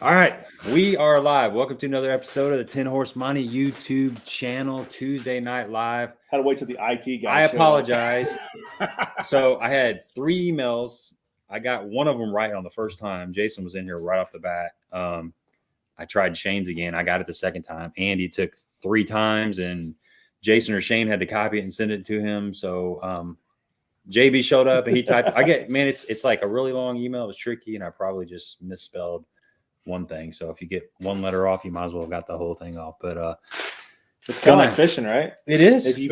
All right, we are live. Welcome to another episode of the 10 Horse Money YouTube channel, Tuesday night live. Had to wait till the IT guy. I apologize. So I had 3 emails. I got one of them right on the first time. Jason was in here right off the bat. I tried Shane's again. I got it the second time. Andy took 3 times, and Jason or Shane had to copy it and send it to him. So JB showed up and he typed. It's like a really long email. It was tricky, and I probably just misspelled one thing. So if you get one letter off, you might as well have got the whole thing off. But it's kind of like fishing, right? It is. If you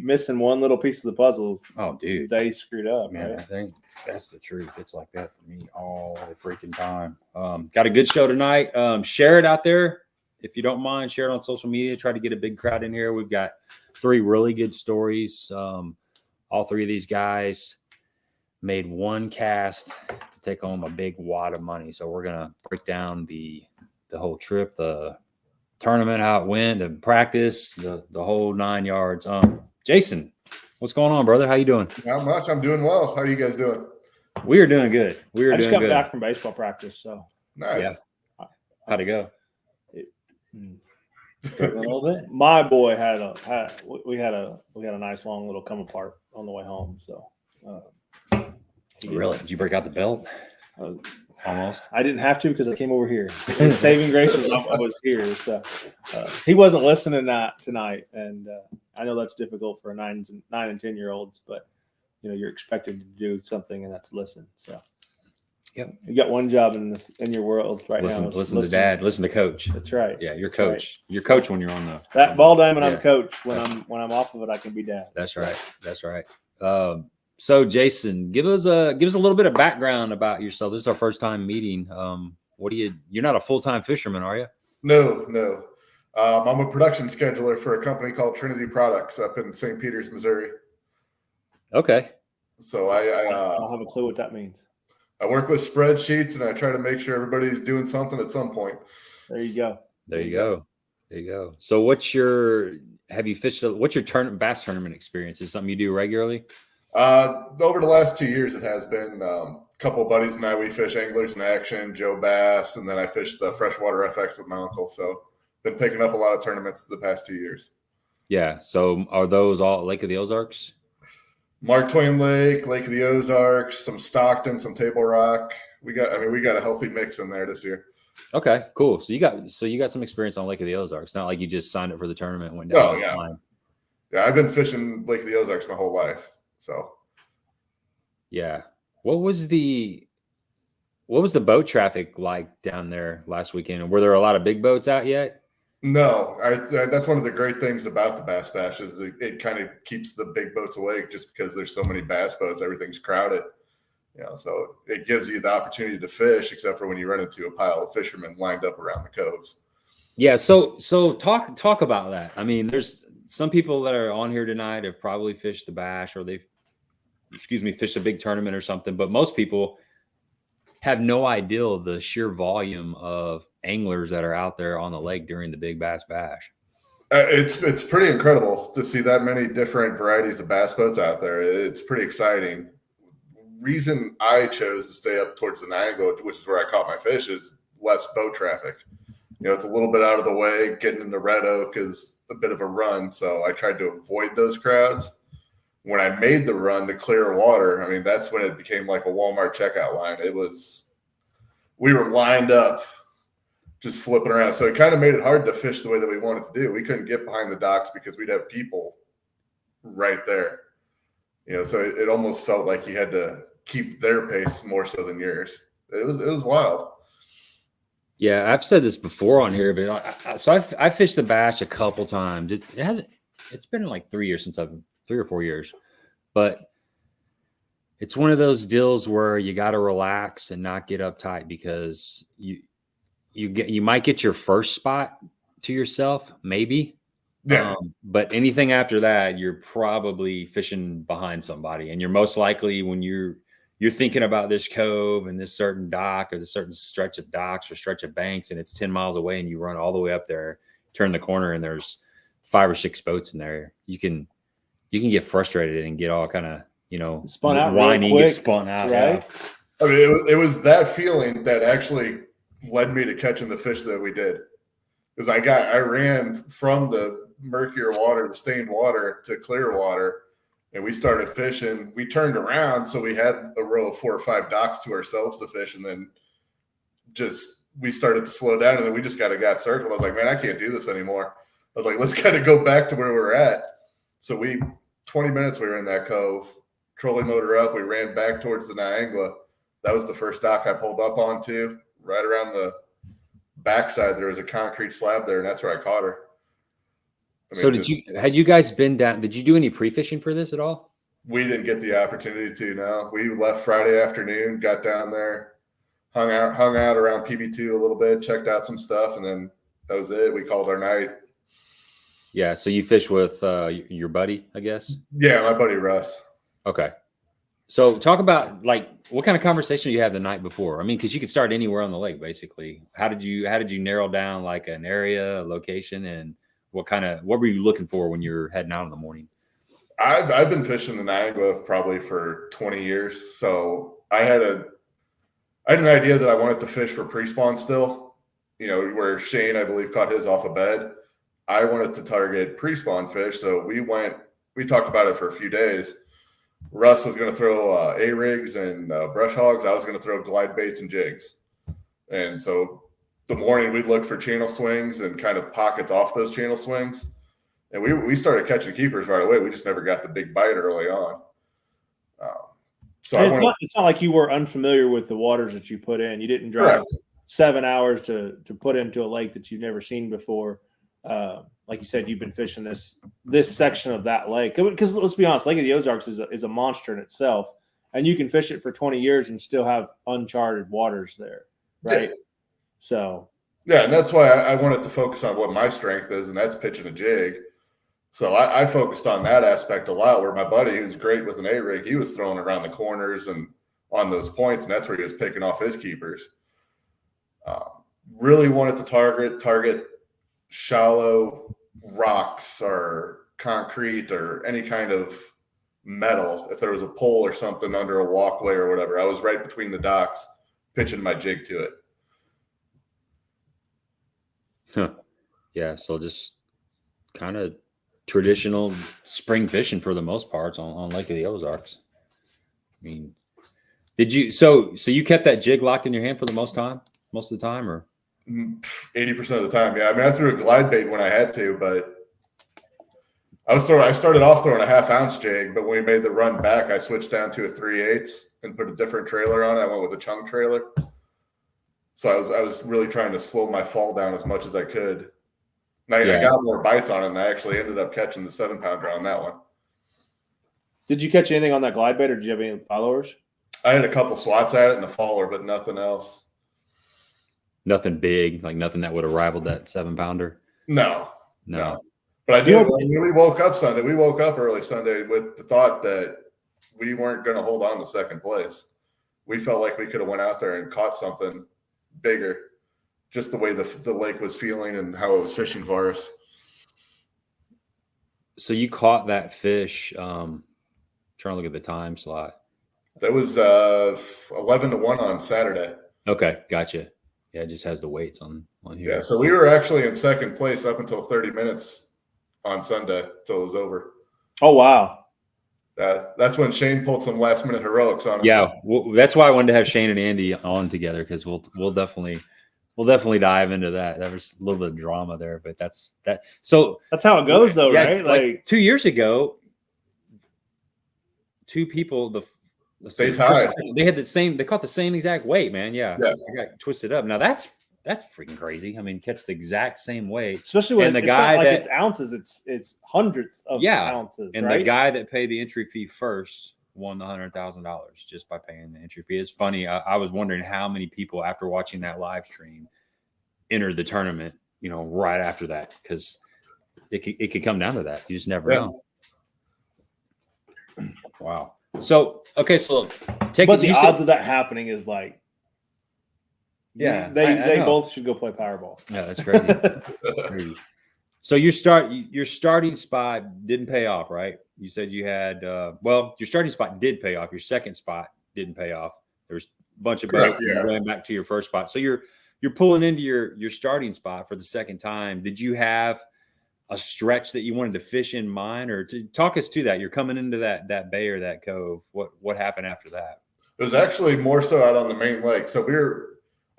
missing one little piece of the puzzle, oh dude, they screwed up. Man, right? I think that's the truth. It's like that for me all the freaking time. Got a good show tonight. Share it out there if you don't mind. Share it on social media. Try to get a big crowd in here. We've got 3 really good stories. All 3 of these guys made one cast to take home a big wad of money. So we're gonna break down the whole trip, the tournament, how it went, the practice, the whole 9 yards. Jason, what's going on, brother? How you doing? Not much. I'm doing well. How are you guys doing? We are doing good. I just got back from baseball practice, so nice. Yeah. How'd it go? A little bit. My boy we had a nice long little come apart on the way home. So really? Did you break out the belt? Almost. I didn't have to because I came over here. Saving grace was I was here. So he wasn't listening tonight, and I know that's difficult for 9 and 10 year olds, but you're expected to do something, and that's listen. So. Yep. You got one job in your world right now. Listen to dad. Listen to coach. That's right. Yeah, you're coach. Right. You're coach when you're on that ball diamond. I'm coach. When I'm off of it, I can be dad. That's right. That's right. So Jason, give us a little bit of background about yourself. This is our first time meeting. You're not a full-time fisherman, are you? No. I'm a production scheduler for a company called Trinity Products up in St. Peters, Missouri. Okay. So I don't have a clue what that means. I work with spreadsheets, and I try to make sure everybody's doing something at some point. There you go. There you go. So what's your bass tournament experience? Is it something you do regularly? Over the last 2 years, it has been a couple of buddies and I, we fish Anglers in Action, Joe Bass, and then I fished the Freshwater FX with my uncle. So been picking up a lot of tournaments the past 2 years. Yeah. So are those all Lake of the Ozarks? Mark Twain Lake, Lake of the Ozarks, some Stockton, some Table Rock. We got a healthy mix in there this year. Okay, cool. So you got some experience on Lake of the Ozarks. Not like you just signed up for the tournament and went down. Oh yeah. Line. Yeah, I've been fishing Lake of the Ozarks my whole life. So yeah. What was the boat traffic like down there last weekend? Were there a lot of big boats out yet? No, that's one of the great things about the Bass Bash is it kind of keeps the big boats awake just because there's so many bass boats, everything's crowded. So it gives you the opportunity to fish, except for when you run into a pile of fishermen lined up around the coves. Yeah, so talk about that. I mean, there's some people that are on here tonight have probably fished the Bash or fished a big tournament or something, but most people have no idea of the sheer volume of anglers that are out there on the lake during the Big Bass Bash. It's pretty incredible to see that many different varieties of bass boats out there. It's pretty exciting. Reason I chose to stay up towards the Niagara, which is where I caught my fish, is less boat traffic. It's a little bit out of the way. Getting into Red Oak is a bit of a run, so I tried to avoid those crowds. When I made the run to clear water, I mean, that's when it became like a Walmart checkout line. We were lined up, just flipping around. So it kind of made it hard to fish the way that we wanted to do. We couldn't get behind the docks because we'd have people right there. So it almost felt like you had to keep their pace more so than yours. It was wild. Yeah, I've said this before on here, but I fished the Bash a couple times. It's been like 3 years since 3 or 4 years, but it's one of those deals where you got to relax and not get uptight because you might get your first spot to yourself, maybe. Yeah. But anything after that, you're probably fishing behind somebody, and you're most likely when you're thinking about this cove and this certain dock or this certain stretch of docks or stretch of banks, and it's 10 miles away, and you run all the way up there, turn the corner, and there's 5 or 6 boats in there. You can get frustrated and get all kind of spun out, whiny, quick, get spun out, right? I mean, it was that feeling that actually led me to catching the fish that we did. Because I ran from the murkier water, the stained water, to clear water, and we started fishing. We turned around, so we had a row of 4 or 5 docks to ourselves to fish, and then we started to slow down, and then we just kind of got circled. I was like, man, I can't do this anymore. I was like, let's kind of go back to where we were at. So 20 minutes we were in that cove, trolling motor up. We ran back towards the Niangua. That was the first dock I pulled up onto. Right around the backside, there was a concrete slab there, and that's where I caught her. So had you guys been down? Did you do any pre-fishing for this at all? We didn't get the opportunity to. No, we left Friday afternoon, got down there, hung out around PB2 a little bit, checked out some stuff, and then that was it. We called our night. Yeah. So you fish with your buddy, I guess. Yeah, my buddy Russ. Okay. So talk about like what kind of conversation you had the night before. I mean, because you could start anywhere on the lake, basically. How did you narrow down like an area, a location, and what were you looking for when you're heading out in the morning? I've been fishing the Niangua probably for 20 years. So I had an idea that I wanted to fish for pre-spawn still, where Shane, I believe, caught his off a bed. I wanted to target pre-spawn fish. So we talked about it for a few days. Russ was going to throw A-rigs and brush hogs. I was going to throw glide baits and jigs. And so the morning we looked for channel swings and kind of pockets off those channel swings. And we started catching keepers right away. We just never got the big bite early on. It's not like you were unfamiliar with the waters that you put in. You didn't drive 7 hours to put into a lake that you've never seen before. Like you said, you've been fishing this section of that lake. Because let's be honest, Lake of the Ozarks is a monster in itself. And you can fish it for 20 years and still have uncharted waters there, right? Yeah. So yeah, and that's why I wanted to focus on what my strength is, and that's pitching a jig. So I focused on that aspect a lot, where my buddy, who's great with an A-rig, he was throwing around the corners and on those points, and that's where he was picking off his keepers. Really wanted to target shallow rocks or concrete or any kind of metal. If there was a pole or something under a walkway or whatever, I was right between the docks pitching my jig to it. Huh. Yeah, so just kind of traditional spring fishing for the most part on Lake of the Ozarks. I mean, did you so you kept that jig locked in your hand for the most of the time, or 80% of the time? Yeah, I mean, I threw a glide bait when I had to, but I started off throwing a 1/2 ounce jig, but when we made the run back, I switched down to a 3/8 and put a different trailer on it. I went with a chunk trailer. So I was really trying to slow my fall down as much as I could. And I got more bites on it, and I actually ended up catching the 7-pounder on that one. Did you catch anything on that glide bait, or did you have any followers? I had a couple swats at it and a faller, but nothing else. Nothing big, like nothing that would have rivaled that 7-pounder? No. But I did. When we woke up Sunday, we woke up early Sunday with the thought that we weren't going to hold on to second place. We felt like we could have went out there and caught something bigger, just the way the lake was feeling and how it was fishing for us. So you caught that fish, trying to look at the time slot. That was 11-1 on Saturday. Okay, gotcha. Yeah, it just has the weights on here. Yeah, so we were actually in second place up until 30 minutes on Sunday till it was over. Oh, wow. That's when Shane pulled some last minute heroics on us. Yeah, that's why I wanted to have Shane and Andy on together, because we'll definitely dive into that. There was a little bit of drama there, but that's that. So that's how it goes, though, right? Like 2 years ago, two people they tied. They had they caught the same exact weight, man. Yeah. I got twisted up. Now that's freaking crazy. I mean, catch the exact same weight, especially when the guy that it's ounces, it's hundreds of ounces. And right? The guy that paid the entry fee first won the $100,000 just by paying the entry fee. It's funny. I was wondering how many people, after watching that live stream, entered the tournament, right after that, because it could come down to that. You just never know. Wow. So, okay. So the odds of that happening is like, yeah, they both should go play Powerball. Yeah, that's crazy. That's crazy. So your starting spot didn't pay off, right? You said you had your starting spot did pay off. Your second spot didn't pay off. There was a bunch of boats going back to your first spot. So your you're pulling into your starting spot for the second time. Did you have a stretch that you wanted to fish in mind, or to talk us to that? You're coming into that bay or that cove. What happened after that? It was actually more so out on the main lake. So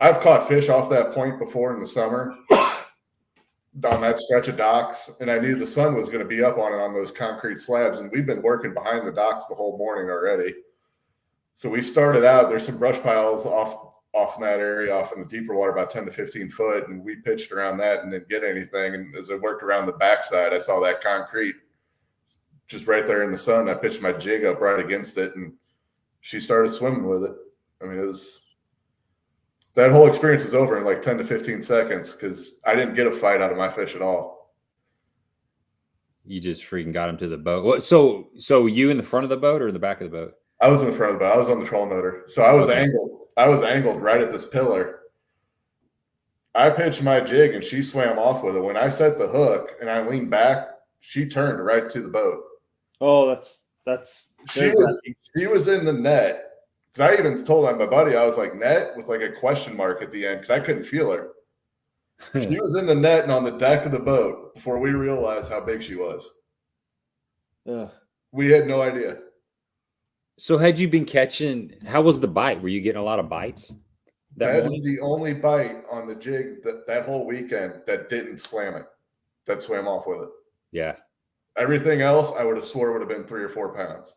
I've caught fish off that point before in the summer on that stretch of docks, and I knew the sun was going to be up on it on those concrete slabs, and we've been working behind the docks the whole morning already. So we started out, there's some brush piles off in that area, off in the deeper water, about 10 to 15 foot, and we pitched around that and didn't get anything. And as I worked around the backside, I saw that concrete just right there in the sun. I pitched my jig up right against it, and she started swimming with it. I mean, that whole experience was over in like 10 to 15 seconds because I didn't get a fight out of my fish at all. You just freaking got him to the boat. What? So you in the front of the boat or in the back of the boat? I was in the front of the boat. I was on the trolling motor. So I was angled. I was angled right at this pillar. I pitched my jig and she swam off with it. When I set the hook and I leaned back, she turned right to the boat. Oh, that's she was in the net. Because I even told my buddy, I was like, net with like a question mark at the end because I couldn't feel her. She was in the net and on the deck of the boat before we realized how big she was. We had no idea. So had you been catching, how was the bite? Were you getting a lot of bites? That is the only bite on the jig that whole weekend that didn't slam it, that swam off with it. Yeah. Everything else, I would have swore would have been 3 or 4 pounds.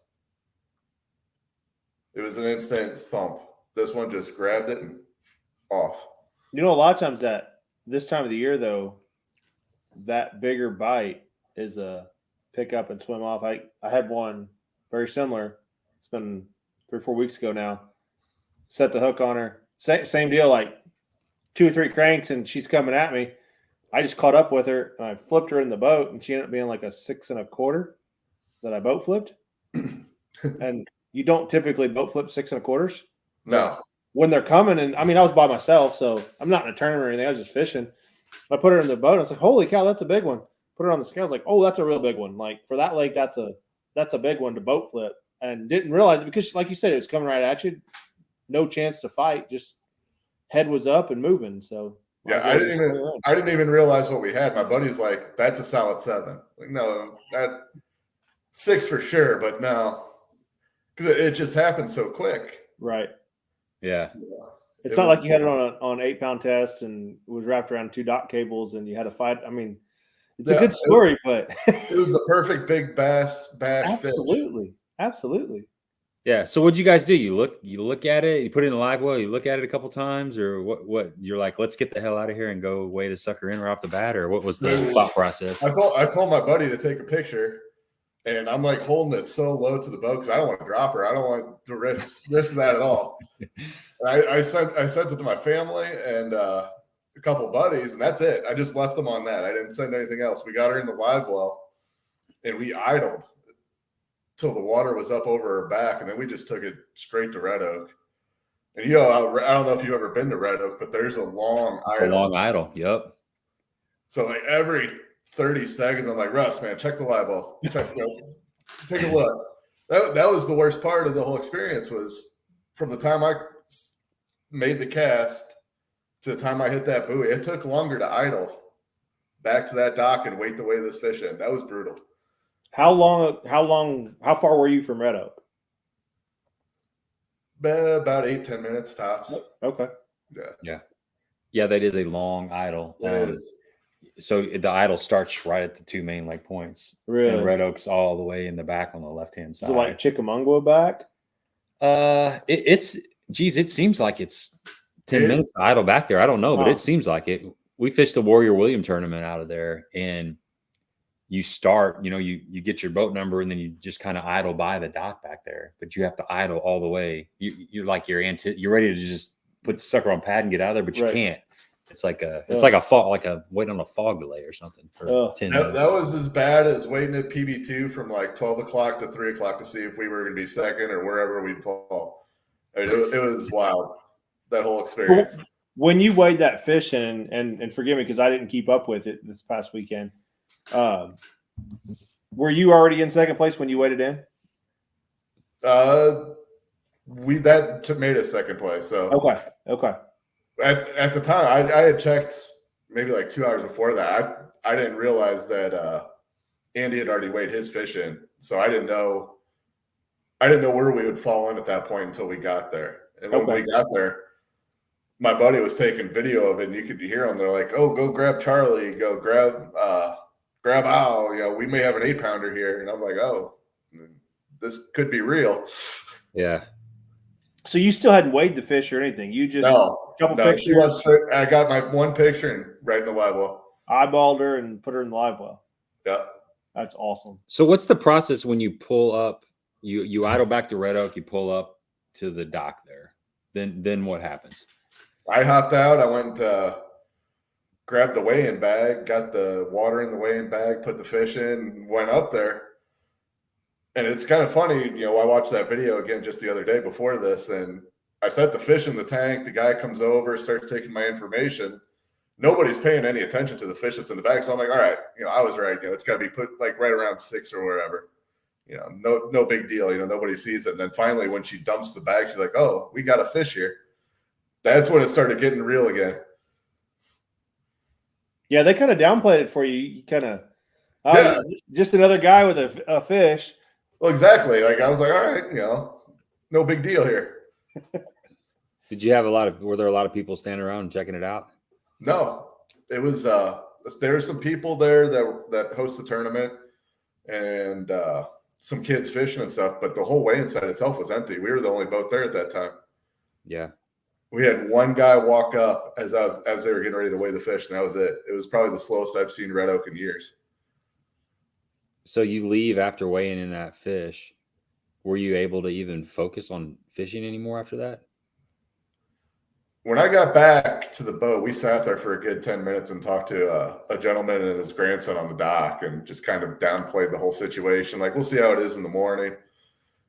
It was an instant thump. This one just grabbed it and off. You know, a lot of times that this time of the year, though, that bigger bite is a pick up and swim off. I had one very similar. It's been 3 or 4 weeks ago now. Set the hook on her. Same deal, like 2 or 3 cranks, and she's coming at me. I just caught up with her, and I flipped her in the boat, and she ended up being like a 6 1/4 that I boat flipped. And you don't typically boat flip 6 1/4s. No. When they're coming, and I mean, I was by myself, so I'm not in a tournament or anything. I was just fishing. I put her in the boat. I was like, "Holy cow, that's a big one!" Put her on the scale. I was like, "Oh, that's a real big one." Like for that lake, that's a big one to boat flip, and didn't realize it because, like you said, it was coming right at you. No chance to fight. Just head was up and moving. So yeah, I didn't even realize what we had. My buddy's like, "That's a solid 7." Like, no, that 6 for sure, but no. Because it just happened so quick. Right. Yeah. It's not like you had it on an 8-pound test and it was wrapped around 2 dock cables and you had a fight. I mean, it's a good story, but it was the perfect big bass absolutely. fish. Absolutely. Yeah. So what'd you guys do? You look at it, you put it in the live well, you look at it a couple times, or what you're like, let's get the hell out of here and go weigh the sucker in right off the bat, or what was the thought process? I told my buddy to take a picture. And I'm like holding it so low to the boat because I don't want to drop her. I don't want to risk that at all. I sent it to my family and a couple buddies, and that's it. I just left them on that. I didn't send anything else. We got her in the live well, and we idled till the water was up over her back, and then we just took it straight to Red Oak. And I don't know if you've ever been to Red Oak, but there's a long idle. A long idle. Yep. So like every 30 seconds, I'm like, Russ, man, check the live well. Take a look. That was the worst part of the whole experience was from the time I made the cast to the time I hit that buoy, it took longer to idle back to that dock and wait to weigh this fish in. That was brutal. How far were you from Red Oak? About 8-10 minutes tops. Okay. Yeah, that is a long idle. It is. So the idle starts right at the 2 main lake points. Really? And Red Oak's all the way in the back on the left-hand side. Is it like Chickamauga back? It seems like it's 10 minutes to idle back there. I don't know, but it seems like it. We fished the Warrior William tournament out of there, and you start, you get your boat number, and then you just kind of idle by the dock back there. But you have to idle all the way. You're like you're ready to just put the sucker on pad and get out of there, but you can't. It's like a fog, like a waiting on a fog delay or something for 10 minutes. That was as bad as waiting at PB2 from like 12 o'clock to 3 o'clock to see if we were going to be second or wherever we'd fall. It was wild, that whole experience. When you weighed that fish in, and forgive me because I didn't keep up with it this past weekend, were you already in second place when you weighed it in? Made us second place. So okay. At the time, I had checked maybe like 2 hours before that. I didn't realize that Andy had already weighed his fish in, so I didn't know where we would fall in at that point until we got there. And when we got there, my buddy was taking video of it, and you could hear them. They're like, "Oh, go grab Charlie, go grab Al. You know, we may have an 8-pounder here." And I'm like, "Oh, this could be real." Yeah. So you still hadn't weighed the fish or anything. You just pictures. I got my one picture and right in the live well. Eyeballed her and put her in the live well. Yeah. That's awesome. So what's the process when you pull up? You idle back to Red Oak, you pull up to the dock there. Then what happens? I hopped out. I went grabbed the weigh-in bag, got the water in the weigh-in bag, put the fish in, went up there. And it's kind of funny, you know, I watched that video again just the other day before this, and I set the fish in the tank. The guy comes over, starts taking my information. Nobody's paying any attention to the fish that's in the bag. So I'm like, all right, you know, I was right. You know, it's got to be put like right around 6 or wherever. You know, no big deal. You know, nobody sees it. And then finally, when she dumps the bag, she's like, "Oh, we got a fish here." That's when it started getting real again. Yeah, they kind of downplayed it for you. You kind of, just another guy with a fish. Well, exactly. Like I was like, all right, you know, no big deal here. Did you have were there a lot of people standing around and checking it out? No, it was, there's some people there that host the tournament and some kids fishing and stuff, but the whole weigh-in side itself was empty. We were the only boat there at that time. Yeah. We had one guy walk up as they were getting ready to weigh the fish, and that was it. It was probably the slowest I've seen Red Oak in years. So you leave after weighing in that fish. Were you able to even focus on fishing anymore after that? When I got back to the boat, we sat there for a good 10 minutes and talked to a gentleman and his grandson on the dock and just kind of downplayed the whole situation. Like, we'll see how it is in the morning.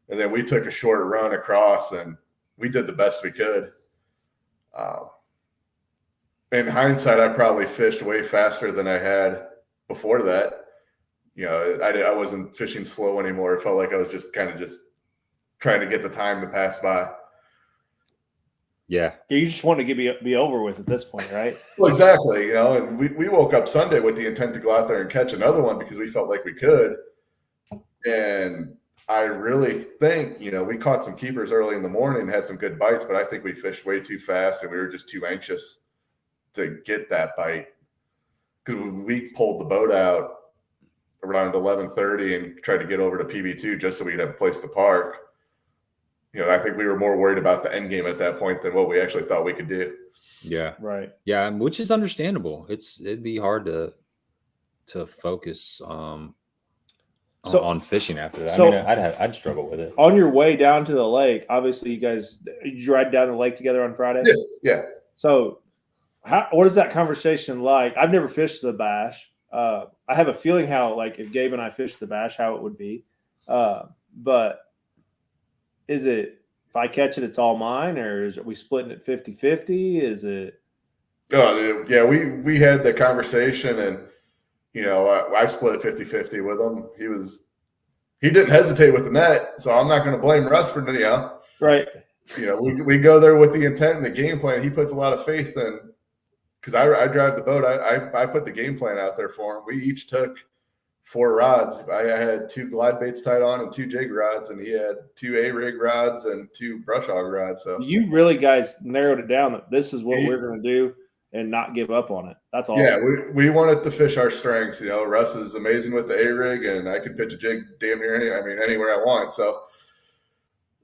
And then we took a short run across, and we did the best we could. In hindsight, I probably fished way faster than I had before that. You know, I wasn't fishing slow anymore. It felt like I was just kind of trying to get the time to pass by. Yeah. You just want to be over with at this point, right? Well, exactly. You know, and we woke up Sunday with the intent to go out there and catch another one because we felt like we could. And I really think, you know, we caught some keepers early in the morning and had some good bites, but I think we fished way too fast and we were just too anxious to get that bite. Because we pulled the boat out around 11:30 and tried to get over to PB2 just so we could have a place to park. You know, I think we were more worried about the end game at that point than what we actually thought we could do. Yeah. Right. Yeah, which is understandable. It'd be hard to focus on fishing after that. So, I mean, I'd struggle with it. On your way down to the lake, obviously did you ride down the lake together on Friday? Yeah. So what is that conversation like? I've never fished the Bash. I have a feeling how, like, if Gabe and I fished the Bash, how it would be. But is it, if I catch it, it's all mine, or are we splitting it 50-50? Is it? Oh, yeah, we had the conversation, and, you know, I split it 50-50 with him. He didn't hesitate with the net, so I'm not going to blame Russ for it, you know. Right. You know, we go there with the intent and the game plan. He puts a lot of faith in, because I drive the boat. I put the game plan out there for him. We each took 4 rods. I had 2 glide baits tied on and 2 jig rods, and he had 2 A-rig rods and 2 brush hog rods. So you really guys narrowed it down that this is what we're going to do and not give up on it. That's all. Yeah, we wanted to fish our strengths. You know, Russ is amazing with the A-rig, and I can pitch a jig damn near anywhere I want. So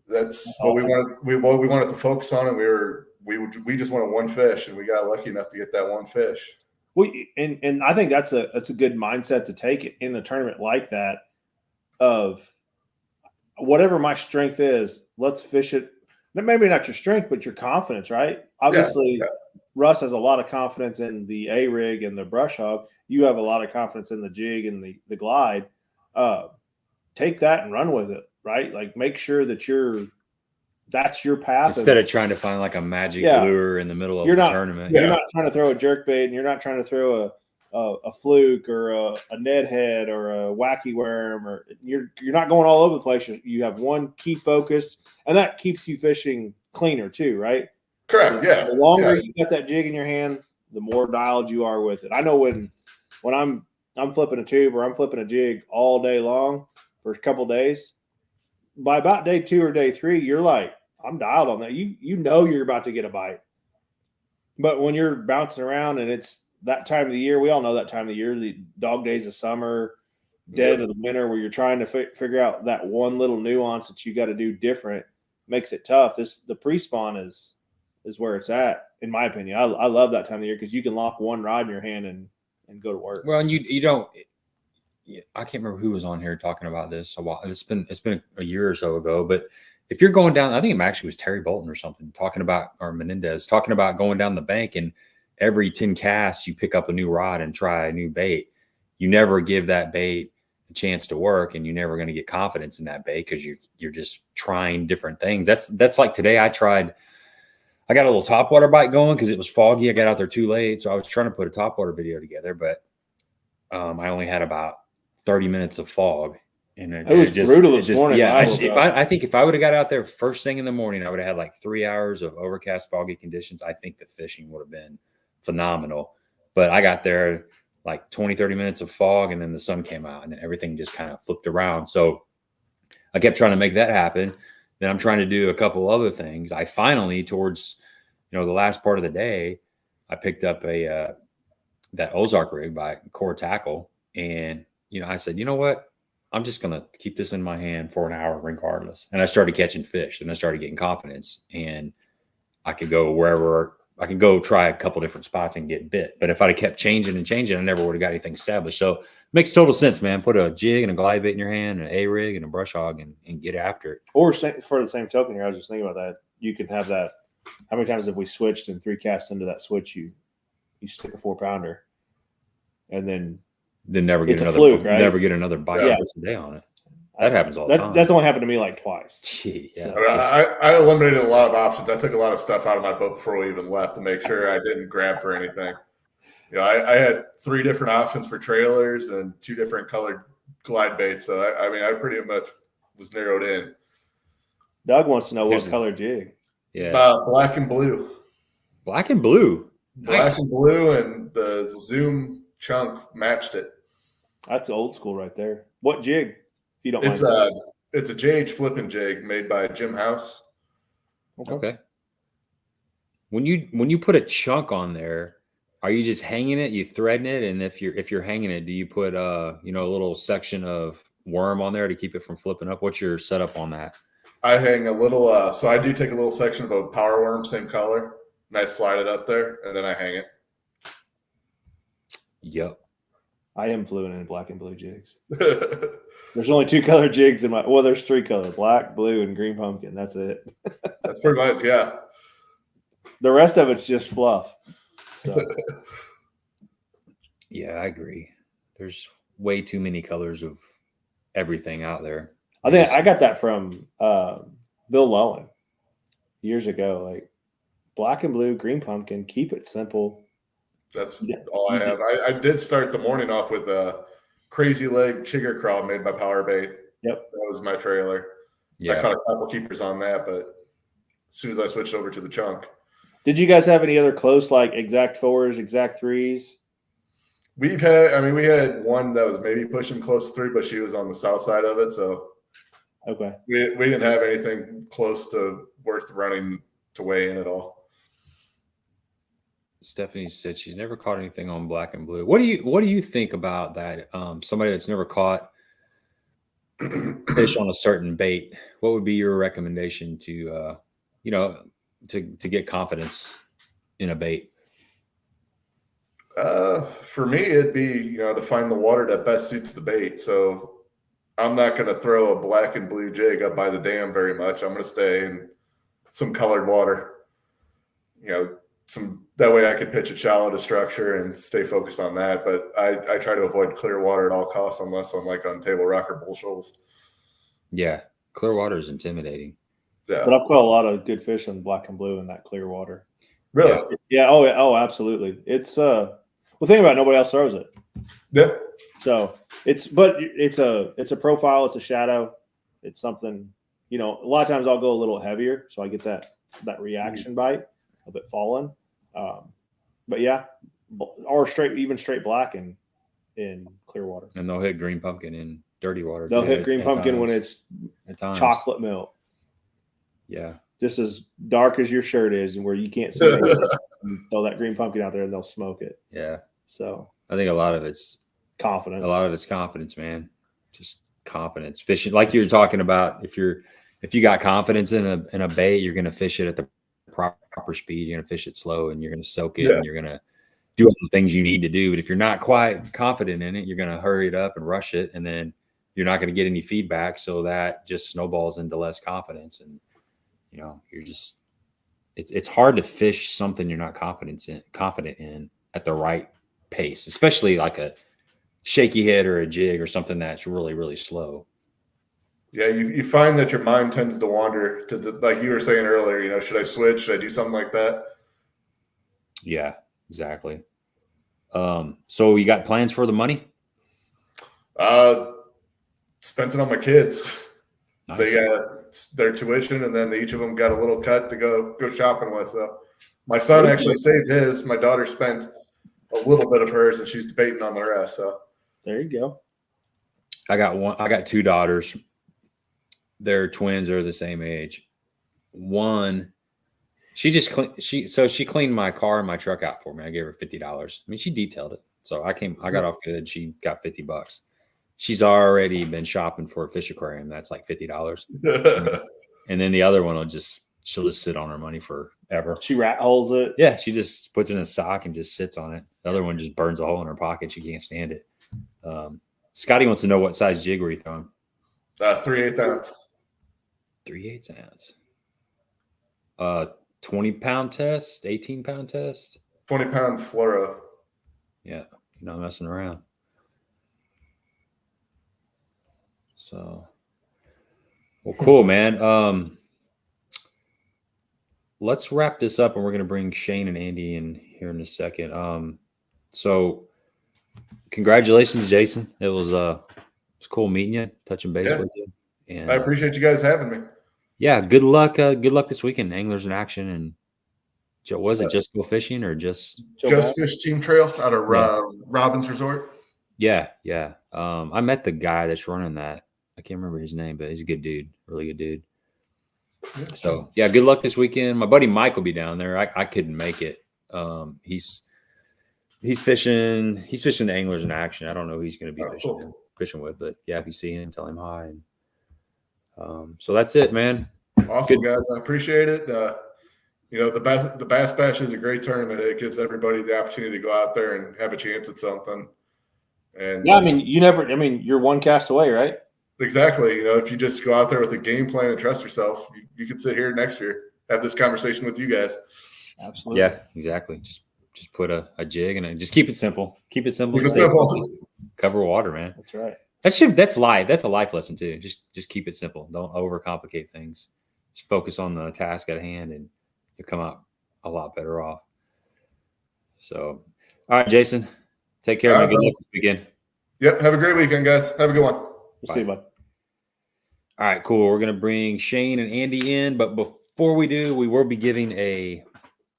that's what we wanted. We wanted to focus on, and we just wanted one fish, and we got lucky enough to get that one fish. And I think that's a good mindset to take it in a tournament like that, of whatever my strength is, let's fish it. Maybe not your strength, but your confidence, right? Obviously, yeah. Russ has a lot of confidence in the A-rig and the brush hog. You have a lot of confidence in the jig and the glide. Take that and run with it, right? Like, make sure that that's your path. Instead of trying to find like a magic lure in the middle of the tournament. You're not trying to throw a jerkbait, and you're not trying to throw a fluke or a Ned head or a wacky worm, or you're not going all over the place. You have one key focus, and that keeps you fishing cleaner too, right? Correct. Yeah. The longer Yeah. you got that jig in your hand, the more dialed you are with it. I know when I'm flipping a tube or I'm flipping a jig all day long for a couple days, by about day 2 or day 3, you're like, I'm dialed on that. You know you're about to get a bite. But when you're bouncing around and it's that time of the year, we all know that time of the year, the dog days of summer, dead of the winter, where you're trying to figure out that one little nuance that you got to do different, makes it tough. The pre-spawn is where it's at, in my opinion. I love that time of the year because you can lock one rod in your hand and go to work. Well, and you don't. I can't remember who was on here talking about this a while. It's been a year or so ago. But if you're going down, I think it actually was Terry Bolton or something talking about, or Menendez talking about going down the bank, and every 10 casts you pick up a new rod and try a new bait. You never give that bait a chance to work, and you're never going to get confidence in that bait because you're just trying different things. That's like today. I got a little topwater bite going because it was foggy. I got out there too late, so I was trying to put a topwater video together, but I only had about 30 minutes of fog, and it was brutal this morning. Yeah, I think if I would have got out there first thing in the morning, I would have had like 3 hours of overcast, foggy conditions. I think the fishing would have been phenomenal. But I got there like 20, 30 minutes of fog, and then the sun came out, and everything just kind of flipped around. So I kept trying to make that happen. Then I'm trying to do a couple other things. I finally, towards the last part of the day, I picked up that Ozark rig by Core Tackle, and I said, you know what? I'm just going to keep this in my hand for an hour regardless. And I started catching fish, and I started getting confidence, and I could go wherever. I could go try a couple different spots and get bit. But if I'd have kept changing and changing, I never would have got anything established. So it makes total sense, man. Put a jig and a glide bait in your hand, an A-rig and a brush hog, and get after it. Or for the same token here, I was just thinking about that. You can have that. How many times have we switched and 3 casts into that switch? You stick a 4-pounder, and then never get another fluke, right? Never get another bite a day on it. That happens all the time. That's only happened to me like twice. Gee, yeah. So, I eliminated a lot of options. I took a lot of stuff out of my boat before we even left to make sure I didn't grab for anything. I had 3 different options for trailers and 2 different colored glide baits. So I pretty much was narrowed in. Doug wants to know what color jig. Yeah, black and blue. Black and blue. Black Nice. and blue, and the Zoom chunk matched it. That's old school right there. What jig? If you don't mind. It's a JH flipping jig made by Jim House. Okay. When you put a chunk on there, are you just hanging it? You threading it, and if you're hanging it, do you put a little section of worm on there to keep it from flipping up? What's your setup on that? I hang a little. So I do take a little section of a power worm, same color, and I slide it up there, and then I hang it. Yep. I am fluent in black and blue jigs. There's only 2 color jigs in my. Well, there's 3 color: black, blue, and green pumpkin. That's it. That's pretty much, yeah. The rest of it's just fluff. So. Yeah, I agree. There's way too many colors of everything out there. I think I got that from Bill Lowen years ago. Like black and blue, green pumpkin. Keep it simple. That's all I have. I did start the morning off with a crazy leg chigger crawl made by Power Bait. Yep, that was my trailer. Yeah, I caught a couple keepers on that, but as soon as I switched over to the chunk. Did you guys have any other close like exact 4s, exact 3s? We had one that was maybe pushing close to 3, but she was on the south side of it, so okay. We didn't have anything close to worth running to weigh in at all. Stephanie said she's never caught anything on black and blue. What do you think about that? Somebody that's never caught fish on a certain bait, what would be your recommendation to get confidence in a bait? For me, it'd be to find the water that best suits the bait. So I'm not going to throw a black and blue jig up by the dam very much. I'm going to stay in some colored water. That way I could pitch it shallow to structure and stay focused on that. But I try to avoid clear water at all costs unless I'm like on Table Rock or Bull Shoals. Yeah, clear water is intimidating. Yeah, but I've caught a lot of good fish in black and blue in that clear water. Really? Yeah. Oh, absolutely. It's think about it, nobody else throws it. Yeah. So it's a profile. It's a shadow. It's something. A lot of times I'll go a little heavier, so I get that reaction bite. a bit fallen. But yeah, or straight black in clear water. And they'll hit green pumpkin in dirty water. They'll too, hit green pumpkin when it's at times. chocolate milk. Yeah. Just as dark as your shirt is and where you can't see it. Throw that green pumpkin out there and they'll smoke it. Yeah. So I think a lot of it's confidence. A lot of it's confidence, man. Just confidence. Fishing, like you were talking about, if you got confidence in a bait, you're gonna fish it at the proper speed. You're gonna fish it slow and you're gonna soak it and you're gonna do all the things you need to do. But if you're not quite confident in it, you're gonna hurry it up and rush it, and then you're not gonna get any feedback. So that just snowballs into less confidence. And you're just it's hard to fish something you're not confident in at the right pace, especially like a shaky head or a jig or something that's really, really slow. Yeah, you find that your mind tends to wander to like you were saying earlier, should I switch? Should I do something like that? Yeah, exactly. So you got plans for the money? Spent it on my kids. Nice. They got their tuition, and then each of them got a little cut to go shopping with. So my son actually saved his. My daughter spent a little bit of hers, and she's debating on the rest. So there you go. I got two daughters. They're twins. They're the same age. One, she cleaned my car and my truck out for me. I gave her $50. I mean, she detailed it. So I got off good. She got $50. She's already been shopping for a fish aquarium. That's like $50. And then the other one she'll just sit on her money forever. She rat holes it. Yeah. She just puts it in a sock and just sits on it. The other one just burns a hole in her pocket. She can't stand it. Scotty wants to know what size jig were you throwing? 3/8 ounce. 3/8 ounce. 20-pound test, 18-pound test. 20-pound fluoro. Yeah. You're not messing around. So, well, cool, man. Let's wrap this up, and we're going to bring Shane and Andy in here in a second. So congratulations, Jason. It was cool meeting you, touching base with you. And I appreciate you guys having me. Yeah, good luck. Good luck this weekend. Anglers in action. And was it just go fishing or just Fish Team Trail out of Robbins Resort? Yeah. I met the guy that's running that. I can't remember his name, but he's a good dude, really good dude. Yeah. So yeah, good luck this weekend. My buddy Mike will be down there. I couldn't make it. He's fishing the Anglers in Action. I don't know who he's going to be fishing with, but yeah, if you see him, tell him hi. And so that's it, man. Awesome, guys. I appreciate it. The Bass Bash is a great tournament. It gives everybody the opportunity to go out there and have a chance at something. And yeah, you're one cast away, right? Exactly. If you just go out there with a game plan and trust yourself, you could sit here next year, have this conversation with you guys. Absolutely. Yeah, exactly. Just put a jig and just keep it simple. Keep it simple. Cover water, man. That's right. That's life. That's a life lesson too. Just keep it simple. Don't overcomplicate things. Just focus on the task at hand, and you'll come out a lot better off. So, all right, Jason, take care. Good luck this weekend. Yep. Have a great weekend, guys. Have a good one. We'll see you, bud. All right, cool. We're going to bring Shane and Andy in, but before we do, we will be giving a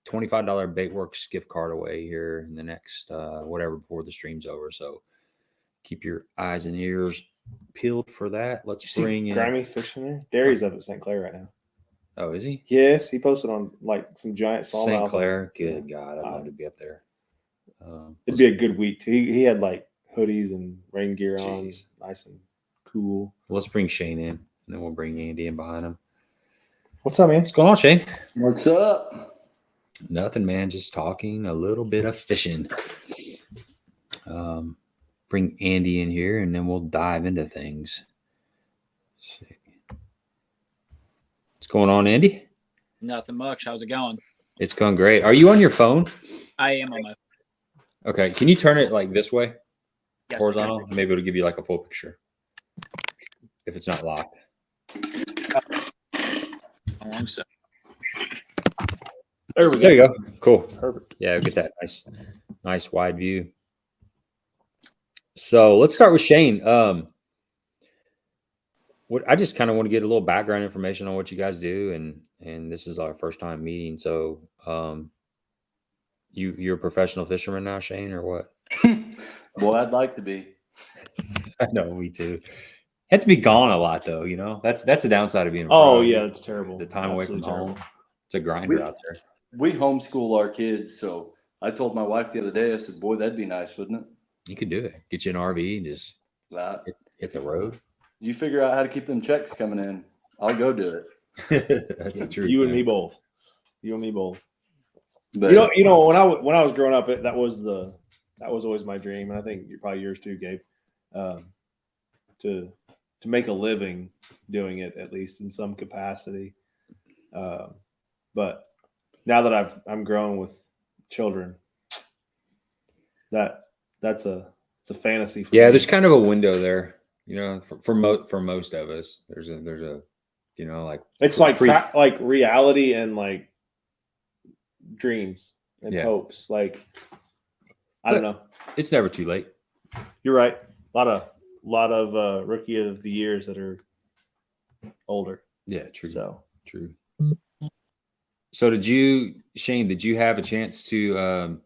$25 Baitworks gift card away here in the next before the stream's over. So keep your eyes and ears peeled for that. Let's bring in Grimy fishing there. Derry's up at St. Clair right now. Oh, is he? Yes, he posted on some giant smallmouth. St. Clair. Good God, I'd love to be up there. It'd be a good week too. He had hoodies and rain gear on, nice and cool. Let's bring Shane in, and then we'll bring Andy in behind him. What's up, man? What's going on, Shane? What's up? Nothing, man. Just talking a little bit of fishing. Bring Andy in here, and then we'll dive into things. What's going on, Andy? Nothing much. How's it going? It's going great. Are you on your phone? I am on my phone. Okay. Can you turn it this way? Yes, horizontal? Maybe it'll give you a full picture. If it's not locked. There we go. There you go. Cool. Perfect. Yeah, get that nice wide view. So let's start with Shane. I just kind of want to get a little background information on what you guys do, and this is our first time meeting. So You're a professional fisherman now, Shane, or what? Boy, I'd like to be. I know, me too. Had to be gone a lot though, you know. That's the downside of being a pro. Oh yeah, that's terrible. The time away from Absolutely home. It's a grinder out there. We homeschool our kids, so I told my wife the other day, I said, boy, that'd be nice, wouldn't it? You could do it. Get you an RV and just hit the road. You figure out how to keep them checks coming in. I'll go do it. That's the truth. You and me both. You and me both. But You know, when I was growing up, that was always my dream, and I think probably yours too, Gabe. To make a living doing it, at least in some capacity. But now that I'm grown with children, it's a fantasy for me. There's kind of a window there, you know, for most of us. There's a you know, like it's like reality and like dreams and hopes. Like I don't know. It's never too late. You're right. A lot of rookie of the years that are older. Yeah, true. So true. So Shane, did you have a chance to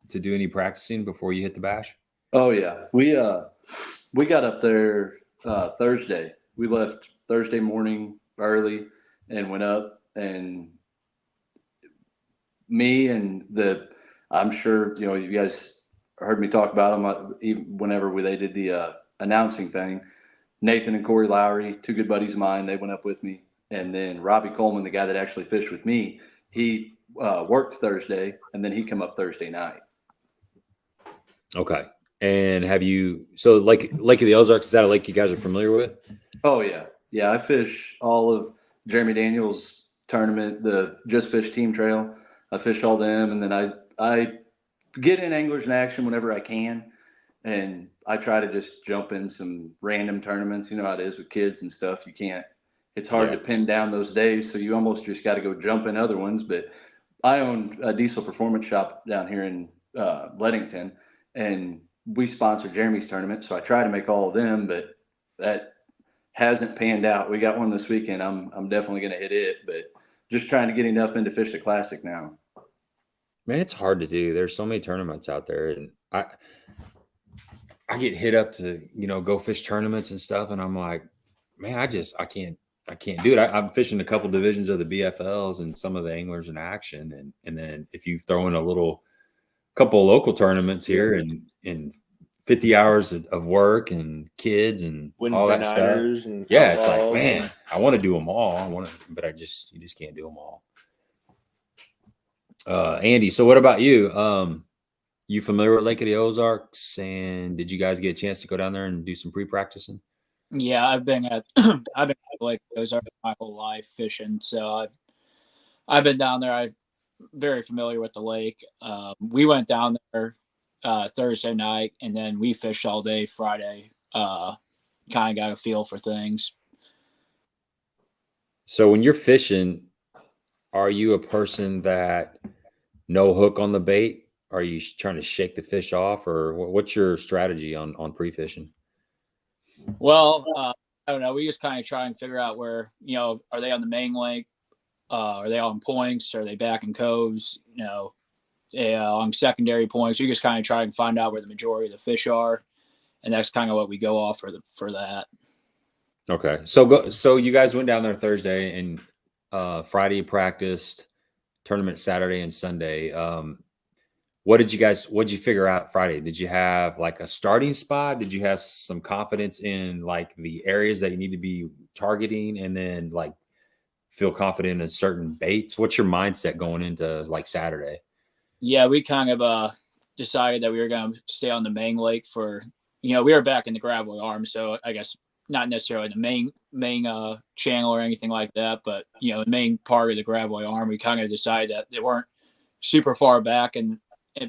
do any practicing before you hit the bash? oh yeah, we got up there Thursday. We left Thursday morning early and went up, and me and I'm sure you know you guys heard me talk about them even whenever they did the announcing thing. Nathan and Corey Lowry, two good buddies of mine, they went up with me. And then Robbie Coleman, the guy that actually fished with me, he worked Thursday, and then he come up Thursday night. Okay. And so Lake of the Ozarks, is that a lake you guys are familiar with? Oh, yeah. Yeah, I fish all of Jeremy Daniels' tournament, the Just Fish Team Trail. I fish all them, and then I get in Anglers in Action whenever I can, and I try to just jump in some random tournaments. You know how it is with kids and stuff. It's hard to pin down those days, so you almost just got to go jump in other ones. But I own a Diesel Performance Shop down here in Leadington, and we sponsor Jeremy's tournament, so I try to make all of them, but that hasn't panned out. We got one this weekend. I'm definitely going to hit it, but just trying to get enough in to fish the Classic now. Man, it's hard to do. There's so many tournaments out there, and I get hit up to, you know, go fish tournaments and stuff, and I'm like, man, I can't do it. I'm fishing a couple divisions of the BFLs and some of the Anglers in Action, and then if you throw in a couple of local tournaments here and 50 hours of work and kids and Wednesday all that stuff, and it's like, man, I want to do them all. But you just can't do them all. Andy, so what about you? You familiar with Lake of the Ozarks, and did you guys get a chance to go down there and do some pre-practicing? Yeah, I've been at Lake Ozarks my whole life fishing, so I've been down there. I'm very familiar with the lake. We went down there Thursday night, and then we fished all day Friday. Kind of got a feel for things. So when you're fishing, are you a person that no hook on the bait? Are you trying to shake the fish off, or what's your strategy on pre-fishing? Well, I don't know. We just kind of try and figure out where, you know, are they on the main lake? Are they on points? Are they back in coves? You know, on secondary points. We just kind of try and find out where the majority of the fish are, and that's kind of what we go off for that. Okay, so you guys went down there Thursday, and Friday you practiced, tournament Saturday and Sunday. What'd you figure out Friday? Did you have like a starting spot? Did you have some confidence in like the areas that you need to be targeting, and then like feel confident in certain baits? What's your mindset going into like Saturday? Yeah, we kind of decided that we were going to stay on the main lake for, you know, we were back in the Graboid Arm, so I guess not necessarily the main channel or anything like that, but, you know, the main part of the Graboid Arm, we kind of decided that they weren't super far back and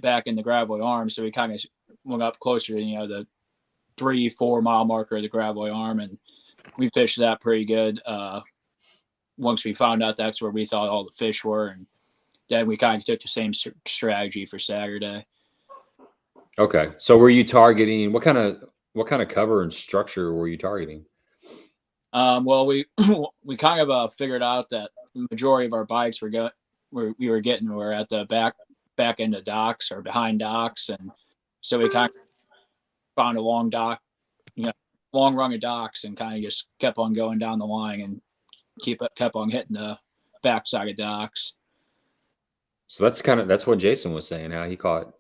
back in the Graboid Arm, so we kind of went up closer to, you know, the 3-4 mile marker of the Graboid Arm, and we fished that pretty good. Once we found out that's where we thought all the fish were, and then we kind of took the same strategy for Saturday. Okay, so were you targeting what kind of cover and structure were you targeting? Well, we kind of figured out that the majority of our bites were we were at the back end of docks or behind docks, and so we kind of found a long dock, long rung of docks, and kind of just kept on going down the line and kept on hitting the backside of docks. So that's what Jason was saying, how he caught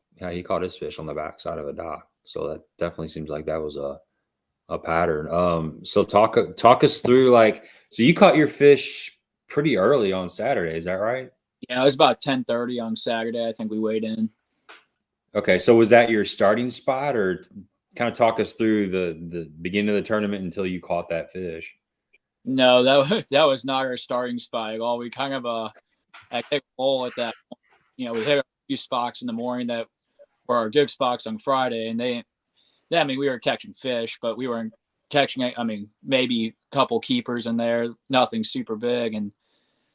his fish on the backside of a dock. So that definitely seems like that was a pattern. So talk us through, like, so you caught your fish pretty early on Saturday, is that right? Yeah, it was about 10:30 on Saturday. I think we weighed in. Okay, so was that your starting spot, or kind of talk us through the beginning of the tournament until you caught that fish? No, that was not our starting spot at all. We kind of I took a hole at that. We hit a few spots in the morning that were our good spots on Friday, and we were catching fish, but we weren't catching. Maybe a couple keepers in there, nothing super big, and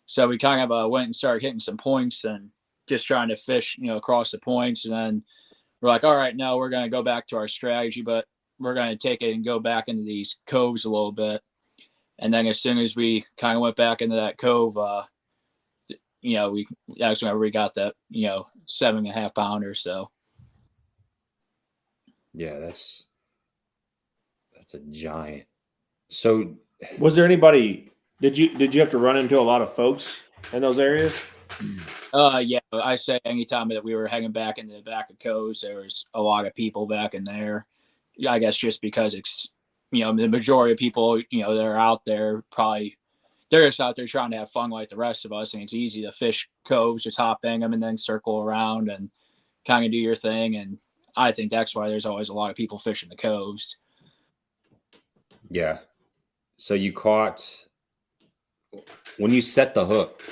so we kind of went and started hitting some points and just trying to fish, across the points, and then we're like, all right, now we're going to go back to our strategy, but we're going to take it and go back into these coves a little bit. And then as soon as we kind of went back into that cove, that's whenever we got that, 7.5 pounder. So. Yeah, that's a giant. So was there anybody, did you have to run into a lot of folks in those areas? Yeah, I say anytime that we were hanging back in the back of coves, there was a lot of people back in there. I guess just because it's, the majority of people, that are out there, probably they're just out there trying to have fun like the rest of us. And it's easy to fish coves, just hop in them and then circle around and kind of do your thing. And I think that's why there's always a lot of people fishing the coves. Yeah. So you caught, when you set the hook,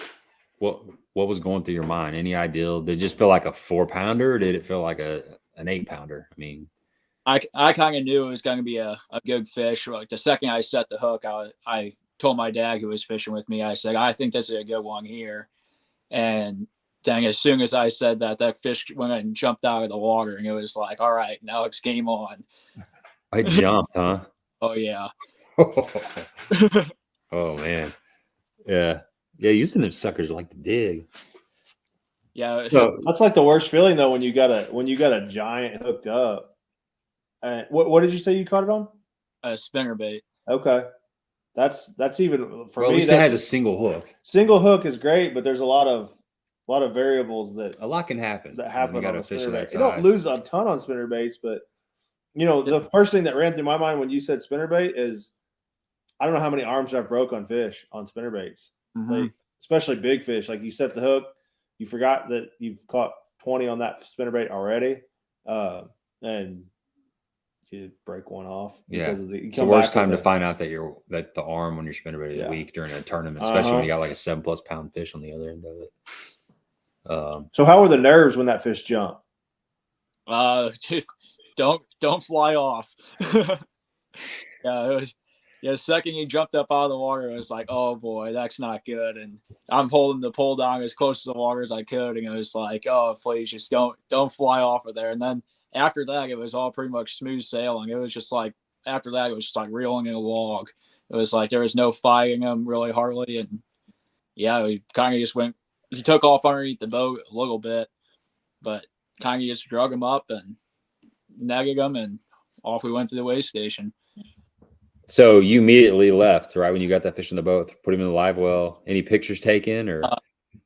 what was going through your mind? Any idea? Did it just feel like a 4-pounder, or did it feel like an 8-pounder? I kind of knew it was going to be a good fish. Like the second I set the hook, I told my dad, who was fishing with me, I said, I think this is a good one here. And then as soon as I said that, that fish went and jumped out of the water, and it was like, all right, now it's game on. I jumped, huh? Oh, yeah. Oh, man. Yeah. Yeah, using them suckers like to dig. Yeah. That's like the worst feeling, though, when you got a giant hooked up. What did you say you caught it on? A spinnerbait. Okay. That's even for me. At least it has a single hook. Single hook is great, but there's a lot of variables that a lot can happen. That happen. You got on a fish spinnerbait. that size. You don't lose a ton on spinnerbaits, but the first thing that ran through my mind when you said spinnerbait is, I don't know how many arms I've broke on fish on spinnerbaits, like especially big fish. Like you set the hook, you forgot that you've caught 20 on that spinnerbait already, and you break one off. Yeah, it's the worst time to find out that the arm on your spinnerbait is weak during a tournament, especially when you got like a 7+ pound fish on the other end of it. So how were the nerves when that fish jumped? Don't fly off. Yeah, it was. Yeah, the second he jumped up out of the water, it was like, oh boy, that's not good. And I'm holding the pole down as close to the water as I could, and it was like, oh, please, just don't fly off of there. And then after that, it was all pretty much smooth sailing. It was just like, after that, it was just like reeling in a log. It was like there was no fighting him really hardly, and yeah, we kind of just went. He took off underneath the boat a little bit, but kind of just drug him up and negged him, and off we went to the weigh station. So you immediately left, right, when you got that fish in the boat, put him in the live well. Any pictures taken, or?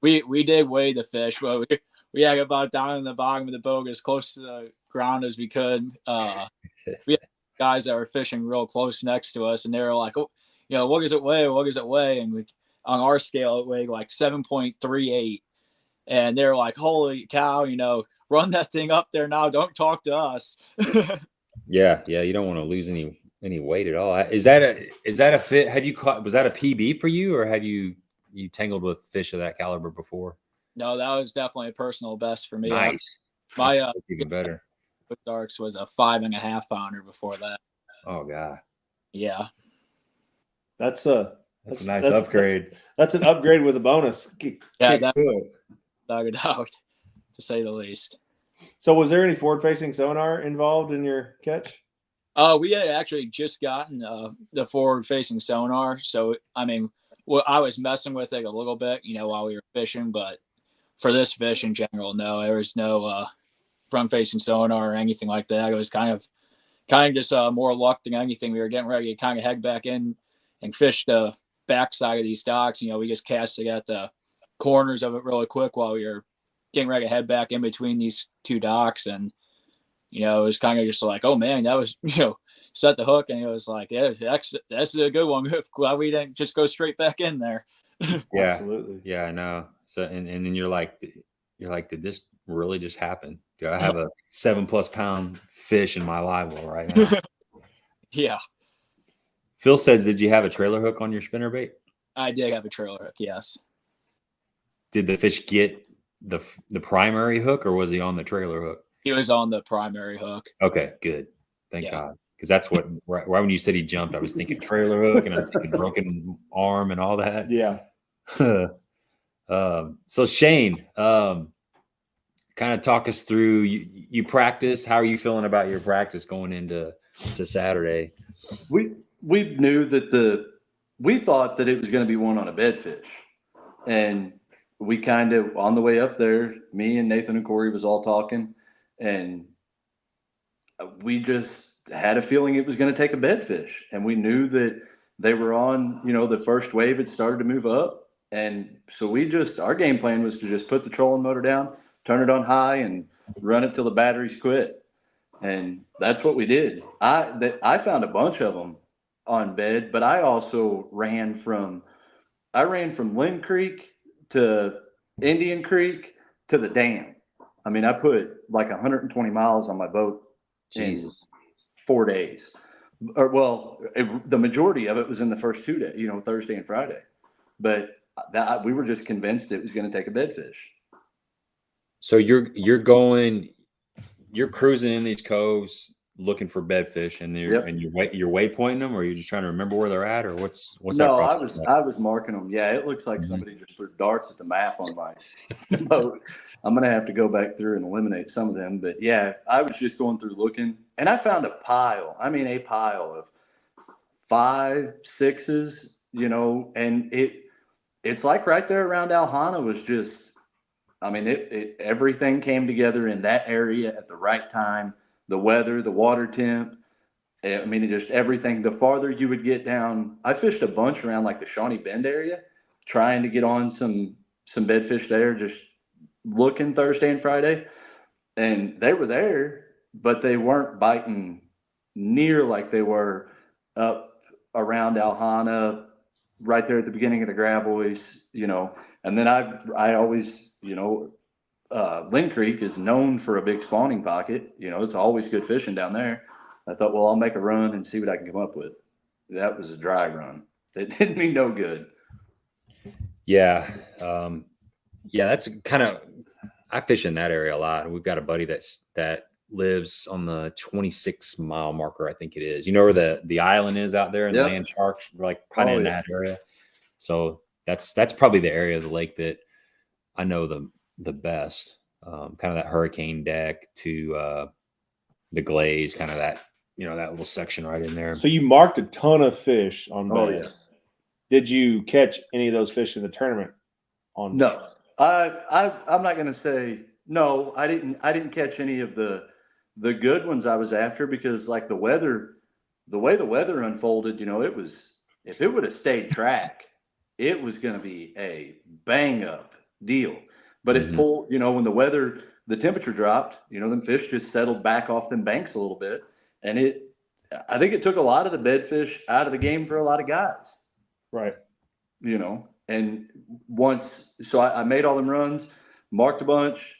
We did weigh the fish, but we had about down in the bottom of the boat as close to the ground as we could. We had guys that were fishing real close next to us, and they were like, oh, what does it weigh? What does it weigh? And on our scale, it weighed like 7.38. And they were like, holy cow, run that thing up there now. Don't talk to us. Yeah. You don't want to lose any weight at all. Is that a fit? Had you caught? Was that a PB for you, or had you tangled with fish of that caliber before? No, that was definitely a personal best for me. Nice. My even better. Ozarks was a 5.5 pounder before that. Oh god. Yeah. That's a nice upgrade. That's an upgrade with a bonus. Dug it out, to say the least. So was there any forward-facing sonar involved in your catch? We had actually just gotten the forward-facing sonar. So, I was messing with it a little bit, while we were fishing, but for this fish in general, no, there was no front facing sonar or anything like that. It was kind of just more luck than anything. We were getting ready to kind of head back in and fish the backside of these docks. We just casted at the corners of it really quick while we were getting ready to head back in between these two docks. And, it was kind of just like, oh man, that was, set the hook. And it was like, yeah, that's a good one. Glad we didn't just go straight back in there. Yeah, Absolutely. yeah, I know. So, and then you're like, did this really just happen? Do I have a 7+ pound fish in my live well right now? Yeah. Phil says, did you have a trailer hook on your spinnerbait? I did have a trailer hook, yes. Did the fish get the primary hook, or was he on the trailer hook? He was on the primary hook. Okay, good. Thank God. Because that's what, right when you said he jumped, I was thinking trailer hook and I'm thinking broken arm and all that. Yeah. So Shane, kind of talk us through, you practice. How are you feeling about your practice going into Saturday? We knew that we thought that it was going to be one on a bedfish, and we kind of, on the way up there, me and Nathan and Corey was all talking, and we just had a feeling it was going to take a bedfish, and we knew that they were on, the first wave had started to move up, and so our game plan was to just put the trolling motor down, turn it on high, and run it till the batteries quit. And that's what we did. I found a bunch of them on bed, but I also ran from Lynn Creek to Indian Creek to the dam. I mean, I put like 120 miles on my boat Jesus. in 4 days. The majority of it was in the first 2 days, Thursday and Friday. But we were just convinced it was going to take a bedfish. So you're cruising in these coves looking for bedfish, and you're waypointing them, or you're just trying to remember where they're at, or what's that process like? I was marking them. Yeah, it looks like somebody just threw darts at the map on my boat. I'm gonna have to go back through and eliminate some of them, but yeah, I was just going through looking, and I found a pile of 5, 6s, and it's like right there around Alhana was just, I mean, everything came together in that area at the right time. The weather, the water temp, I mean, just everything. The farther you would get down, I fished a bunch around like the Shawnee Bend area, trying to get on some bedfish there, just looking Thursday and Friday. And they were there, but they weren't biting near like they were up around Alhana, right there at the beginning of the Graboids, And then I always, Lynn Creek is known for a big spawning pocket. It's always good fishing down there. I thought, well, I'll make a run and see what I can come up with. That was a dry run. It did me no good. Yeah. That's kind of, I fish in that area a lot. We've got a buddy that lives on the 26-mile marker, I think it is. You know where the island is out there, and Land Sharks, like kind of in that area. So that's probably the area of the lake that I know the best. Kind of that hurricane deck to the glaze, kind of that, that little section right in there. So you marked a ton of fish on bed. Oh, yeah. Did you catch any of those fish in the tournament? No. I'm not going to say no. I didn't catch any of the good ones I was after, because like the way the weather unfolded, it was, if it would have stayed track, it was going to be a bang up deal. But it pulled, when the temperature dropped, them fish just settled back off them banks a little bit. And I think it took a lot of the bedfish out of the game for a lot of guys. Right. And so I made all them runs, marked a bunch,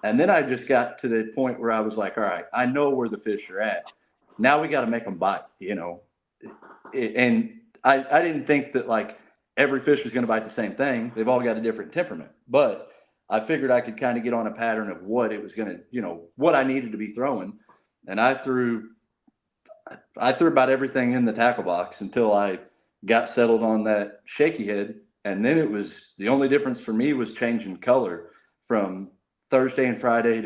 and then I just got to the point where I was like, all right, I know where the fish are at. Now we got to make them bite, and I didn't think that like every fish was going to bite the same thing. They've all got a different temperament, but I figured I could kind of get on a pattern of what it was going to, what I needed to be throwing. And I threw about everything in the tackle box until I got settled on that shaky head. And then it was, the only difference for me was changing color from Thursday and Friday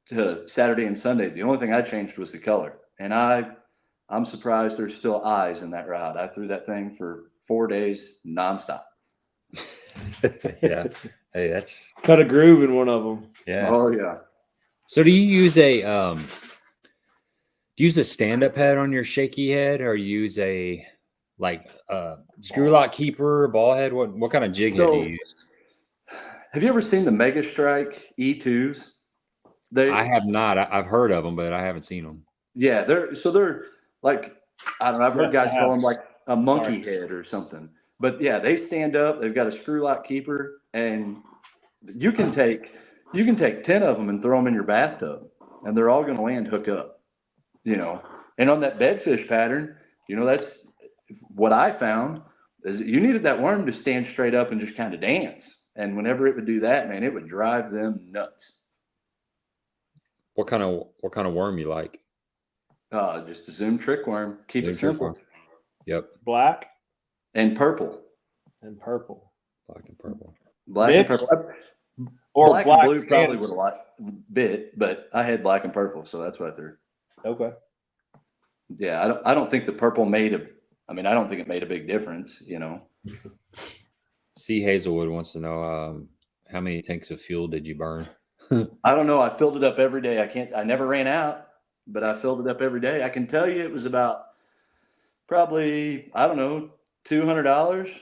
to Saturday and Sunday. The only thing I changed was the color. And I'm surprised there's still eyes in that rod. I threw that thing for 4 days nonstop. Yeah. Hey, that's Cut a groove in one of them. yeah. Oh yeah. So do you use a stand-up head on your shaky head, or you use a screw lock keeper, ball head? What kind of jig head do you use? Have you ever seen the Mega Strike E2s? I have not. I've heard of them, but I haven't seen them. Yeah, they're like, I don't know. I've heard Yes, I guys call have. them like a monkey head or something. But yeah, they stand up. They've got a screw lock keeper, and you can take 10 of them and throw them in your bathtub, and they're all going to land hook up. And on that bedfish pattern, that's what I found is that you needed that worm to stand straight up and just kind of dance. And whenever it would do that, man, it would drive them nuts. What kind of worm you like? Just a Zoom trick worm. Keep it simple. Worm. Yep. Black and purple. and purple. Black and purple. Black and purple. Or black black and blue probably would have liked a bit, but I had black and purple, so that's what I threw. Okay. Yeah, I don't think the purple I don't think it made a big difference, C. Hazelwood wants to know how many tanks of fuel did you burn? I don't know. I filled it up every day. I never ran out, but I filled it up every day. I can tell you it was about probably, I don't know, $200.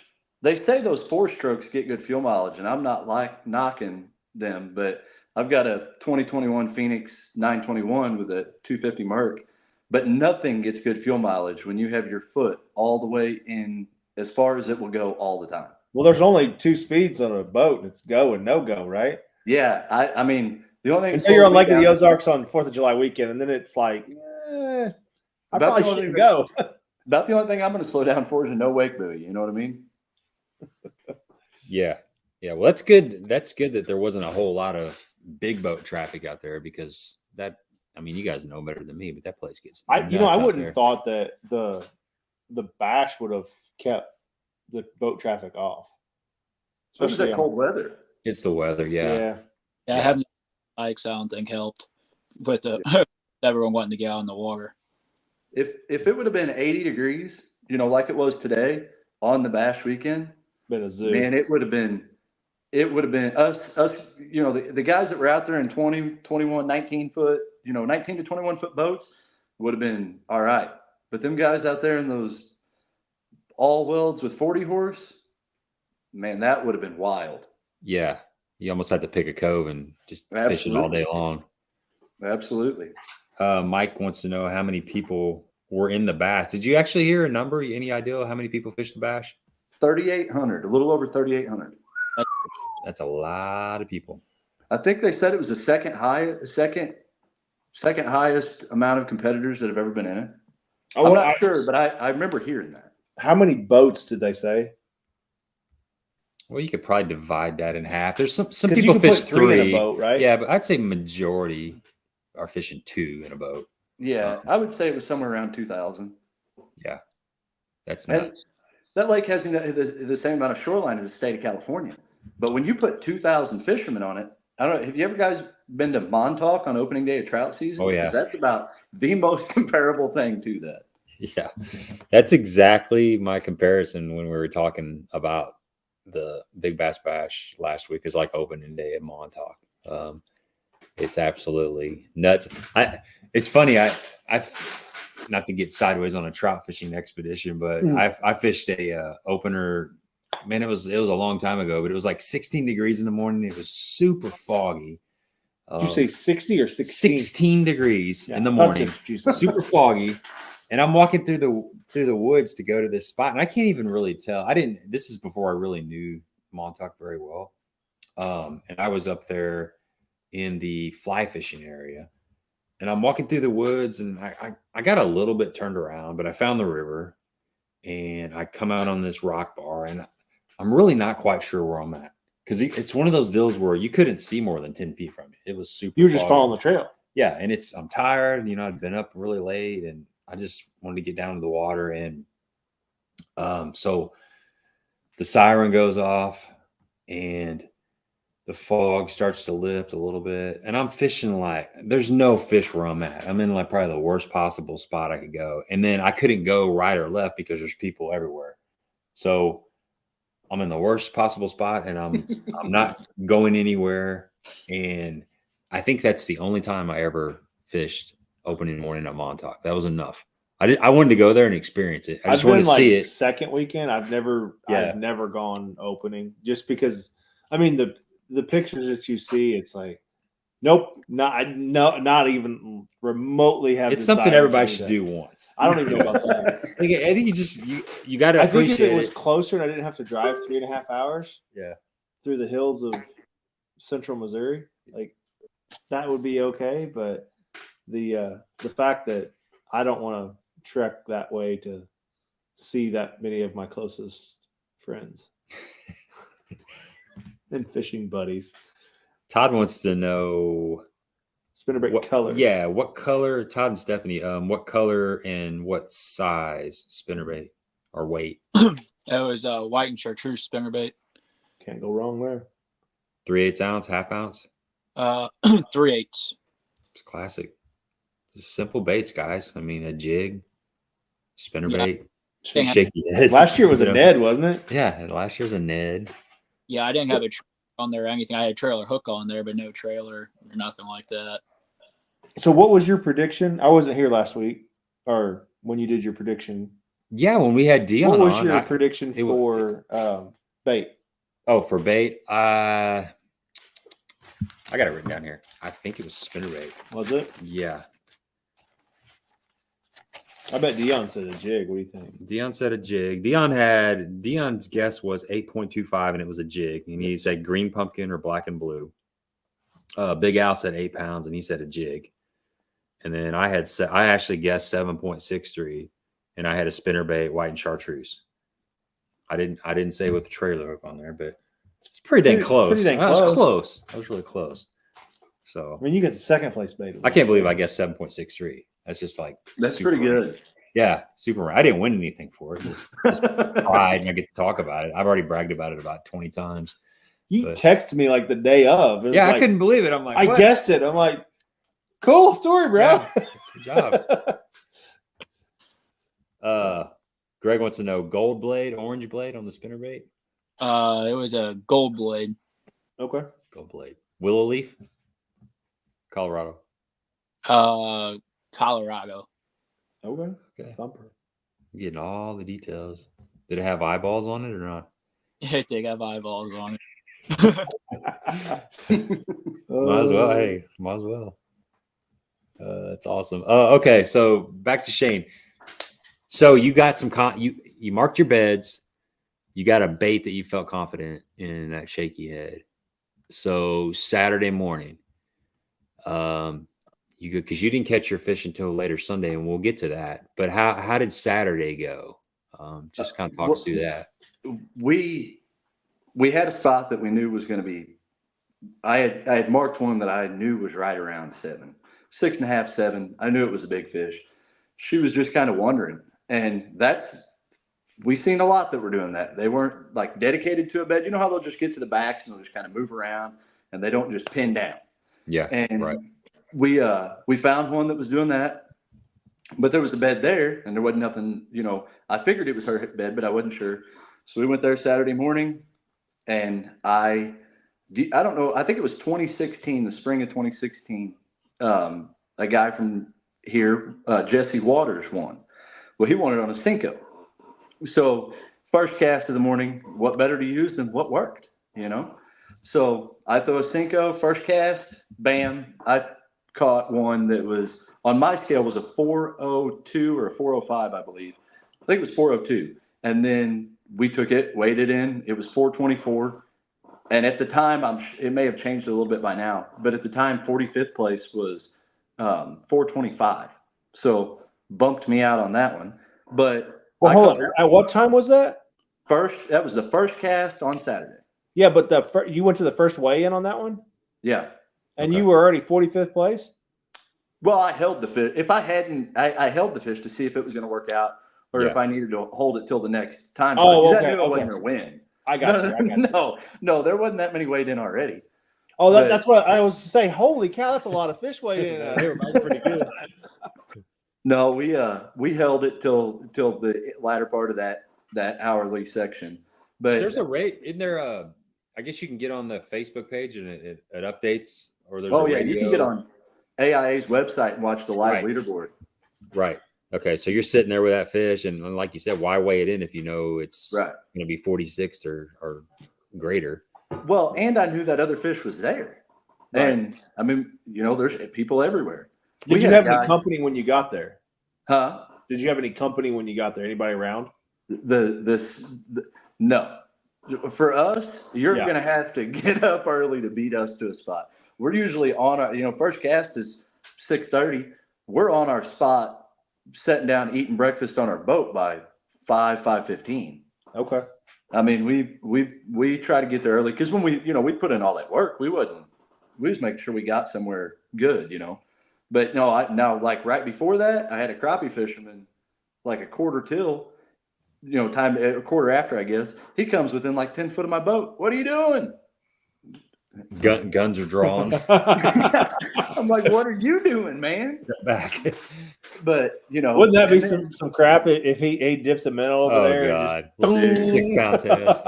They say those 4-strokes get good fuel mileage, and I'm not knocking them, but I've got a 2021 Phoenix 921 with a 250 Merc, but nothing gets good fuel mileage when you have your foot all the way in as far as it will go all the time. Well, there's only 2 speeds on a boat, and it's go and no go, right? Yeah, I mean, the only thing until you're on Lake of the Ozarks on 4th of July weekend, and then it's like, I probably shouldn't go. About the only thing I'm going to slow down for is a no wake buoy. You know what I mean? Yeah. Well, that's good. That's good that there wasn't a whole lot of big boat traffic out there, because you guys know better than me, but that place gets. I wouldn't have thought that the bash would have kept the boat traffic off. Especially that cold weather. It's the weather, yeah. Having bikes, I don't think helped with everyone wanting to get out on the water. If it would have been 80 degrees, like it was today on the bash weekend, been a zoo. Man, it would have been us, the guys that were out there in 20, 21, 19 foot, 19 to 21 foot boats would have been all right. But them guys out there in those all welds with 40 horse, man, that would have been wild. Yeah. You almost had to pick a cove and just fishing all day long. Absolutely. Mike wants to know how many people were in the bash. Did you actually hear a number? Any idea how many people fished the bash? 3,800, a little over 3,800. That's a lot of people. I think they said it was the second highest amount of competitors that have ever been in it. I'm not sure, but I remember hearing that. How many boats did they say? Well, you could probably divide that in half. There's some people fish 3 in a boat, right? Yeah, but I'd say majority are fishing 2 in a boat. Yeah, I would say it was somewhere around 2,000. Yeah, that's nuts. That lake has the same amount of shoreline as the state of California. But when you put 2,000 fishermen on it, I don't know. Have you ever guys been to Montauk on opening day of trout season? Oh, yeah. Because that's about the most comparable thing to that. Yeah, that's exactly my comparison when we were talking about the Big Bass Bash last week is like opening day at Montauk. It's absolutely nuts. It's funny. I not to get sideways on a trout fishing expedition, but I fished a opener. Man, it was a long time ago, but it was like 16 degrees in the morning. It was super foggy. Did you say 60 or 16? 16 degrees in the morning, super foggy. And I'm walking through the woods to go to this spot, and I can't even really tell. This is before I really knew Montauk very well. And I was up there in the fly fishing area, and I'm walking through the woods, and I got a little bit turned around, but I found the river, and I come out on this rock bar, and I'm really not quite sure where I'm at, because it's one of those deals where you couldn't see more than 10 feet from me. It was super. You were just foggy. following the trail. Yeah, and I'm tired. I'd been up really late, and I just wanted to get down to the water. And so the siren goes off, and the fog starts to lift a little bit, and I'm fishing like there's no fish where I'm at. I'm in like probably the worst possible spot I could go, and then I couldn't go right or left because there's people everywhere. So I'm in the worst possible spot, and I'm not going anywhere. And I think that's the only time I ever fished opening morning at Montauk. That was enough. I wanted to go there and experience it. I just wanted to see it. Second weekend, I've never gone opening, just because. I mean, the pictures that you see, it's like, nope, not even remotely have. It's something everybody should do once. I don't even know about that. I think you just you got to appreciate. I think if it was closer and I didn't have to drive 3.5 hours, through the hills of Central Missouri, like that would be okay. But the fact that I don't want to trek that way to see that many of my closest friends and fishing buddies. Todd wants to know spinnerbait color. Yeah, what color? Todd and Stephanie. What color and what size spinnerbait or weight? It was white and chartreuse spinnerbait. Can't go wrong there. 3/8 ounce, half ounce. 3/8. It's classic. Just simple baits, guys. I mean, a jig, spinnerbait, shaky head. Last year was a Ned, wasn't it? Yeah, last year's a Ned. Yeah, I didn't have a on there or anything. I had a trailer hook on there, but no trailer or nothing like that. So what was your prediction? I wasn't here last week, or when you did your prediction. Yeah, when we had Dion on. What was your prediction for bait? Oh, for bait? I got it written down here. I think it was spinnerbait. Was it? Yeah. I bet Dion said a jig. What do you think? Dion said a jig. Dion's guess was 8.25, and it was a jig. And he said green pumpkin or black and blue. Big Al said 8 pounds, and he said a jig. And then I actually guessed 7.63, and I had a spinnerbait, white and chartreuse. I didn't say with the trailer hook on there, but it's pretty dang close. That was close. That was really close. So I mean, you get the second place bait. I can't believe I guessed 7.63. That's just like that's pretty good. Yeah, super. I didn't win anything for it. Just pride, and I get to talk about it. I've already bragged about it about 20 times. You texted me like the day of. Yeah, I couldn't believe it. I'm like, I guessed it. I'm like, cool story, bro. Yeah, good job. Greg wants to know gold blade, orange blade on the spinnerbait. It was a gold blade. Okay. Gold blade. Willow leaf. Colorado. Colorado. Okay. Thumper. I'm getting all the details. Did it have eyeballs on it or not? It did have eyeballs on it. Might as well. Hey, might as well. That's awesome. Okay, so back to Shane. So you got some you marked your beds. You got a bait that you felt confident in, that shaky head. So Saturday morning, because you didn't catch your fish until later Sunday, and we'll get to that. But how did Saturday go? Just kind of talk us through that. We had a spot that we knew was going to be. I had marked one that I knew was right around 7, 6.5, 7. I knew it was a big fish. She was just kind of wondering, and we've seen a lot that were doing that. They weren't like dedicated to a bed. You know how they'll just get to the backs and they'll just kind of move around, and they don't just pin down. Yeah, and right. We found one that was doing that, but there was a bed there, and there wasn't nothing. I figured it was her bed, but I wasn't sure. So we went there Saturday morning, and I don't know. I think it was 2016, the spring of 2016. A guy from here, Jesse Waters, won. Well, he won it on a Cinco. So first cast of the morning, what better to use than what worked, So I throw a Cinco, first cast, bam. I caught one that was, on my scale, was a 402 or a 405, I believe. I think it was 402. And then we took it, weighed it in. It was 424. And at the time, it may have changed a little bit by now, but at the time, 45th place was 425. So bumped me out on that one. But well, hold on. At what time was that? That was the first cast on Saturday. Yeah, but you went to the first weigh-in on that one? Yeah. And you were already 45th place? Well, I held the fish. If I hadn't, I held the fish to see if it was going to work out or if I needed to hold it till the next time. Oh, okay. I knew I wasn't going to win. I got you. No, there wasn't that many weighed in already. Oh, that's what I was saying. Holy cow, that's a lot of fish weighed in. That was pretty good. No, we held it till the latter part of that hourly section. But there's a rate in there. I guess you can get on the Facebook page and it updates, or there's you can get on AIA's website and watch the live leaderboard. Right. Okay. So you're sitting there with that fish, and like you said, why weigh it in if you know it's going to be 46 or greater? Well, and I knew that other fish was there. Right. And I mean, there's people everywhere. Did you have any company when you got there? Huh? Did you have any company when you got there? Anybody around? No. For us, you're going to have to get up early to beat us to a spot. We're usually on our, first cast is 6:30. We're on our spot, sitting down, eating breakfast on our boat by 5:15. Okay. I mean, we try to get there early because when we put in all that work, we just make sure we got somewhere good, But no, now like right before that, I had a crappie fisherman, like a quarter till, time a quarter after, I guess. He comes within like 10 foot of my boat. What are you doing? Guns are drawn. I'm like, what are you doing, man? Get back. But wouldn't that be some crap if he dips a minnow over there? God. And just 6 pound test.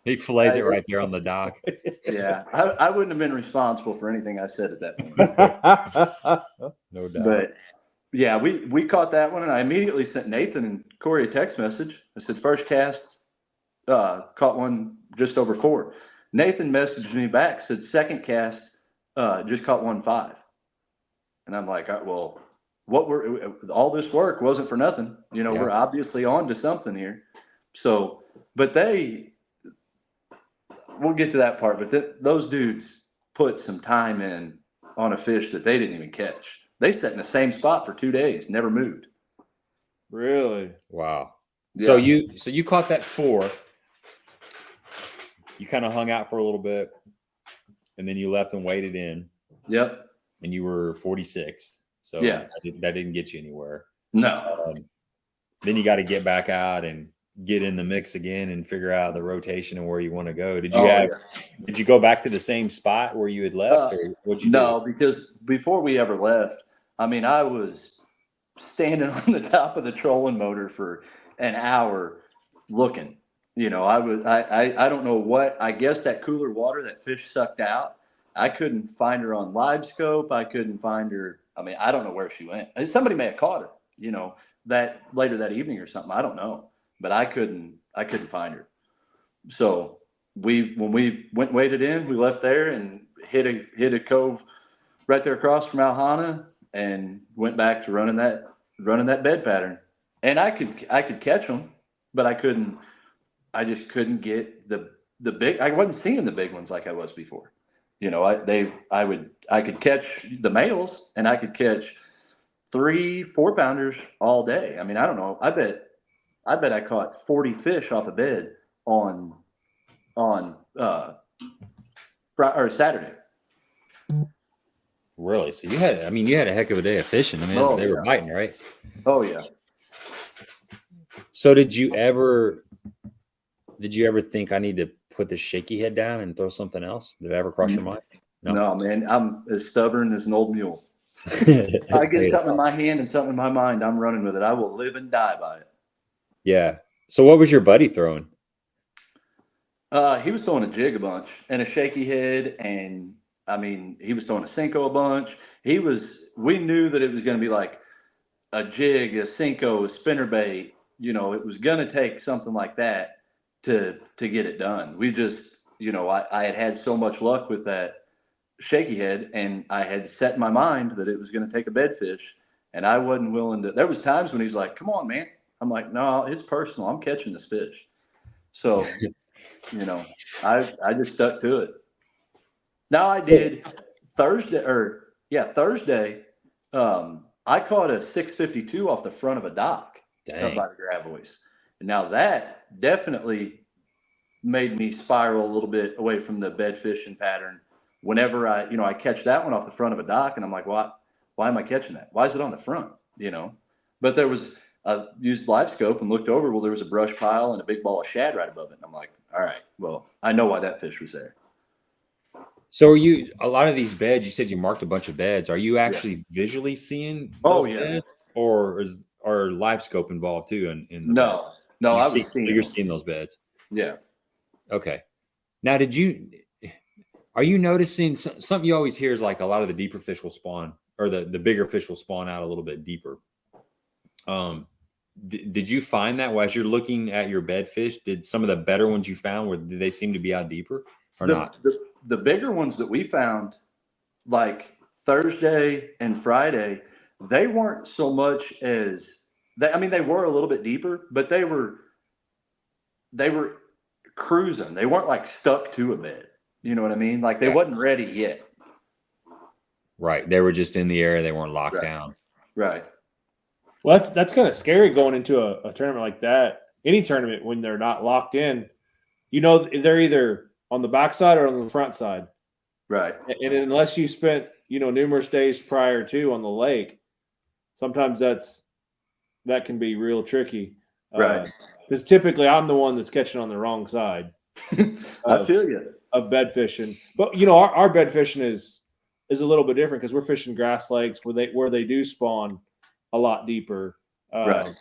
He fillets it right there on the dock. Yeah, I wouldn't have been responsible for anything I said at that point. No doubt. But yeah, we caught that one, and I immediately sent Nathan and Corey a text message. I said, first cast, caught one just over 4. Nathan messaged me back, said second cast, just caught 1.5. And I'm like, well, all this work wasn't for nothing. We're obviously on to something here. So, but we'll get to that part, but those dudes put some time in on a fish that they didn't even catch. They sat in the same spot for 2 days, never moved. Really? Wow. Yeah. So you caught that 4. You kind of hung out for a little bit, and then you left and waded in. Yep. And you were 46th. So yeah, that didn't get you anywhere. No. Then you got to get back out and get in the mix again and figure out the rotation and where you want to go. Did you go back to the same spot where you had left? Or what'd you do? Because before we ever left, I mean, I was standing on the top of the trolling motor for an hour looking. I don't know what, I guess that cooler water that fish sucked out, I couldn't find her on live scope. I couldn't find her. I mean, I don't know where she went. Somebody may have caught her, that later that evening or something. I don't know, but I couldn't find her. So when we went and waded in, we left there and hit a cove right there across from Alhana and went back to running that bed pattern. And I could catch them, but I just couldn't get the big. I wasn't seeing the big ones like I was before. I could catch the males, and I could catch 3-4 pounders all day. I mean, I don't know. I bet I caught 40 fish off a bed on Saturday. Really? So you had a heck of a day of fishing. I mean, they were biting, right? Oh yeah. So did you ever think I need to put the shaky head down and throw something else? Did it ever cross your mind? No, man. I'm as stubborn as an old mule. I get something in my hand and something in my mind, I'm running with it. I will live and die by it. Yeah. So what was your buddy throwing? He was throwing a jig a bunch and a shaky head, and I mean, he was throwing a Cinco a bunch. We knew that it was going to be like a jig, a Cinco, a spinnerbait. It was going to take something like that to get it done. We just, I had so much luck with that shaky head, and I had set in my mind that it was going to take a bedfish, and I wasn't willing to. There was times when he's like, "Come on, man." I'm like, "No, it's personal. I'm catching this fish." So, I just stuck to it. Now I did Thursday. I caught a 652 off the front of a dock up by the Gravois. And now that definitely made me spiral a little bit away from the bed fishing pattern. Whenever I catch that one off the front of a dock, and I'm like, why am I catching that? Why is it on the front? But there was, I used live scope and looked over. Well, there was a brush pile and a big ball of shad right above it. And I'm like, all right, well, I know why that fish was there. So are you, a lot of these beds, you said you marked a bunch of beds. Are you actually visually seeing those beds, or are live scope involved too? No, No, I was So seeing you're them. seeing those beds. Yeah. Okay. Now, are you noticing something you always hear is like a lot of the deeper fish will spawn, or the bigger fish will spawn out a little bit deeper. Did you find that as you're looking at your bed fish? Did some of the better ones you found, did they seem to be out deeper or not? The bigger ones that we found, like Thursday and Friday, they weren't so much as they were a little bit deeper, but they were cruising. They weren't like stuck to a bed. You know what I mean? Like they wasn't ready yet. Right. They were just in the air. They weren't locked down. Right. Well, that's kind of scary going into a tournament like that. Any tournament when they're not locked in, they're either on the backside or on the front side. Right. And unless you spent, numerous days prior to on the lake, sometimes that can be real tricky. Right. Because typically I'm the one that's catching on the wrong side. I feel you. Of bed fishing. But, our bed fishing is a little bit different because we're fishing grass lakes where they do spawn a lot deeper. Right.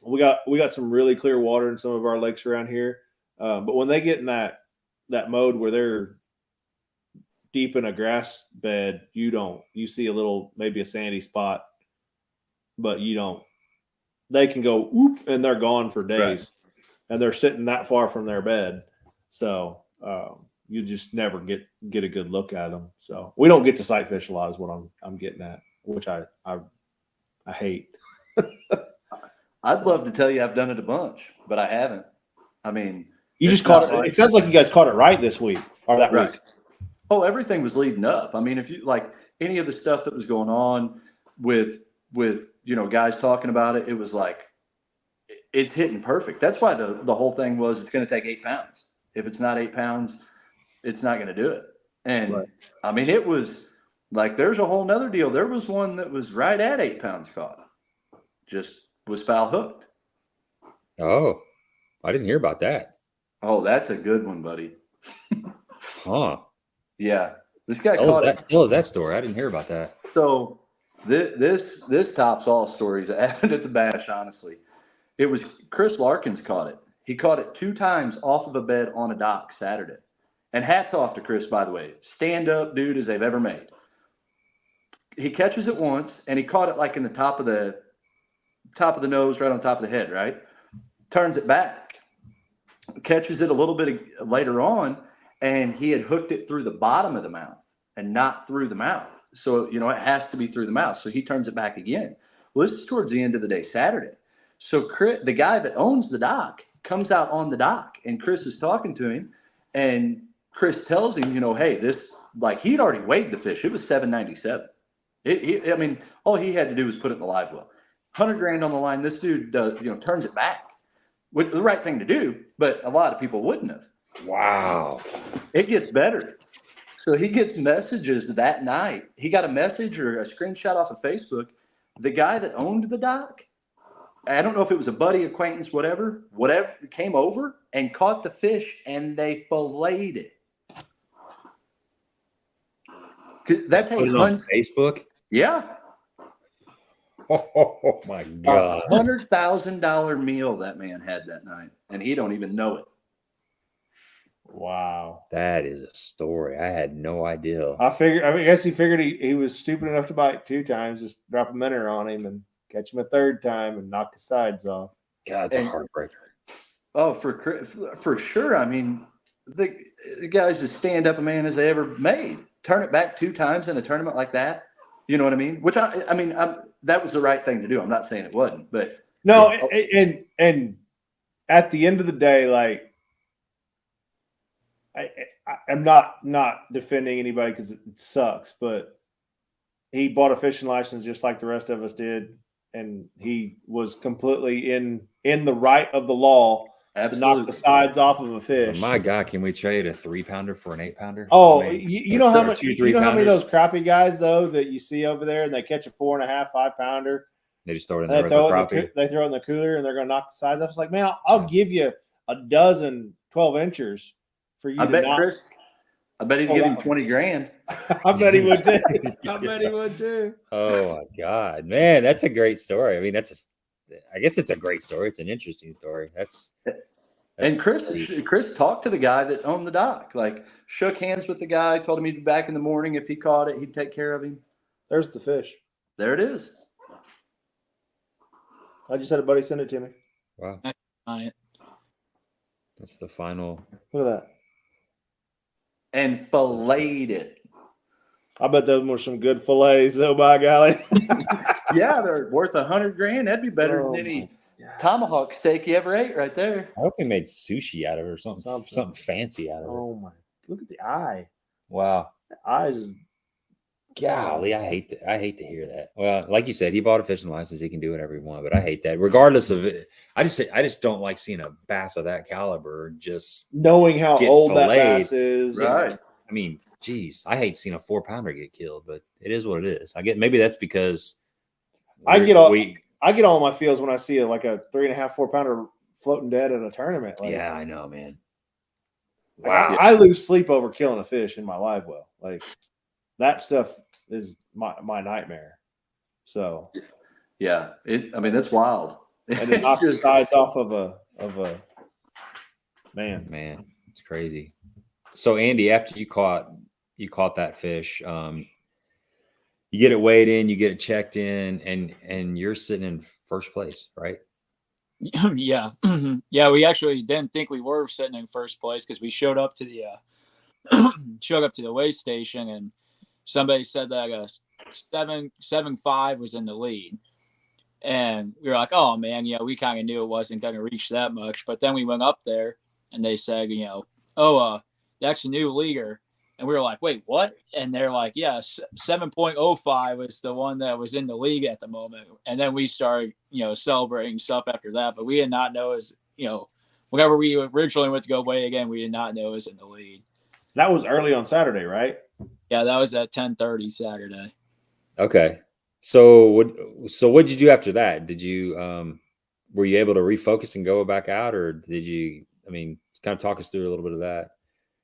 We got some really clear water in some of our lakes around here. But when they get in that mode where they're deep in a grass bed, you see a little, maybe a sandy spot, but you don't. They can go whoop and they're gone for days. Right. And they're sitting that far from their bed. So you just never get a good look at them. So we don't get to sight fish a lot is what I'm getting at, which I hate. I'd love to tell you I've done it a bunch, but I haven't. I mean, you just caught it. It sounds like you guys caught it right this week or that week. Oh, everything was leading up. I mean, if you like any of the stuff that was going on with guys talking about it, it was like it's hitting perfect. That's why the whole thing was it's going to take 8 pounds. If it's not 8 pounds, it's not going to do it. And I mean, it was like there's a whole nother deal. There was one that was right at 8 pounds caught, just was foul hooked. Oh, I didn't hear about that. Oh, that's a good one, buddy. Huh. Yeah, this guy tell us that story. I didn't hear about that. So this tops all stories that happened at the bash. Honestly, it was Chris Larkins caught it. He caught it 2 times off of a bed on a dock Saturday. And hats off to Chris, by the way. Stand up dude as they've ever made. He catches it once, and he caught it like in the top of the nose, right on top of the head, right? Turns it back. Catches it a little bit later on, and he had hooked it through the bottom of the mouth and not through the mouth. So, it has to be through the mouth. So he turns it back again. Well, this is towards the end of the day, Saturday. So Chris, the guy that owns the dock, comes out on the dock, and Chris is talking to him, and Chris tells him, hey, this, like, he'd already weighed the fish. It was 797. I mean, all he had to do was put it in the live well. $100,000 on the line. This dude, turns it back. With the right thing to do, but a lot of people wouldn't have. Wow. It gets better. So he gets messages that night. He got a message or a screenshot off of Facebook. The guy that owned the dock, I don't know if it was a buddy, acquaintance, whatever, came over and caught the fish, and they filleted it. That's on Facebook. Yeah. Oh my God. $100,000 meal that man had that night, and he don't even know it. Wow. That is a story. I had no idea. I guess he figured he was stupid enough to bite 2 times, just drop a minnow on him and catch him a 3rd time and knock his sides off. God, it's a heartbreaker. Oh, for sure. I mean, the guy's as stand up a man as they ever made. Turn it back 2 times in a tournament like that. You know what I mean? Which I mean, that was the right thing to do. I'm not saying it wasn't, but no. And at the end of the day, like, I'm not defending anybody because it sucks, but he bought a fishing license just like the rest of us did, and he was completely in the right of the law. Absolutely. To knock the sides off of a fish. Oh my God, can we trade a 3-pounder for an 8-pounder? Oh, I mean, you know how much? You know how many of those crappie guys though that you see over there, and they catch a 4.5, 5-pounder. They just throw it in there. They throw it in the cooler, and they're going to knock the sides off. It's like, man, I'll give you a dozen 12-inchers for you. Chris, I bet he'd give him $20,000. I bet he would too. I bet he would too. Oh my God, man, that's a great story. I mean, that's I guess it's a great story. It's an interesting story. That's and Chris talked to the guy that owned the dock, like shook hands with the guy, told him he'd be back in the morning. If he caught it, he'd take care of him. There's the fish. There it is. I just had a buddy send it to me. wow. Right. That's the final. Look at that. And filleted it. I bet those were some good fillets, though, by golly. Yeah, they're worth $100,000. That'd be better Oh, than any my God. tomahawk steak you ever ate right there. I hope he made sushi out of it or something Something. fancy out of it. Oh, my. Look at the eye. Wow. The eyes. Golly, I hate to hear that. Well, like you said, he bought a fishing license. He can do whatever he wants, but I hate that. Regardless of it, I just don't like seeing a bass of that caliber just Knowing how get old that filleted. bass is. Right. I mean, geez, I hate seeing a 4-pounder get killed, but it is what it is. I get maybe that's because I get all my feels when I see like a 3.5, 4-pounder floating dead in a tournament. Like, yeah, I know, man. like, Wow. I lose sleep over killing a fish in my live well. Like that stuff is my nightmare. So Yeah. That's wild. and it knocks the sides off of a Man, it's crazy. So Andy, after you caught that fish, you get it weighed in, you get it checked in, and you're sitting in first place, right? Yeah. Yeah, we actually didn't think we were sitting in first place because we showed up to the weigh station and somebody said that a 7.75 was in the lead. And we were like, oh man, we kind of knew it wasn't going to reach that much. But then we went up there and they said, that's a new leaguer. And we were like, wait, what? And they're like, yes, 7.05 was the one that was in the league at the moment. And then we started, celebrating stuff after that. But we did not know whenever we originally went to go weigh again, we did not know it was in the lead. that was early on Saturday, right? Yeah, that was at 10:30 Saturday. Okay. So what'd you do after that? Did you were you able to refocus and go back out, or did you? I mean, kind of talk us through a little bit of that.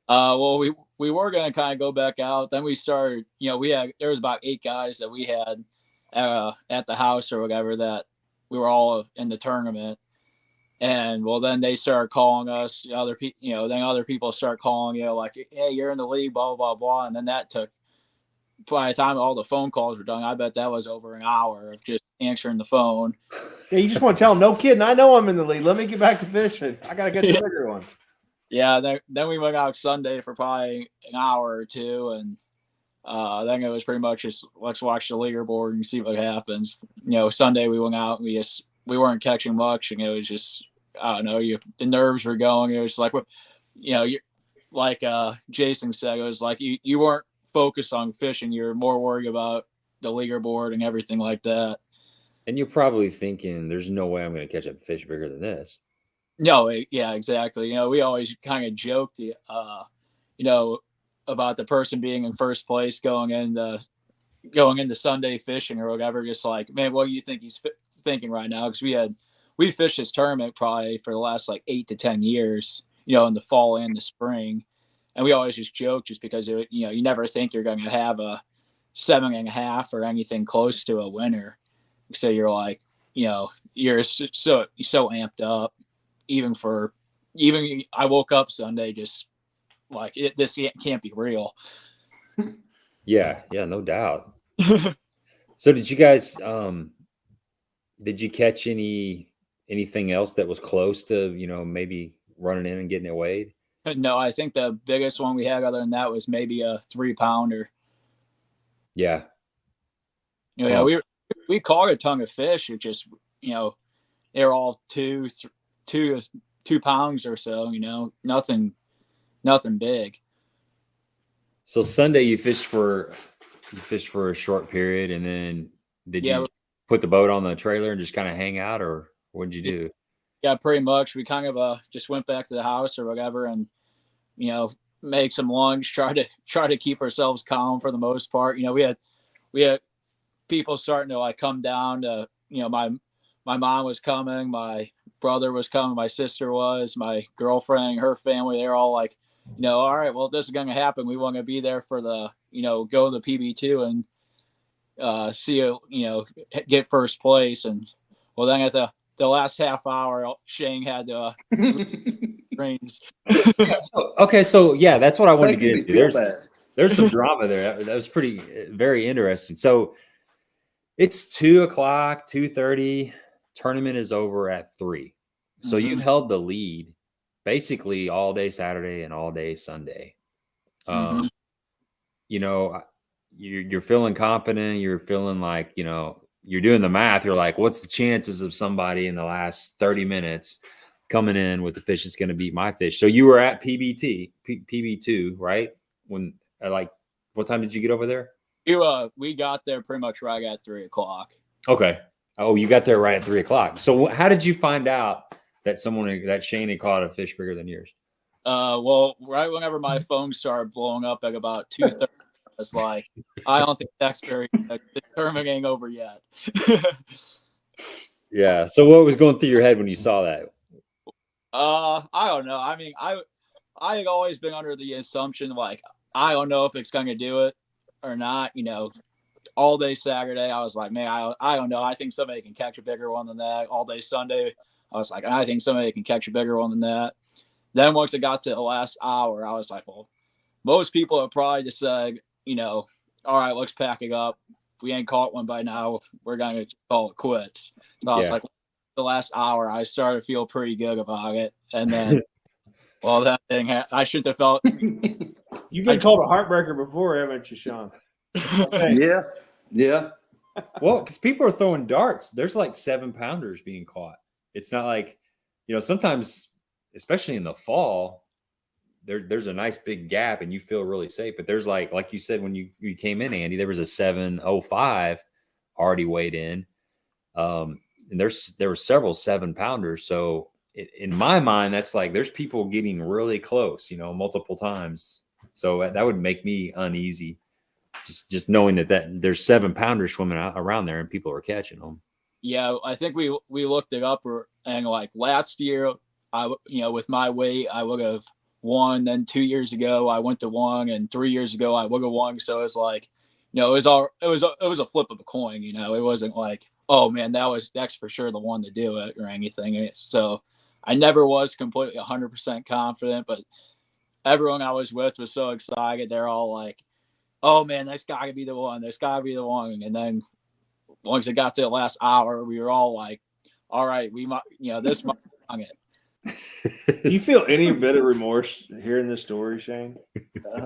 Well, we were going to kind of go back out. Then we started, there was about 8 guys that we had at the house or whatever that we were all in the tournament. And then they started calling us, then other people start calling, like, hey, you're in the league, blah, blah, blah. And then that took, by the time all the phone calls were done, I bet that was over an hour of just answering the phone. Yeah, you just want to tell them, no kidding. I know I'm in the lead. Let me get back to fishing. I got to get the bigger one. Yeah, then we went out Sunday for probably an hour or two, and then it was pretty much just let's watch the leaderboard and see what happens. Sunday we went out and we weren't catching much, and it was just I don't know, the nerves were going. It was like like Jason said, it was like you weren't focused on fishing, you're more worried about the leaderboard and everything like that. And you're probably thinking, "There's no way I'm going to catch a fish bigger than this." No, yeah, exactly. We always kind of joked, about the person being in first place going into Sunday fishing or whatever. Just like, man, what do you think he's thinking right now? Because we fished this tournament probably for the last like 8 to 10 years, in the fall and the spring, and we always just joke just because you never think you're going to have a 7.5 or anything close to a winner. So you're like, you're so amped up. Even I woke up Sunday just like this can't be real. Yeah, no doubt. So did you guys did you catch anything else that was close to maybe running in and getting it weighed? No, I think the biggest one we had other than that was maybe a 3-pounder. Yeah. We caught a ton of fish. It just they're all 2 pounds or so, nothing big. So Sunday you fished for a short period, and then did you put the boat on the trailer and just kind of hang out, or what did you do? Yeah, pretty much. We kind of just went back to the house or whatever, and make some lunch, try to keep ourselves calm for the most part. We had people starting to like come down to, my mom was coming, my brother was coming, my sister was, my girlfriend, her family, they're all like, all right, well, this is going to happen. We want to be there for the, go to the PB2 and see, get first place. And Well, then at the last half hour, Shane had reins. So yeah, that's what I wanted to get Making me into. feel bad. There's some drama there. That was very interesting. So it's 2:00, 2:30. Tournament is over at 3. So you held the lead basically all day Saturday and all day Sunday. You know, you're feeling confident. You're feeling like, you know, you're doing the math. You're like, what's the chances of somebody in the last 30 minutes coming in with the fish that's going to beat my fish? So you were at PB2, right? When like, what time did you get over there? We got there pretty much right at 3:00. Okay. Oh, you got there right at 3:00. So how did you find out that Shane had caught a fish bigger than yours? Well, right whenever my phone started blowing up at about 2:30, it's like, I don't think the tournament ain't over yet. Yeah. So what was going through your head when you saw that? I don't know. I mean, I had always been under the assumption, like, I don't know if it's going to do it or not. You know, all day Saturday, I was like, man, I don't know. I think somebody can catch a bigger one than that. All day Sunday, I was like, I think somebody can catch a bigger one than that. Then once it got to the last hour, I was like, well, most people have probably just said, you know, all right, let's pack it up. If we ain't caught one by now, we're going to call it quits. So I was like, the last hour, I started to feel pretty good about it. And then, well, that thing, I shouldn't have felt. You've been called a heartbreaker before, haven't you, Sean? Yeah. Yeah. Well, because people are throwing darts. There's like 7-pounders being caught. It's not like, you know, sometimes, especially in the fall, there's a nice big gap and you feel really safe. But there's like you said, when you came in, Andy, there was a 7.05 already weighed in. And there were several 7-pounders. So in my mind, that's like, there's people getting really close, you know, multiple times. So that would make me uneasy. Just knowing that there's 7-pounders swimming out around there and people are catching them. Yeah, I think we looked it up, and like last year, with my weight, I would have won. Then 2 years ago, I went to 1, and 3 years ago, I would have won. So it's like, you know, it was a flip of a coin. You know, it wasn't like, oh man, that's for sure the one to do it or anything. So I never was completely 100% confident, but everyone I was with was so excited. They're all like, oh man, that's got to be the one. That's got to be the one. And then once it got to the last hour, we were all like, all right, we might, you know, this might be it. Do you feel any bit of remorse hearing this story, Shane?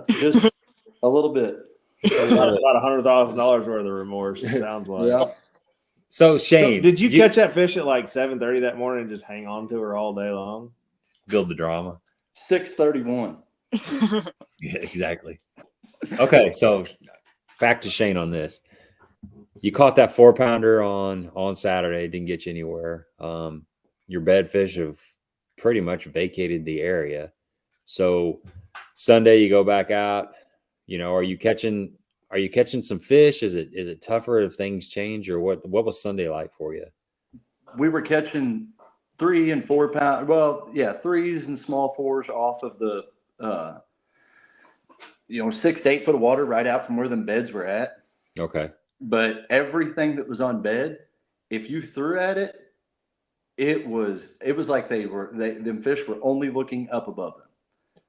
Just a little bit. About $100,000 worth of remorse, it sounds like. Yeah. So Shane, did you catch that fish at like 7:30 that morning and just hang on to her all day long? Build the drama. 6:31. Yeah, exactly. Okay, so back to Shane on this. You caught that 4-pounder on Saturday, didn't get you anywhere. Your bedfish have pretty much vacated the area. So Sunday you go back out. You know, are you catching some fish? Is it tougher if things change, or what was Sunday like for you? We were catching 3 and 4 pound. Well, yeah, 3s and small 4s off of the 6 to 8 foot of water right out from where them beds were at. Okay. But everything that was on bed, if you threw at it, it was like them fish were only looking up above them.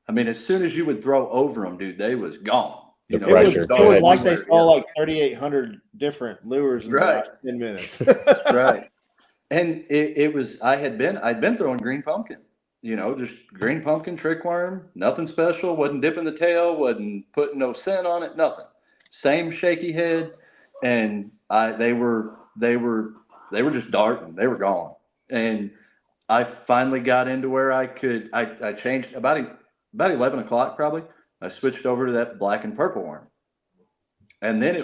I mean, as soon as you would throw over them, dude, they was gone. The pressure. It was like they saw like 3,800 different lures in the last 10 minutes. Right. And I'd been throwing green pumpkin, you know, just green pumpkin, trick worm, nothing special, wasn't dipping the tail, wasn't putting no scent on it, nothing. Same shaky head. And they were just darting. They were gone. And I finally got into where I changed about 11 o'clock probably. I switched over to that black and purple worm. And then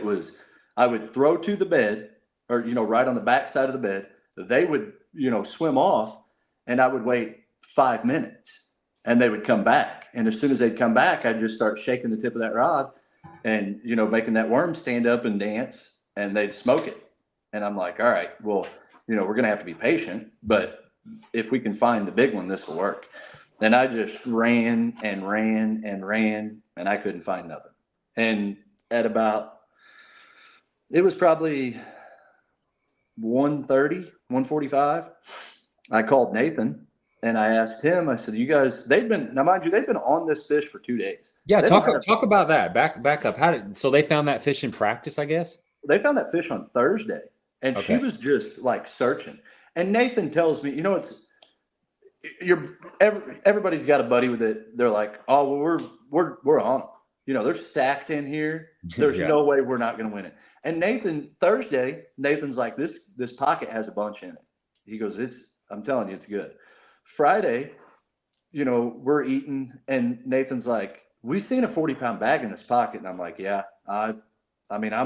I would throw to the bed, or, you know, right on the back side of the bed. They would, you know, swim off, and I would wait 5 minutes, and they would come back. And as soon as they'd come back, I'd just start shaking the tip of that rod and, you know, making that worm stand up and dance, and they'd smoke it. And I'm like, all right, well, you know, we're going to have to be patient, but if we can find the big one, this will work. And I just ran and ran and ran, and I couldn't find nothing. And it was probably 1:30, 1:45, I called Nathan and I asked him, I said, you guys, they've been on this fish for 2 days. Yeah, They talk about that. Back up. So they found that fish in practice, I guess? They found that fish on Thursday, and she Okay. was just like searching. And Nathan tells me, everybody's got a buddy with it. They're like, oh, well, we're on them. They're stacked in here. There's Yeah. no way we're not going to win it. And Nathan's like, this pocket has a bunch in it. He goes, I'm telling you, it's good. Friday, we're eating, and Nathan's like, we've seen a 40-pound bag in this pocket. And I'm like, yeah, I'm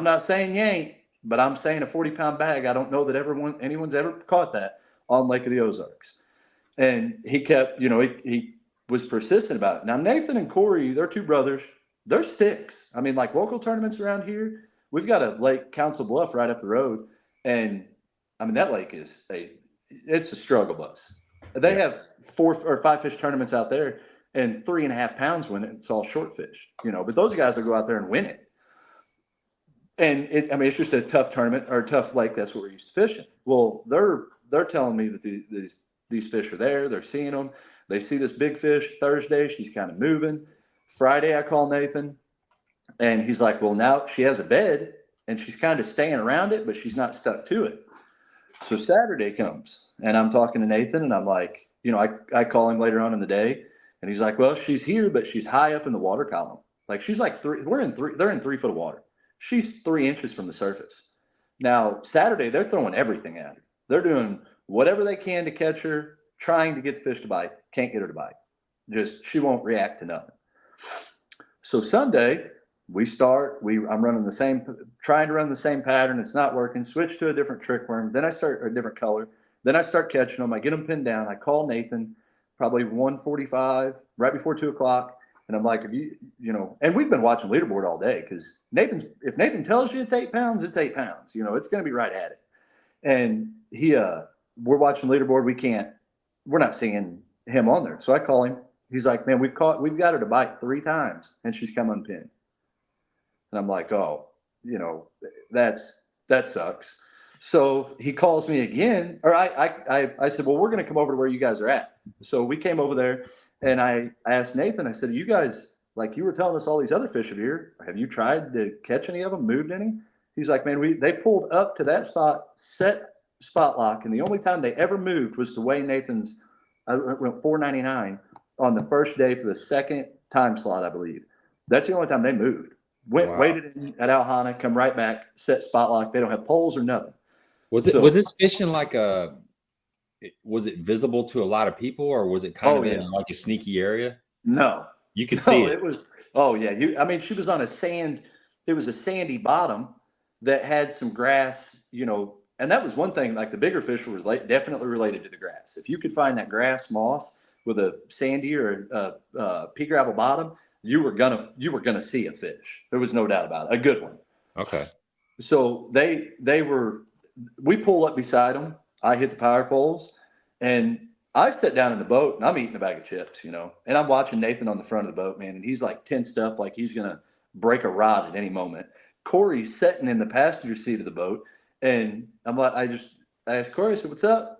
not saying you ain't, but I'm saying a 40-pound bag. I don't know that anyone's ever caught that on Lake of the Ozarks. And he kept, he was persistent about it. Now, Nathan and Corey, they're two brothers. They're sticks. Like local tournaments around here, we've got a lake, Council Bluff, right up the road. And that lake it's a struggle bus. They have 4 or 5 fish tournaments out there, and 3.5 pounds win it. It's all short fish, but those guys will go out there and win it. And it's just a tough tournament or a tough lake. That's what we're used to fishing. Well, they're telling me that these fish are there. They're seeing them. They see this big fish Thursday. She's kind of moving. Friday, I call Nathan, and he's like, well, now she has a bed, and she's kind of staying around it, but she's not stuck to it. So Saturday comes, and I'm talking to Nathan, and I'm like, I call him later on in the day, and he's like, well, she's here, but she's high up in the water column. Like she's like they're in 3 foot of water. She's 3 inches from the surface. Now, Saturday, they're throwing everything at her. They're doing whatever they can to catch her, trying to get the fish to bite. Can't get her to bite. She won't react to nothing. So Sunday, I'm trying to run the same pattern. It's not working. Switch to a different trick worm. Then a different color. Then I start catching them. I get them pinned down. I call Nathan, probably 1:45, right before 2 o'clock. And I'm like, and we've been watching leaderboard all day because if Nathan tells you it's 8 pounds, it's 8 pounds. It's going to be right at it. And we're watching leaderboard. We're not seeing him on there. So I call him. He's like, man, we've got her to bite 3 times, and she's come unpinned. And I'm like, oh, that sucks. So he calls me again, or I said, well, we're going to come over to where you guys are at. So we came over there, and I asked Nathan, I said, you guys, like you were telling us all these other fish are here. Have you tried to catch any of them, moved any? He's like, man, they pulled up to that spot, set spot lock, and the only time they ever moved was to weigh Nathan's, I went 499 on the first day for the second time slot, I believe. That's the only time they moved. Waited at Alhana, come right back, set spot lock. They don't have poles or nothing. Was this fishing was it visible to a lot of people, or was it kind of in like a sneaky area? No. You could see it. It was, oh yeah. She was on it was a sandy bottom that had some grass, and that was one thing, like the bigger fish were definitely related to the grass. If you could find that grass moss with a sandy or a pea gravel bottom, you were gonna see a fish. There was no doubt about it. A good one. Okay. So we pull up beside them. I hit the power poles, and I sit down in the boat, and I'm eating a bag of chips, and I'm watching Nathan on the front of the boat, man, and he's like tensed up like he's gonna break a rod at any moment. Corey's sitting in the passenger seat of the boat, and I'm like, I asked Corey, I said, what's up?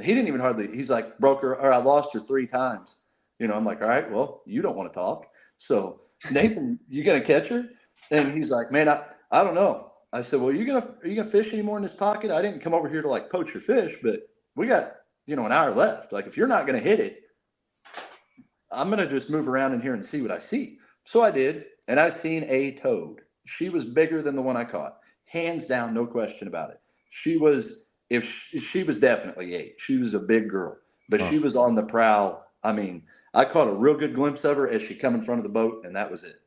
He didn't even he's like, I lost her 3 times. I'm like, all right, well, you don't want to talk. So Nathan, you going to catch her? And he's like, man, I don't know. I said, well, are you gonna fish anymore in this pocket? I didn't come over here to like poach your fish, but we got, an hour left. Like, if you're not going to hit it, I'm going to just move around in here and see what I see. So I did. And I seen a toad. She was bigger than the one I caught. Hands down, no question about it. She was definitely 8. She was a big girl, but she was on the prowl. I caught a real good glimpse of her as she come in front of the boat, and that was it.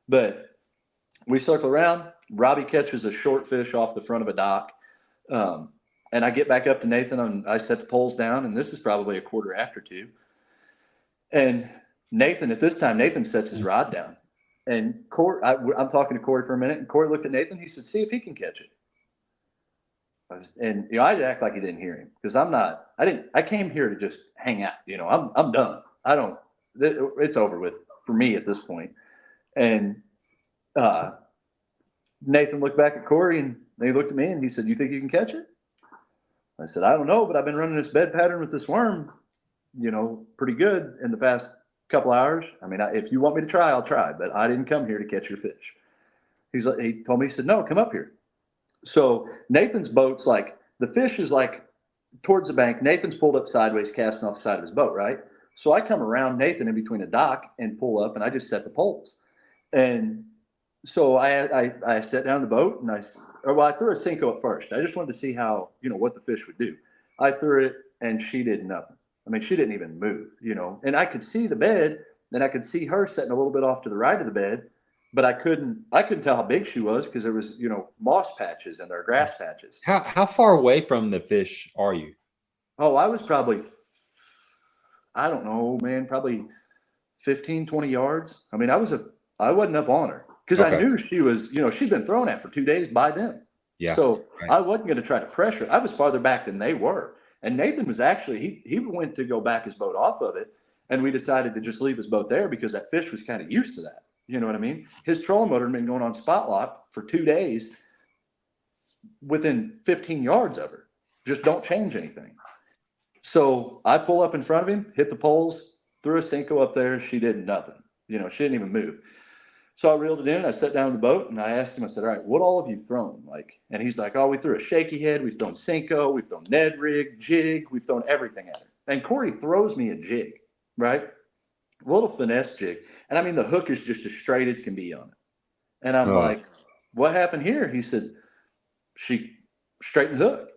But we circle around. Robbie catches a short fish off the front of a dock. And I get back up to Nathan, and I set the poles down, and this is probably a quarter after 2. And Nathan, at this time, Nathan sets his rod down. And Corey, I'm talking to Corey for a minute, and Corey looked at Nathan. He said, see if he can catch it. And I'd act like he didn't hear him, because I came here to just hang out. I'm done. It's over with for me at this point. And Nathan looked back at Corey, and he looked at me, and he said, you think you can catch it? I said, I don't know, but I've been running this bed pattern with this worm, pretty good in the past couple hours. I mean, if you want me to try, I'll try, but I didn't come here to catch your fish. He told me, he said, no, come up here. So Nathan's boat's like, the fish is like towards the bank. Nathan's pulled up sideways, casting off the side of his boat, right? So I come around Nathan in between a dock and pull up, and I just set the poles. And so I sat down in the boat, and I threw a Cinco at first. I just wanted to see how, what the fish would do. I threw it, and she did nothing. I mean, she didn't even move, and I could see the bed, and I could see her sitting a little bit off to the right of the bed, but I couldn't tell how big she was because there was, moss patches and there are grass patches. How far away from the fish are you? Oh, I was probably, I don't know, man, probably 15, 20 yards. I mean, I wasn't up on her because I knew she was, she'd been thrown at for 2 days by them. Yeah. So I wasn't going to try to pressure. I was farther back than they were. And Nathan was actually, he went to go back his boat off of it. And we decided to just leave his boat there because that fish was kind of used to that. You know what I mean? His trolling motor had been going on spot lock for 2 days within 15 yards of her. Just don't change anything. So I pull up in front of him, hit the poles, threw a Cinco up there. She did nothing. She didn't even move. So I reeled it in. I sat down in the boat and I asked him, I said, all right, what all have you thrown? And he's like, oh, we threw a shaky head. We've thrown Cinco. We've thrown Ned rig, jig. We've thrown everything at her. And Corey throws me a jig, right? A little finesse jig. And I mean, the hook is just as straight as can be on it. And I'm like, what happened here? He said, she straightened the hook.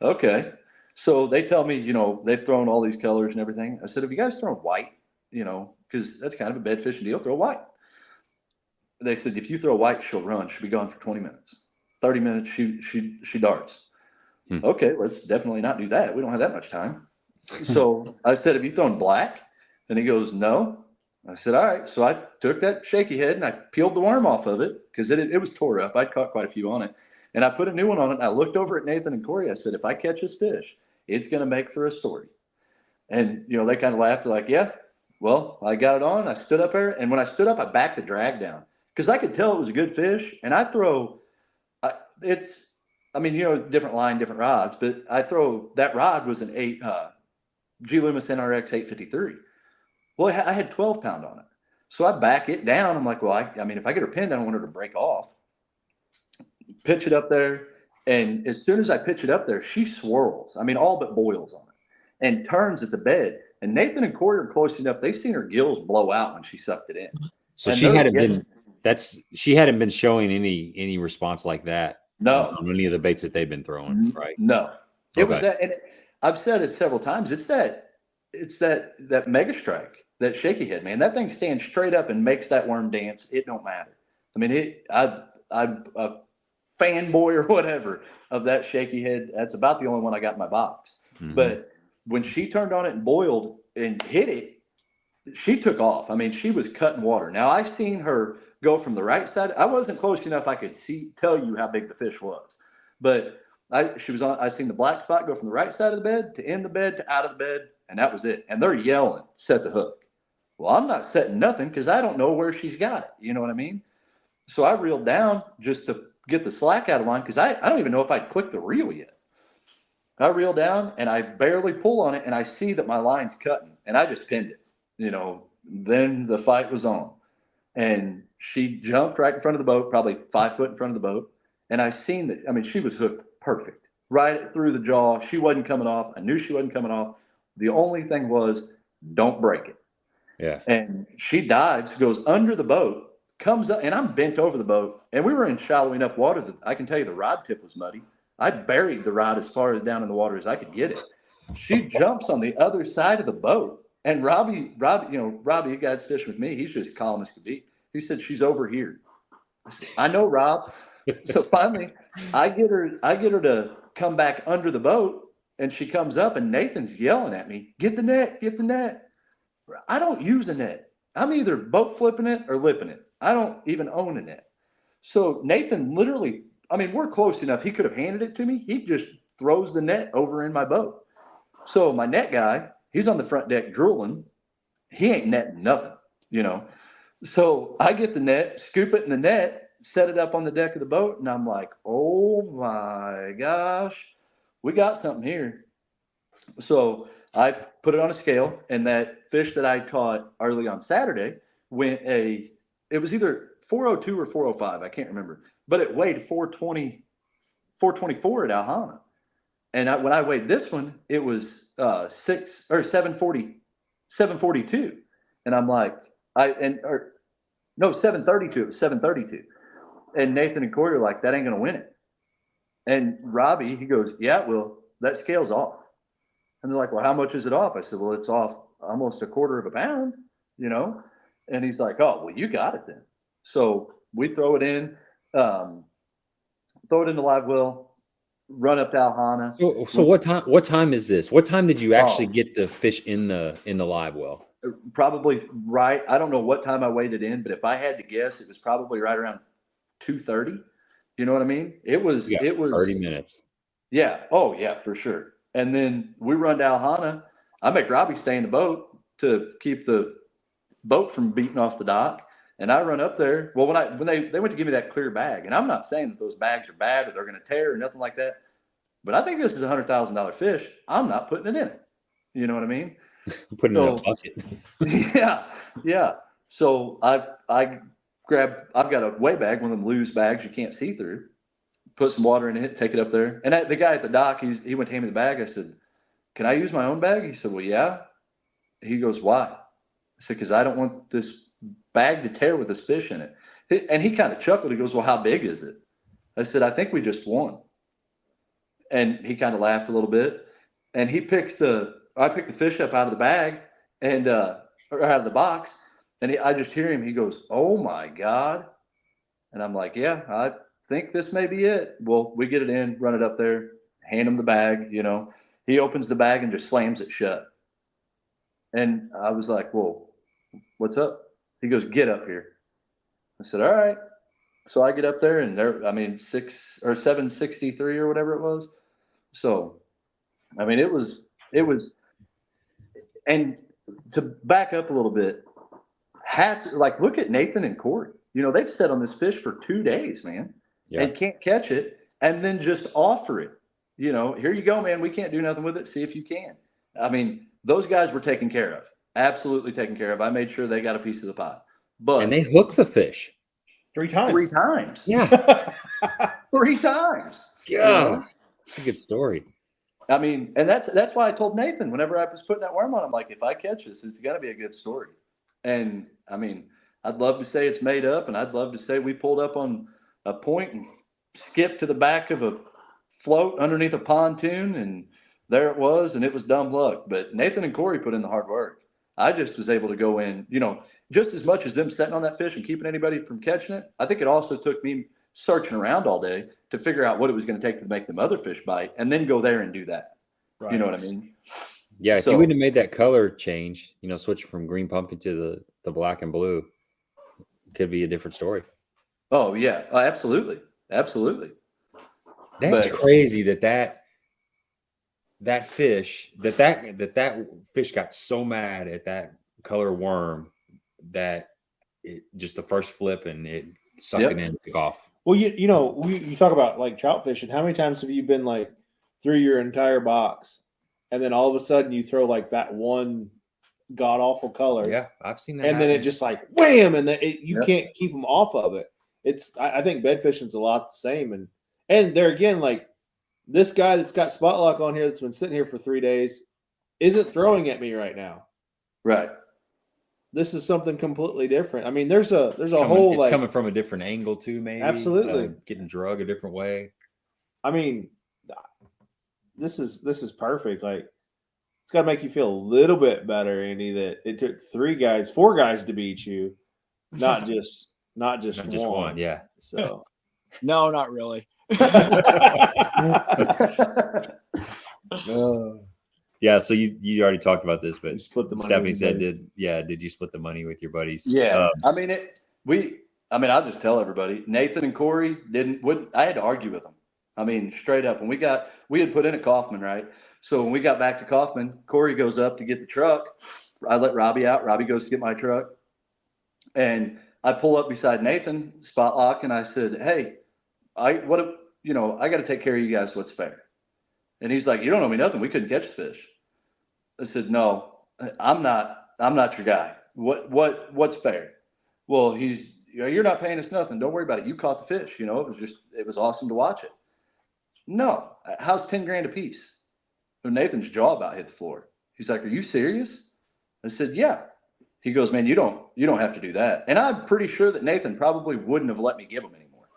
Okay. So they tell me, they've thrown all these colors and everything. I said, have you guys thrown white? Because that's kind of a bed fishing deal. Throw white. They said, if you throw white, she'll run. She'll be gone for 20 minutes. 30 minutes, she darts. Okay, let's definitely not do that. We don't have that much time. So I said, have you thrown black? And he goes, no. I said, all right. So I took that shaky head and I peeled the worm off of it because it was tore up. I'd caught quite a few on it. And I put a new one on it. And I looked over at Nathan and Corey. I said, if I catch this fish, it's going to make for a story. And, they kind of laughed. They're like, yeah, well, I got it on. I stood up there. And when I stood up, I backed the drag down because I could tell it was a good fish. And I throw, different line, different rods. But I throw, that rod was an G Loomis NRX 853. Well, I had 12 pound on it. So I back it down. I'm like, well, if I get her pinned, I don't want her to break off. Pitch it up there. And as soon as I pitch it up there, she swirls. all but boils on it and turns at the bed. And Nathan and Corey are close enough. They've seen her gills blow out when she sucked it in. So she hadn't been showing any response like that. No. On any of the baits that they've been throwing, right? No. It was that. And I've said it several times. It's that mega strike. That shaky head, man, that thing stands straight up and makes that worm dance. It don't matter. I'm a fanboy or whatever of that shaky head. That's about the only one I got in my box. Mm-hmm. But when she turned on it and boiled and hit it, she took off. she was cutting water. Now I seen her go from the right side. I wasn't close enough. I could tell you how big the fish was, but I seen the black spot go from the right side of the bed to in the bed to out of the bed. And that was it. And they're yelling, set the hook. Well, I'm not setting nothing because I don't know where she's got it. You know what I mean? So I reeled down just to get the slack out of line because I don't even know if I'd clicked the reel yet. I reel down and I barely pull on it and I see that my line's cutting and I just pinned it. Then the fight was on. And she jumped right in front of the boat, probably 5 foot in front of the boat. And I seen that, she was hooked perfect. Right through the jaw. She wasn't coming off. I knew she wasn't coming off. The only thing was, don't break it. Yeah. And she dives, goes under the boat, comes up, and I'm bent over the boat. And we were in shallow enough water that I can tell you the rod tip was muddy. I buried the rod as far as down in the water as I could get it. She jumps on the other side of the boat. And Robbie, a guy that's fishing with me, he's just calm as could be. He said, she's over here. I said, I know, Rob. So finally, I get her to come back under the boat. And she comes up and Nathan's yelling at me, get the net, get the net. I don't use a net. I'm either boat flipping it or lipping it. I don't even own a net. So Nathan literally, we're close enough. He could have handed it to me. He just throws the net over in my boat. So my net guy, he's on the front deck drooling. He ain't netting nothing, So I get the net, scoop it in the net, set it up on the deck of the boat. And I'm like, oh my gosh. we got something here. So I put it on a scale, and that fish that I caught early on Saturday it was either 402 or 405. I can't remember, but it weighed 424 at Alhana. And when I weighed this one, it was 742. And I'm like, 732. It was 732. And Nathan and Corey are like, that ain't going to win it. And Robbie, he goes, yeah, well, that scale's off. And they're like, well, how much is it off? I said, well, it's off almost 1/4 pound, And he's like, oh, well, you got it then. So we throw it in the live well, run up to Alhana. So what time is this? What time did you actually get the fish in the live well? Probably right. I don't know what time I weighed it in, but if I had to guess, it was probably right around 2:30. You know what I mean? It was 30 minutes. Yeah. Oh yeah, for sure. And then we run to Alhana. I make Robbie stay in the boat to keep the boat from beating off the dock. And I run up there. Well, when they went to give me that clear bag, and I'm not saying that those bags are bad or they're going to tear or nothing like that, but I think this is $100,000 fish. I'm not putting it in it. You know what I mean? Putting it in a bucket. Yeah. So I've got a weigh bag, one of them loose bags you can't see through. Put some water in it, take it up there. And the guy at the dock, he went to hand me the bag. I said, can I use my own bag? He said, well, yeah. He goes, why? I said, because I don't want this bag to tear with this fish in it. And he kind of chuckled. He goes, well, how big is it? I said, I think we just won. And he kind of laughed a little bit. And I picked the fish up out of the bag or out of the box. And I just hear him. He goes, oh my God. And I'm like, yeah, I think this may be it. Well, we get it in, run it up there, hand him the bag. He opens the bag and just slams it shut. And I was like, well, what's up? He goes, get up here. I said, all right. So I get up there, and 763 or whatever it was. So, I mean, it was, and to back up a little bit, look at Nathan and Corey. They've sat on this fish for 2 days, man, and can't catch it, and then just offer it. Here you go, man. We can't do nothing with it. See if you can. I mean, those guys were taken care of. Absolutely taken care of. I made sure they got a piece of the pie. And they hooked the fish 3 times. 3 times. Yeah. 3 times. Yeah. It's a good story. I mean, and that's why I told Nathan whenever I was putting that worm on, I'm like, if I catch this, it's got to be a good story. And I mean, I'd love to say it's made up, and I'd love to say we pulled up on a point and skipped to the back of a float underneath a pontoon, and there it was, and it was dumb luck. But Nathan and Corey put in the hard work. I just was able to go in, just as much as them setting on that fish and keeping anybody from catching it. I think it also took me searching around all day to figure out what it was going to take to make them other fish bite, and then go there and do that. Right. You know what I mean? Yeah. If you wouldn't have made that color change, switching from green pumpkin to the black and blue, it could be a different story. Oh yeah, absolutely. Absolutely. That's crazy that fish fish got so mad at that color worm that it just the first flip and it sucked it in and took off. Well, you talk about like trout fishing. How many times have you been like through your entire box, and then all of a sudden you throw like that one god awful color? Yeah, I've seen that. And then it just like wham, and then you can't keep them off of it. I think bed fishing's a lot the same, and there again, like this guy that's got spot lock on here that's been sitting here for 3 days isn't throwing at me right now. Right. This is something completely different. I mean, there's a whole it's coming from a different angle too, maybe. Absolutely. Getting drug a different way. I mean, this is perfect. Like, it's got to make you feel a little bit better, Andy, that it took 4 guys to beat you, not just one. Yeah. So no, not really. Yeah, so you already talked about this, but Stephanie said, did you split the money with your buddies? Yeah, I mean I'll just tell everybody, Nathan and Corey wouldn't. I had to argue with them. I mean, straight up. When we had put in a Kaufman, right? So when we got back to Kaufman, Corey goes up to get the truck. I let Robbie out. Robbie goes to get my truck, and I pull up beside Nathan, spot lock, and I said, "Hey, I got to take care of you guys. What's fair?" And he's like, you don't owe me nothing. We couldn't catch the fish. I said, no, I'm not your guy. What's fair? Well, you're not paying us nothing. Don't worry about it. You caught the fish. It was awesome to watch it. No, how's 10 grand a piece? So Nathan's jaw about hit the floor. He's like, are you serious? I said, yeah. He goes, man, you don't have to do that. And I'm pretty sure that Nathan probably wouldn't have let me give them anymore.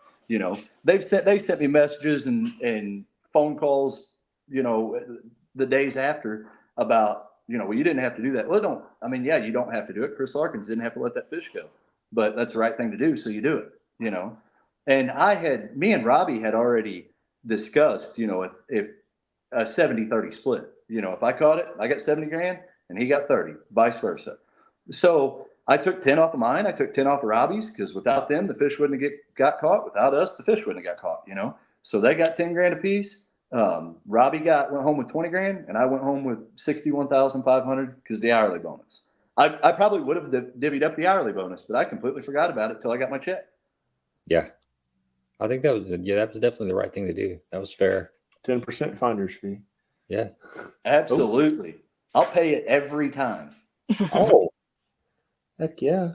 They sent me messages and phone calls, the days after about, well, you didn't have to do that. Well, you don't have to do it. Chris Larkins didn't have to let that fish go, but that's the right thing to do. So you do it, And me and Robbie had already discussed, if a 70-30 split, if I caught it, I got 70 grand and he got 30, vice versa. So I took 10 off of mine. I took 10 off of Robbie's because without them, the fish wouldn't have got caught. Without us, the fish wouldn't have got caught, So they got 10 grand a piece. Robbie went home with 20 grand and I went home with 61,500 because the hourly bonus. I probably would have divvied up the hourly bonus, but I completely forgot about it till I got my check. Yeah. I think that was definitely the right thing to do. That was fair. 10% finder's fee. Yeah. Absolutely. I'll pay it every time. Oh. Heck yeah.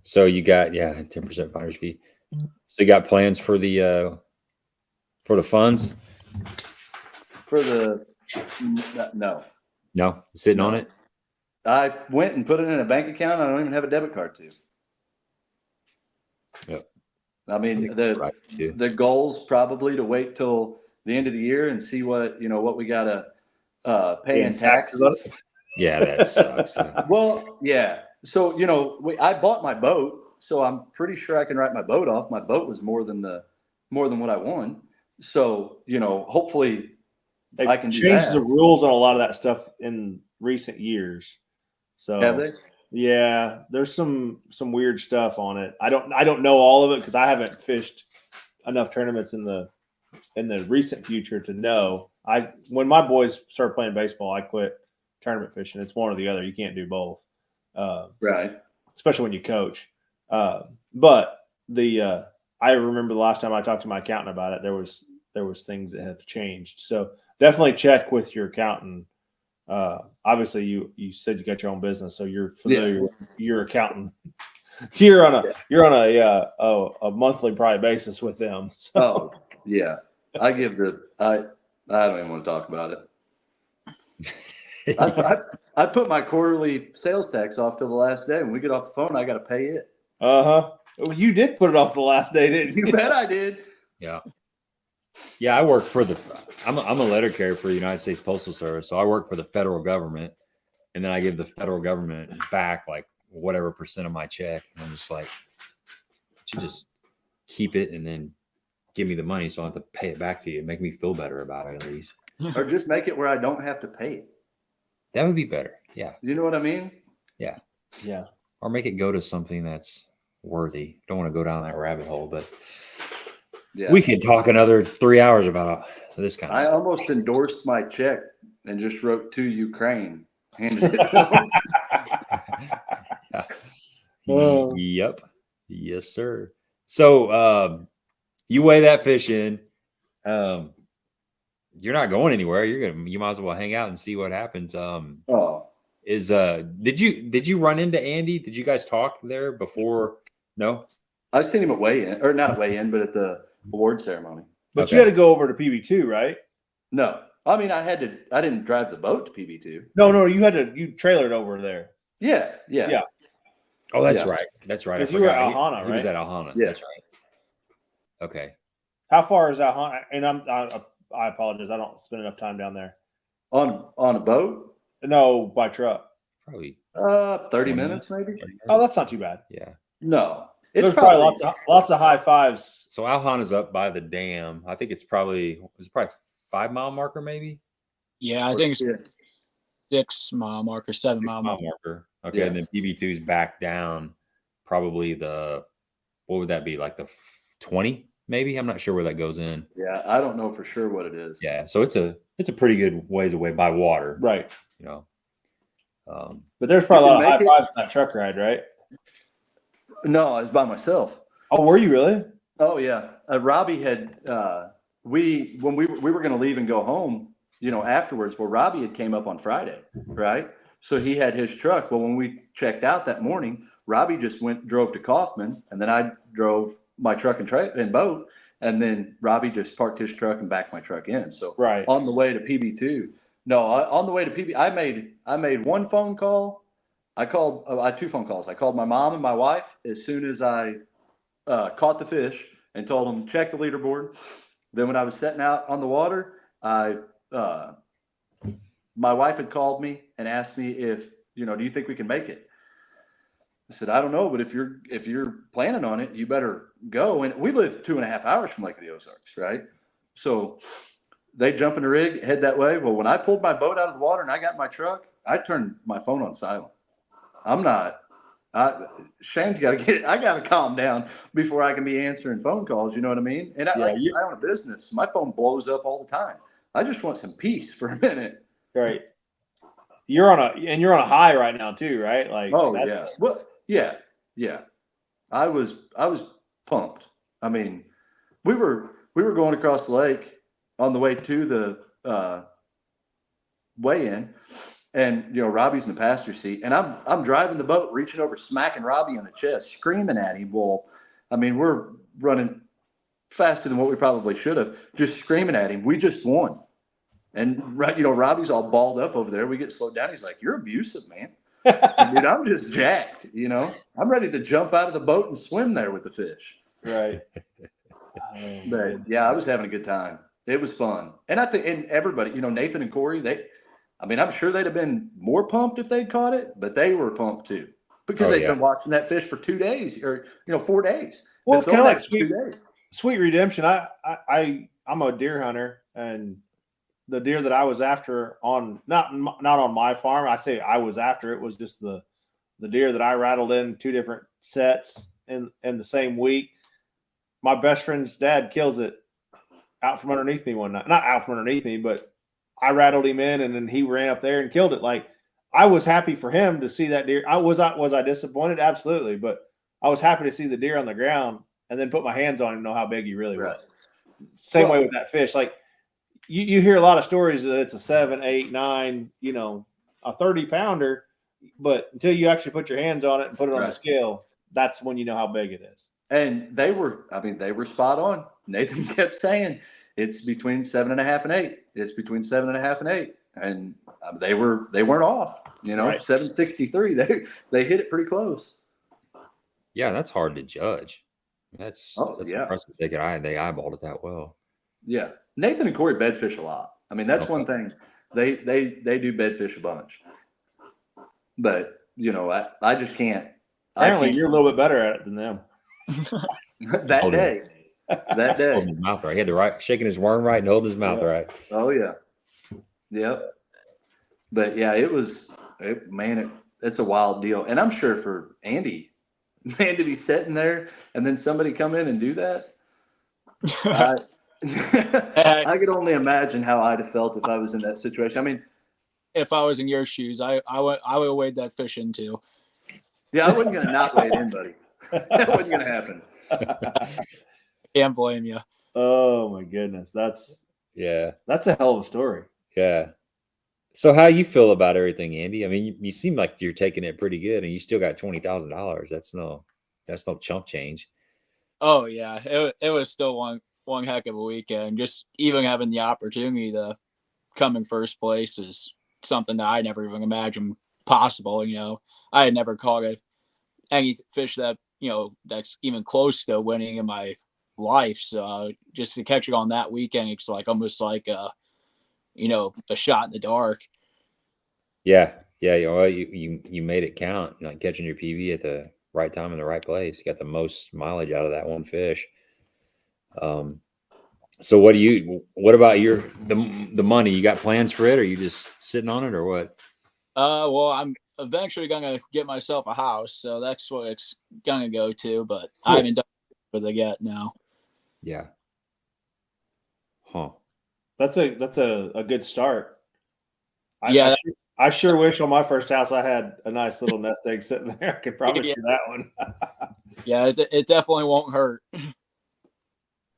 So you got 10% finder's fee. So you got plans for the funds? No, sitting on it. I went and put it in a bank account. I don't even have a debit card to. Yep. I mean, the goal's probably to wait till the end of the year and see what we got to pay in taxes. Yeah, that sucks. Yeah. Well, yeah. So, I bought my boat, so I'm pretty sure I can write my boat off. My boat was more than what I won. So, hopefully I can change the rules on a lot of that stuff in recent years. So have they? Yeah, there's some weird stuff on it. I don't know all of it because I haven't fished enough tournaments in the recent future to know. When my boys started playing baseball, I quit tournament fishing. It's one or the other. You can't do both. Right. Especially when you coach. But I remember the last time I talked to my accountant about it, there was things that have changed. So definitely check with your accountant. Obviously you said you got your own business, so you're familiar with your accountant. You're on a monthly probably basis with them. So. Oh yeah. I don't even want to talk about it. I put my quarterly sales tax off till the last day. When we get off the phone, I got to pay it. Well, you did put it off the last day, didn't you? You bet I did. Yeah. Yeah, I work for I'm a letter carrier for the United States Postal Service. So I work for the federal government, and then I give the federal government back like whatever percent of my check. And I'm just like, you just keep it and then give me the money so I don't have to pay it back to you. Make me feel better about it at least. Or just make it where I don't have to pay it. That would be better. Yeah. You know what I mean? Yeah. Yeah. Or make it go to something that's worthy. Don't want to go down that rabbit hole, but yeah, we could talk another 3 hours about this kind of stuff. I almost endorsed my check and just wrote to Ukraine. Handed it to them. Yep. Yes, sir. So you weigh that fish in. You're not going anywhere. You might as well hang out and see what happens. Did you run into Andy? Did you guys talk there before? No? I seen him at weigh-in, or not at weigh-in, but at the award ceremony. But you had to go over to PB2, right? No. I mean, I didn't drive the boat to PB2. No, you trailered over there. Yeah. Oh, that's right. That's right. Because you were at Alhana, right? He was at Alhana. Yeah. That's right. Okay. How far is Alhana? And I apologize. I don't spend enough time down there. On a boat? No, by truck. Probably 30 minutes maybe. Oh, that's not too bad. Yeah. No. There's probably lots of high fives. So Alhana's up by the dam. I think it's probably 5 mile marker maybe. Yeah, I think it's 6 mile marker, 7 mile marker. Okay, yeah. And then PB2's back down. Probably what would that be? Like the 20 maybe? I'm not sure where that goes in. Yeah, I don't know for sure what it is. Yeah, so it's a pretty good ways away by water, right? You know. But there's probably a lot of high fives in that truck ride, right? No, I was by myself. Oh, were you really? Oh yeah, Robbie had when we were going to leave and go home, afterwards, well, Robbie had came up on Friday, right? So he had his truck. Well, when we checked out that morning, Robbie just drove to Kaufman, and then I drove my truck and boat, and then Robbie just parked his truck and backed my truck in. So Right. on the way to PB2, on the way to PB, I made one phone call. I had 2 phone calls. I called my mom and my wife as soon as I caught the fish and told them check the leaderboard. Then when I was setting out on the water, my wife had called me and asked me if, do you think we can make it? I said, I don't know, but if you're planning on it, you better go. And we live 2.5 hours from Lake of the Ozarks, right? So they jump in the rig, head that way. Well, when I pulled my boat out of the water and I got in my truck, I turned my phone on silent. Shane's got to calm down before I can be answering phone calls. You know what I mean? And I own a business. My phone blows up all the time. I just want some peace for a minute. Right. You're on a high right now too, right? Like, yeah. Well, yeah. I was pumped. I mean, we were going across the lake on the way to the weigh-in, and Robbie's in the passenger seat, and I'm driving the boat, reaching over, smacking Robbie on the chest, screaming at him. Well, I mean, we're running faster than what we probably should have, just screaming at him. We just won. And Robbie's all balled up over there. We get slowed down. He's like, "You're abusive, man." Dude, I'm just jacked. I'm ready to jump out of the boat and swim there with the fish. Right. But yeah, I was having a good time. It was fun, and I think, and everybody, Nathan and Corey, I'm sure they'd have been more pumped if they'd caught it, but they were pumped too because they've been watching that fish for 2 days or 4 days. Well, it's kind of like sweet redemption. I'm a deer hunter, and the deer that I was after on not on my farm, I say I was after, it was just the deer that I rattled in 2 different sets in the same week. My best friend's dad kills it out from underneath me one night. Not out from underneath me, but I rattled him in, and then he ran up there and killed it. Like, I was happy for him to see that deer. Was I disappointed? Absolutely. But I was happy to see the deer on the ground and then put my hands on him and know how big he really was. Same way with that fish. Like, you hear a lot of stories that it's a 7, 8, 9, a 30-pounder, but until you actually put your hands on it and put it on the scale, that's when you know how big it is. And they were spot on. Nathan kept saying it's between 7.5 and 8. It's between 7.5 and 8, and they weren't off. 763. They hit it pretty close. Yeah, that's hard to judge. That's impressive. They eyeballed it that well. Yeah, Nathan and Corey bedfish a lot. I mean, that's one thing. They do bedfish a bunch. But I just can't. Apparently, you're a little bit better at it than them. That day. Holding his mouth right. He had shaking his worm right and holding his mouth right. Oh yeah. Yep. But yeah, it's a wild deal. And I'm sure for Andy, man, to be sitting there and then somebody come in and do that. I could only imagine how I'd have felt if I was in that situation. I mean, if I was in your shoes, I would have weighed that fish in too. Yeah, I wasn't going to not weigh it in, buddy. That wasn't going to happen. Can't blame you. Oh my goodness, that's a hell of a story. Yeah. So how you feel about everything, Andy? I mean, you seem like you're taking it pretty good, and you still got $20,000. That's no chump change. Oh yeah, it was still one heck of a weekend. Just even having the opportunity to come in first place is something that I never even imagined possible. I had never caught any fish that that's even close to winning in my life. So just to catch it on that weekend, it's like almost like a shot in the dark. Yeah. Well, you made it count. Like catching your PB at the right time in the right place. You got the most mileage out of that one fish. So what about the money? You got plans for it, or are you just sitting on it, or what? Well, I'm eventually gonna get myself a house, so that's what it's gonna go to, but I haven't done it with it yet now. Yeah. Huh. That's a good start. I sure wish on my first house I had a nice little nest egg sitting there. I can promise you that one. Yeah, it definitely won't hurt.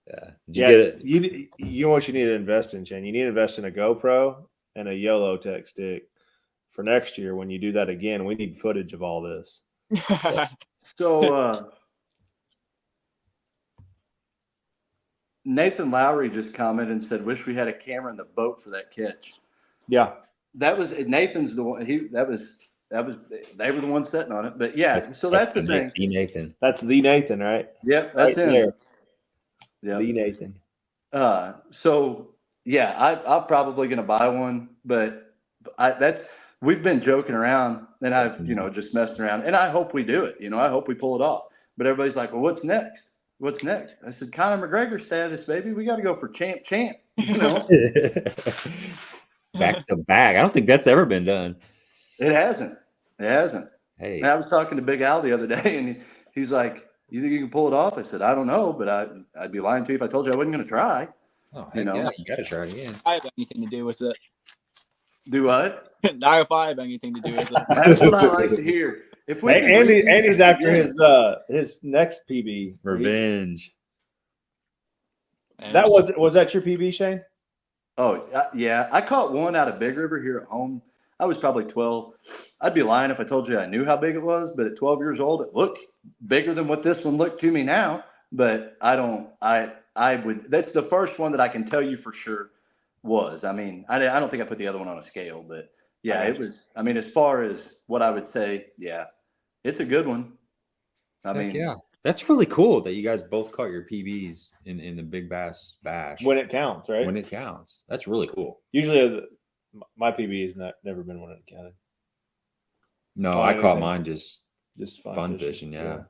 Yeah. Did you get it? You know what you need to invest in, Shane? You need to invest in a GoPro and a YOLO Tech stick for next year. When you do that again, we need footage of all this. So Nathan Lowry just commented and said, "Wish we had a camera in the boat for that catch." Yeah, that was Nathan's the one. That was they were the ones sitting on it. But yeah, so that's the thing. Nathan. That's the Nathan, right? Yep, that's right him. there. Yeah, The Nathan. So yeah, I'm probably going to buy one, but we've been joking around, and I've just messing around, and I hope we do it. I hope we pull it off. But everybody's like, "Well, what's next? What's next?" I said, "Conor McGregor status, baby. We got to go for champ." Back to back. I don't think that's ever been done. It hasn't. Hey, and I was talking to Big Al the other day, and he's like, "You think you can pull it off?" I said, "I don't know, but I'd be lying to you if I told you I wasn't going to try." oh, yeah, you got to try again. I have anything to do with it. Do what? Not if I have anything to do with it. That's what I like to hear. If we can Andy's after his next PB. Revenge. That was that your PB, Shane? Oh, yeah. I caught one out of Big River here at home. I was probably 12. I'd be lying if I told you I knew how big it was, but at 12 years old, it looked bigger than what this one looked to me now. But I would, that's the first one that I can tell you for sure was. I mean, I don't think I put the other one on a scale, but yeah, it was, I mean, as far as what I would say, yeah, it's a good one. I mean, yeah. That's really cool that you guys both caught your PBs in the Big Bass Bash. When it counts, right? When it counts. That's really cool. Usually my PB has never been when it counted. No, I caught mine just fun fishing. fishing, yeah.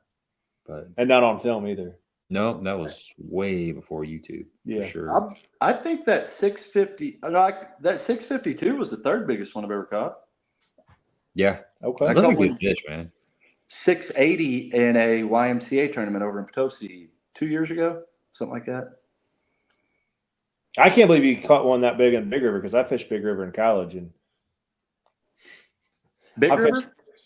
But and not on film either. No, that was way before YouTube. Yeah, for sure. I think that 650, that 652 was the third biggest one I've ever caught. Yeah. Okay. That's a good fish, man. 680 in a YMCA tournament over in Potosi 2 years ago, something like that. I can't believe you caught one that big in Big River because I fished Big River in college and Big River.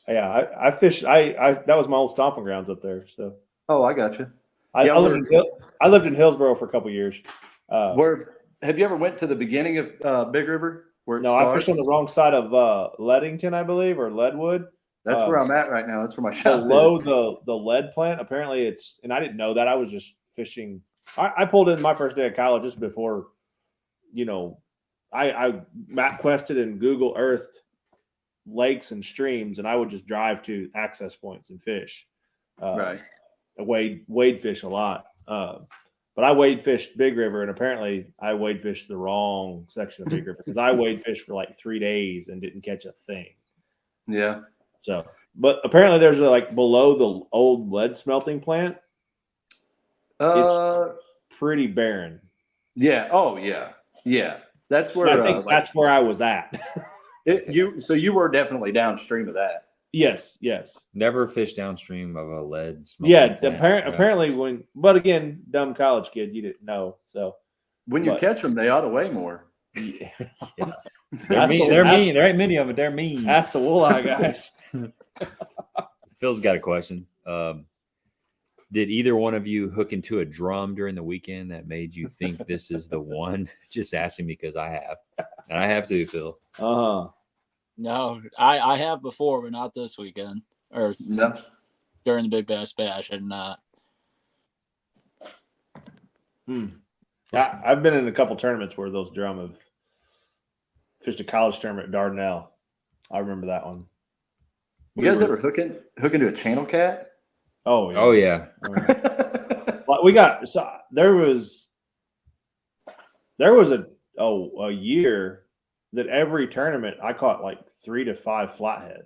I fished. I that was my old stomping grounds up there. So. Oh, I got you. I lived in Hillsboro for a couple of years. Where have you ever went to the beginning of Big River? I fished on the wrong side of Leadington, I believe, or Leadwood. That's where I'm at right now. That's where my shop below is. the lead plant. Apparently, and I didn't know that. I was just fishing. I pulled in my first day of college just before, I MapQuested and Google Earthed lakes and streams, and I would just drive to access points and fish. Right. I wade fish a lot. But I wade fished Big River, and apparently I wade fished the wrong section of Big River because I wade fished for like 3 days and didn't catch a thing. Yeah. So, but apparently there's below the old lead smelting plant. It's pretty barren. Yeah. Oh, yeah. Yeah. That's where I think that's where I was at. So you were definitely downstream of that. Yes. Never fished downstream of a lead. Yeah, apparently but again, dumb college kid, you didn't know. So when you catch them, they ought to weigh more. Yeah. They're mean. There ain't many of them. They're mean. Ask the walleye guys. Phil's got a question. Did either one of you hook into a drum during the weekend that made you think this is the one? Just asking because I have. And I have too, Phil. No, I have before, but not this weekend. Or no. During the Big Bass Bash, I did not. I've been in a couple tournaments where those drum have fished a college tournament at Dardanelle. I remember that one. You guys ever hook into a channel cat? Oh yeah. There was a year that every tournament I caught like 3 to 5 flathead.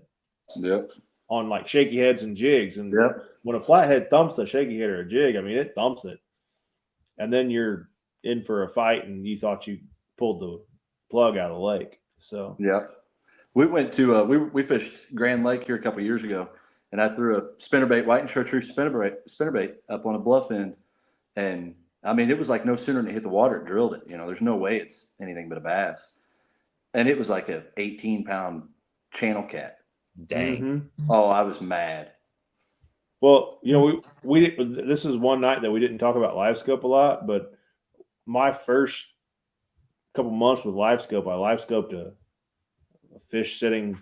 Yep. On like shaky heads and jigs. And yep. When a flathead thumps a shaky head or a jig, I mean, it thumps it. And then you're in for a fight and you thought you pulled the plug out of the lake. So yeah. We went to we fished Grand Lake here a couple of years ago, and I threw a spinnerbait, white and chartreuse spinnerbait up on a bluff end, and I mean it was like no sooner than it hit the water, it drilled it. There's no way it's anything but a bass, and it was like a 18-pound channel cat. Dang! Mm-hmm. Oh, I was mad. Well, we this is one night that we didn't talk about live scope a lot, but my first couple months with live scope, I live scoped a fish sitting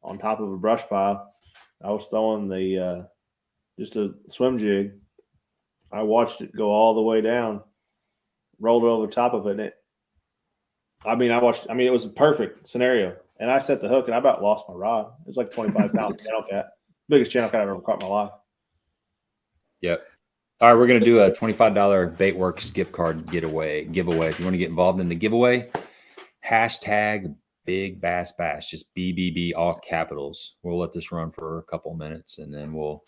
on top of a brush pile. I was throwing the just a swim jig. I watched it go all the way down, rolled it over the top of it. And it was a perfect scenario. And I set the hook and I about lost my rod. It was like 25 pounds channel cat. Biggest channel cat I've ever caught in my life. Yep. All right, we're going to do a $25 Baitworks gift card giveaway. If you want to get involved in the giveaway, hashtag Big Bass Bash, just BBB, all capitals. We'll let this run for a couple minutes, and then we'll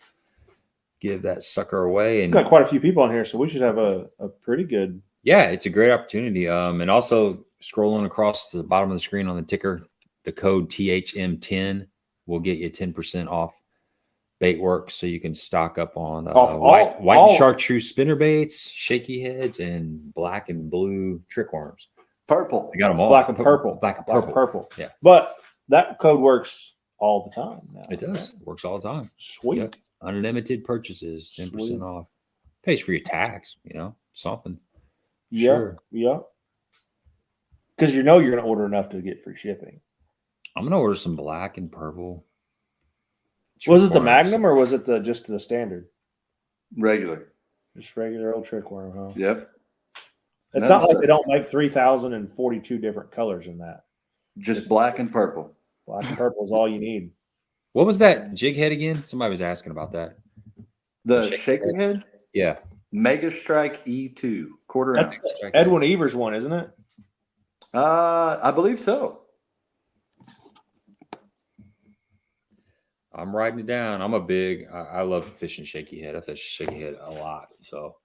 give that sucker away. And we've got quite a few people on here, so we should have a pretty good. Yeah, it's a great opportunity. And also scrolling across the bottom of the screen on the ticker, the code THM10 will get you 10% off Baitworks, so you can stock up on white chartreuse spinnerbaits, shaky heads, and black and blue trick worms. Purple. I got them all. Black and purple. Black and purple. Yeah. But that code works all the time now. It does. It works all the time. Sweet. Yep. Unlimited purchases, 10% off. Pays for your tax, something. Yeah. Sure. Yeah. Because you're going to order enough to get free shipping. I'm going to order some black and purple. Was it the Magnum or was it just the standard? Regular. Just regular old trick worm, huh? Yep. It's not like they don't make 3,042 different colors in that. Just black and purple. Black and purple is all you need. What was that jig head again? Somebody was asking about that. The shaker head? Yeah. Mega Strike E2, quarter That's ounce. the Edwin Evers one, isn't it? I believe so. I'm writing it down. I love fishing shaky head. I fish shaky head a lot. So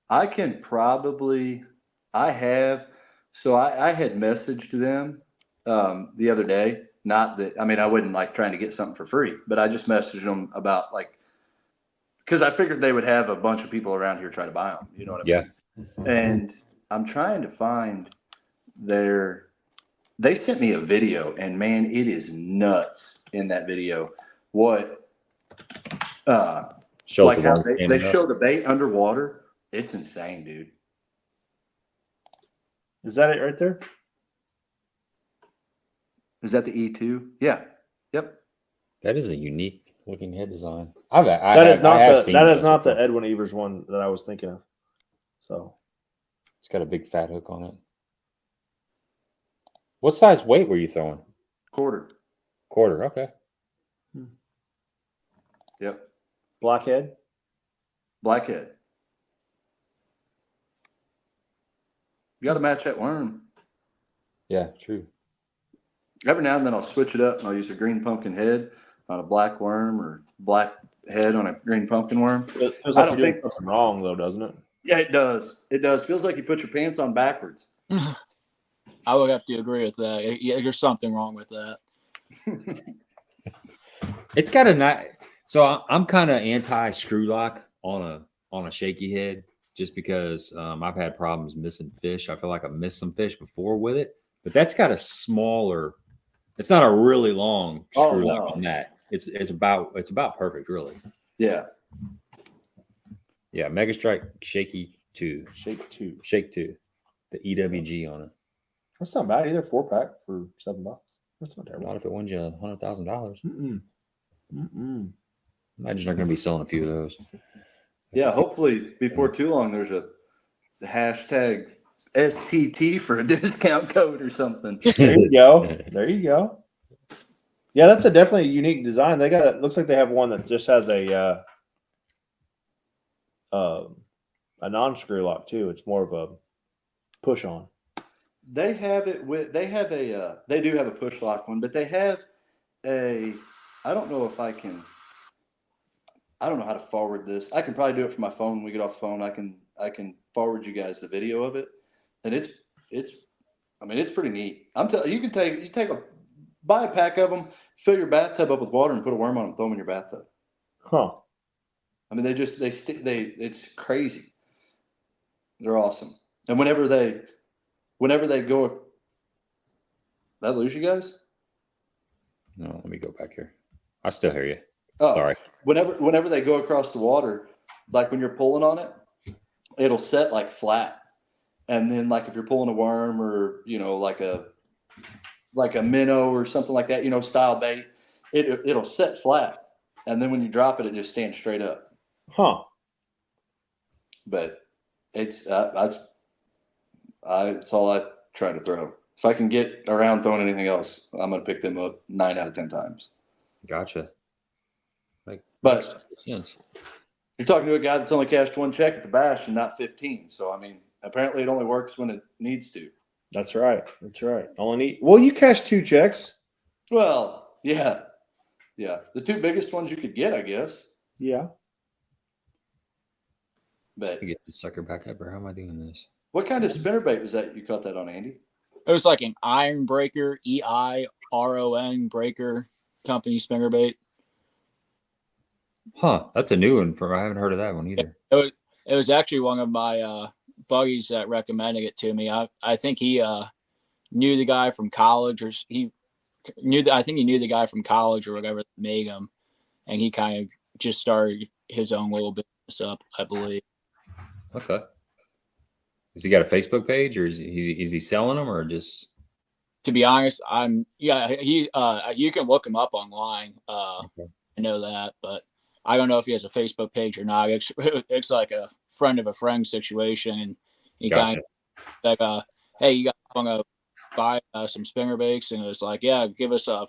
I can probably, I had messaged them the other day. Not that, I wouldn't like trying to get something for free, but I just messaged them about because I figured they would have a bunch of people around here try to buy them. You know what I mean? Yeah. And I'm trying to find they sent me a video, and man, it is nuts in that video. What, shows like how they show the bait underwater. It's insane, dude. Is that it right there? Is that the E2? Yeah. Yep. That is a unique looking head design. That is not the Edwin Evers one that I was thinking of. So it's got a big fat hook on it. What size weight were you throwing? Quarter. Okay. Yep. Blackhead. You got to match that worm. Yeah, true. Every now and then I'll switch it up and I'll use a green pumpkin head on a black worm or black head on a green pumpkin worm. It feels like you're doing something wrong, though, doesn't it? Yeah, it does. It does. Feels like you put your pants on backwards. I would have to agree with that. Yeah, there's something wrong with that. It's got a nice. So I'm kind of anti screw lock on a shaky head, just because I've had problems missing fish. I feel like I've missed some fish before with it, but that's got a smaller. It's not a really long screw lock on that. It's about perfect, really. Yeah. Yeah, Mega Strike Shaky 2. Shake 2. The EWG on it. That's not bad either. 4-pack for $7. That's not terrible. Not if it wins you $100,000. Mm-mm. Imagine they're going to be selling a few of those. Yeah, hopefully before too long there's a hashtag STT for a discount code or something. There you go. Yeah, that's definitely a unique design. They got it. Looks like they have one that just has a non-screw lock too. It's more of a push on. They have it with. They do have a push lock one, but they have a. I don't know if I can. I don't know how to forward this. I can probably do it from my phone when we get off the phone. I can forward you guys the video of it, and it's pretty neat. I'm telling you, buy a pack of them, fill your bathtub up with water, and put a worm on them, throw them in your bathtub. Huh. I mean, it's crazy. They're awesome. And whenever they go, did I lose you guys? No, let me go back here. I still hear you. Oh, sorry. Whenever they go across the water, like when you're pulling on it, it'll set like flat. And then like if you're pulling a worm or, you know, like a minnow or something like that, you know, style bait, it'll set flat. And then when you drop it, it just stands straight up. Huh. But it's that's all I try to throw. If I can get around throwing anything else, I'm going to pick them up 9 out of 10 times. Gotcha. But yes. You're talking to a guy that's only cashed 1 check at the bash and not 15. So, I mean, apparently it only works when it needs to. That's right. That's right. Well, you cashed 2 checks. Well, yeah. Yeah. The 2 biggest ones you could get, I guess. Yeah. But I get this sucker back up, or how am I doing this? What kind of spinnerbait was that you caught that on, Andy? It was like an Iron Breaker, EIRON Breaker company spinnerbait. Huh, that's a new one. I haven't heard of that one either. It was actually one of my buddies that recommended it to me. I think he knew the guy from college, or I think he knew the guy from college or whatever that made him, and he kind of just started his own little business up, I believe. Okay. Has he got a Facebook page, or is he selling them, or just? To be honest, you can look him up online. Okay. I know that, but I don't know if he has a Facebook page or not. It's like a friend of a friend situation, and he kind of like, hey, you guys want to buy some spinnerbaits? And it was like, yeah, give us 10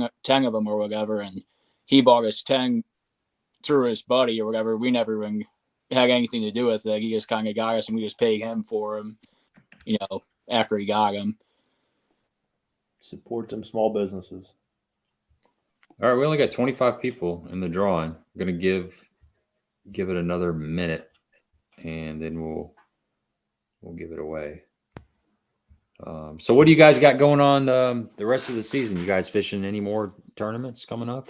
of them or whatever. And he bought us 10 through his buddy or whatever. We never even had anything to do with it. He just kind of got us, and we just paid him for him, after he got him. Support them small businesses. All right, we only got 25 people in the drawing. I'm gonna give it another minute, and then we'll give it away. So what do you guys got going on the rest of the season? You guys fishing any more tournaments coming up?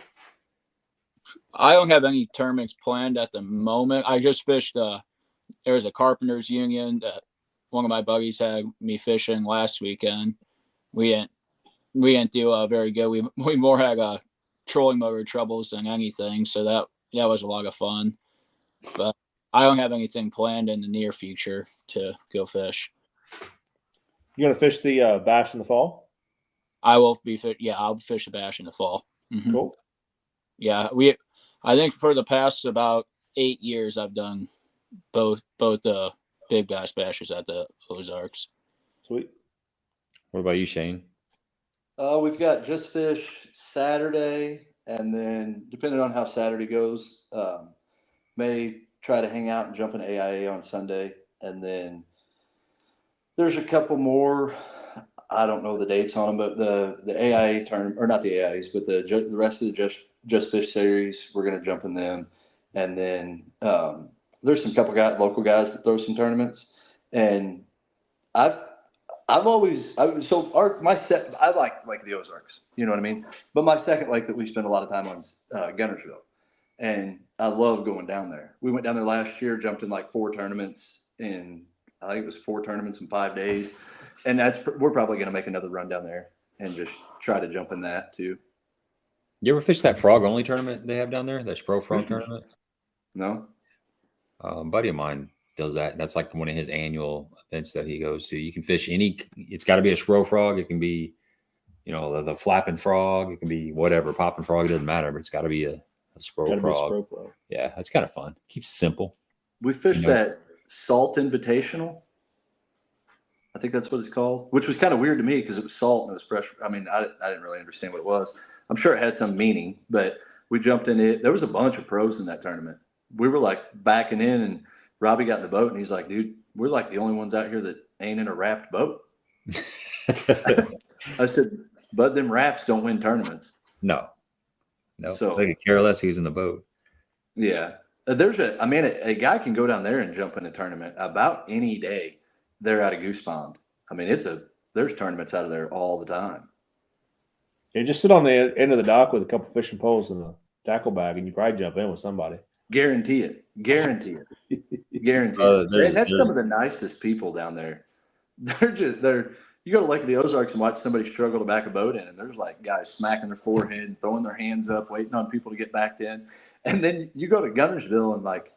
I don't have any tournaments planned at the moment. I just fished. There was a Carpenters Union that one of my buddies had me fishing last weekend. We didn't do very good. We more had trolling motor troubles than anything, so that was a lot of fun. But I don't have anything planned in the near future to go fish. You gonna fish the bash in the fall? I will be I'll fish the bash in the fall. Mm-hmm. Cool. Yeah, I think for the past about 8 years I've done both the big bass bashes at the Ozarks. Sweet. What about you, Shane? We've got Just Fish Saturday, and then depending on how Saturday goes, may try to hang out and jump in AIA on Sunday, and then there's a couple more. I don't know the dates on them, but the AIA tournament, or not the AIAs, but the rest of the Just Fish series, we're going to jump in them, and then there's some local guys that throw some tournaments, and I like the Ozarks, you know what I mean? But my second lake that we spend a lot of time on is Guntersville, and I love going down there. We went down there last year, jumped in like 4 tournaments I think it was 4 tournaments in 5 days, and we're probably going to make another run down there and just try to jump in that too. You ever fish that frog only tournament they have down there? That Pro Frog tournament? No. A buddy of mine does that. That's like one of his annual events that he goes to. You can fish it's got to be a spro frog. It can be, the flapping frog. It can be whatever, popping frog. It doesn't matter, but it's got to be a spro frog. Yeah, that's kind of fun. Keeps it simple. We fished that Salt Invitational. I think that's what it's called, which was kind of weird to me because it was salt and it was fresh. I mean, I didn't really understand what it was. I'm sure it has some meaning, but we jumped in it. There was a bunch of pros in that tournament. We were like backing in, and Robbie got in the boat, and he's like, dude, we're like the only ones out here that ain't in a wrapped boat. I said, but them wraps don't win tournaments. No. So they could care less who's in the boat. Yeah. A guy can go down there and jump in a tournament about any day. They're out of Goose Pond. I mean, there's tournaments out of there all the time. You just sit on the end of the dock with a couple fishing poles and a tackle bag, and you probably jump in with somebody. Guarantee it. Guarantee it. And that's some of the nicest people down there. You go to Lake of the Ozarks and watch somebody struggle to back a boat in, and there's like guys smacking their forehead and throwing their hands up, waiting on people to get backed in. And then you go to Guntersville and like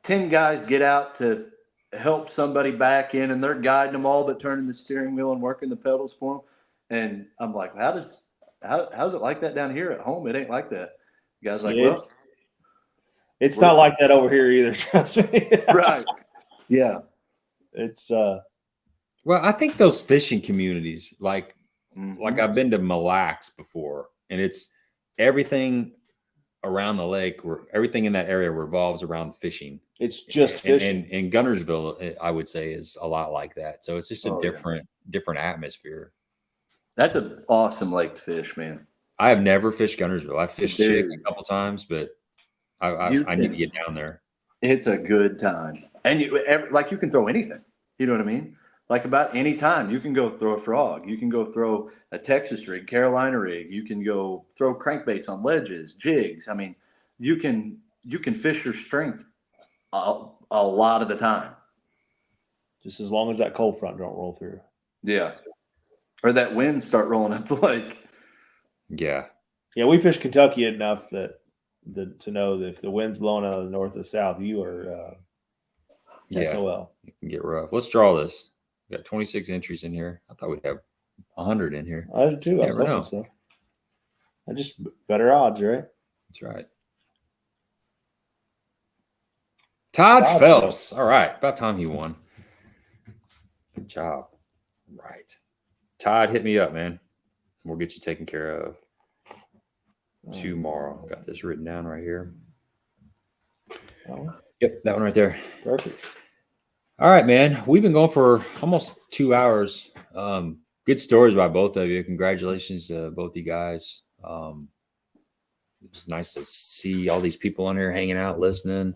10 guys get out to help somebody back in, and they're guiding them all but turning the steering wheel and working the pedals for them. And I'm like, how's it like that down here at home? It ain't like that. The guy's like, well, it's not like that over here either. Trust me. right. Yeah. It's well, I think those fishing communities, like I've been to Mille Lacs before, and it's everything around the lake, where everything in that area revolves around fishing. It's just fishing. And Guntersville, I would say, is a lot like that. So it's just a different atmosphere. That's an awesome lake to fish, man. I have never fished Guntersville. I fished Chick a couple times, but I need to get down there. It's a good time. And you can throw anything. You know what I mean? Like about any time, you can go throw a frog. You can go throw a Texas rig, Carolina rig. You can go throw crankbaits on ledges, jigs. I mean, you can fish your strength a lot of the time. Just as long as that cold front don't roll through. Yeah. Or that wind start rolling up the lake. Yeah. Yeah, we fish Kentucky enough to know that if the wind's blowing out of the north or south, you are SOL. It can get rough. Let's draw this. We got 26 entries in here. I thought we'd have 100 in here. I did too. I was hoping so. I just better odds, right? That's right. Todd Phelps. All right. About time he won. Good job. Right. Todd, hit me up, man. We'll get you taken care of tomorrow. Got this written down right here. Yep, that one right there. Perfect. All right, man. We've been going for almost 2 hours. Good stories by both of you. Congratulations to both you guys. It was nice to see all these people on here hanging out, listening.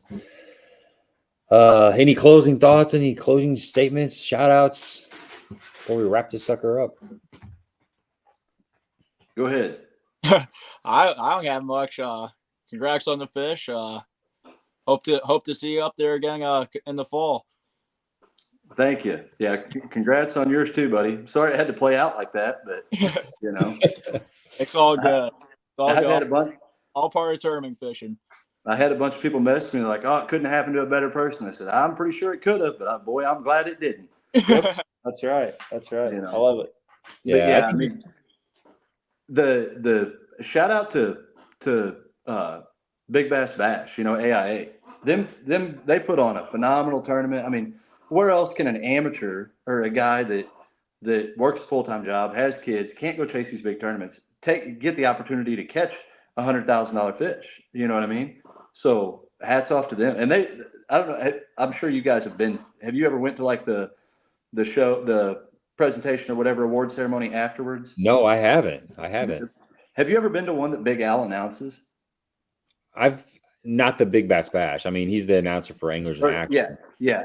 Any closing thoughts? Any closing statements? Shout outs before we wrap this sucker up? Go ahead. I don't have much. Congrats on the fish. Hope to see you up there again in the fall. Thank you. Yeah, congrats on yours too, buddy. Sorry it had to play out like that, but you know, it's all good. Had a bunch. All part of tournament fishing. I had a bunch of people message me like, "Oh, it couldn't happen to a better person." I said, "I'm pretty sure it could have, but boy, I'm glad it didn't." Yep. That's right. You know, I love it. Yeah, I mean, the shout out to Big Bass Bash, you know, AIA. Them they put on a phenomenal tournament. I mean, where else can an amateur or a guy that works a full-time job, has kids, can't go chase these big tournaments, get the opportunity to catch $100,000 fish? You know what I mean? So hats off to them. And I don't know, I'm sure you guys have you ever went to like the show, the presentation or whatever award ceremony afterwards? No, I haven't. Have you ever been to one that Big Al announces? I've not the Big Bass Bash. I mean, he's the announcer for Anglers and Action. Yeah.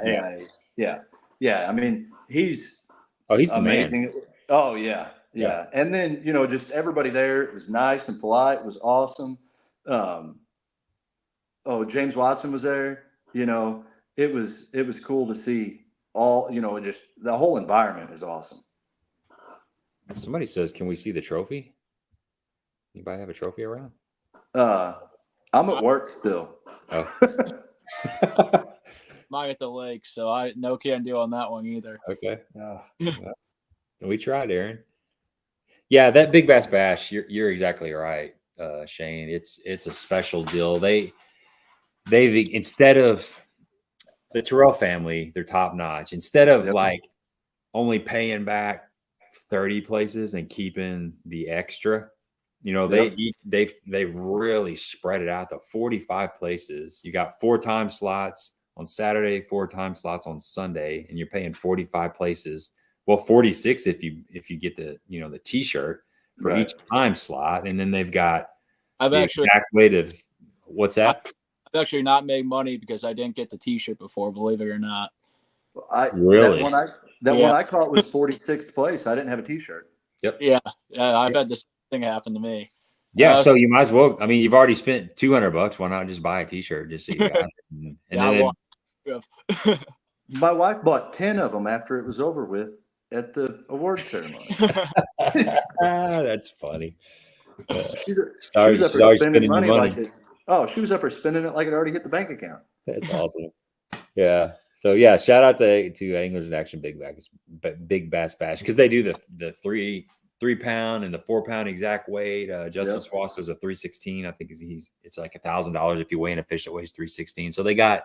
I mean, he's the amazing. man. Oh yeah. And then, you know, just everybody there, it was nice and polite. It was awesome. James Watson was there. You know, it was cool to see all, you know, just the whole environment is awesome. Somebody says, can we see the trophy? Anybody have a trophy around? I'm at work still. Oh. Mine at the lake, so I no can do on that one either. Okay. We tried, Aaron. Yeah, that Big Bass Bash, you're exactly right, Shane. It's a special deal. They've instead of the Terrell family, they're top notch. Instead of like only paying back 30 places and keeping the extra, you know, they've really spread it out to 45 places. You got 4 time slots on Saturday, 4 time slots on Sunday, and you're paying 45 places. Well, 46 if you get the T-shirt for each time slot, and then they've got exact weight of what's that? I've actually not made money because I didn't get the T-shirt before, believe it or not. Really? That one I caught was 46th place. I didn't have a T-shirt. Yep. Yeah, I've had this thing happen to me. Yeah, so you might as well. I mean, you've already spent $200. Why not just buy a T-shirt just so you got it? And my wife bought 10 of them after it was over with at the award ceremony. That's funny. She was up there spending money. She was up there spending it like it already hit the bank account. That's awesome. Yeah. So yeah, shout out to Anglers in Action Big Bass Bash, because they do the 3 pound and the 4 pound exact weight. Justin Swass is a 316. I think it's like $1,000 if you weigh in a fish that weighs 316. So they got,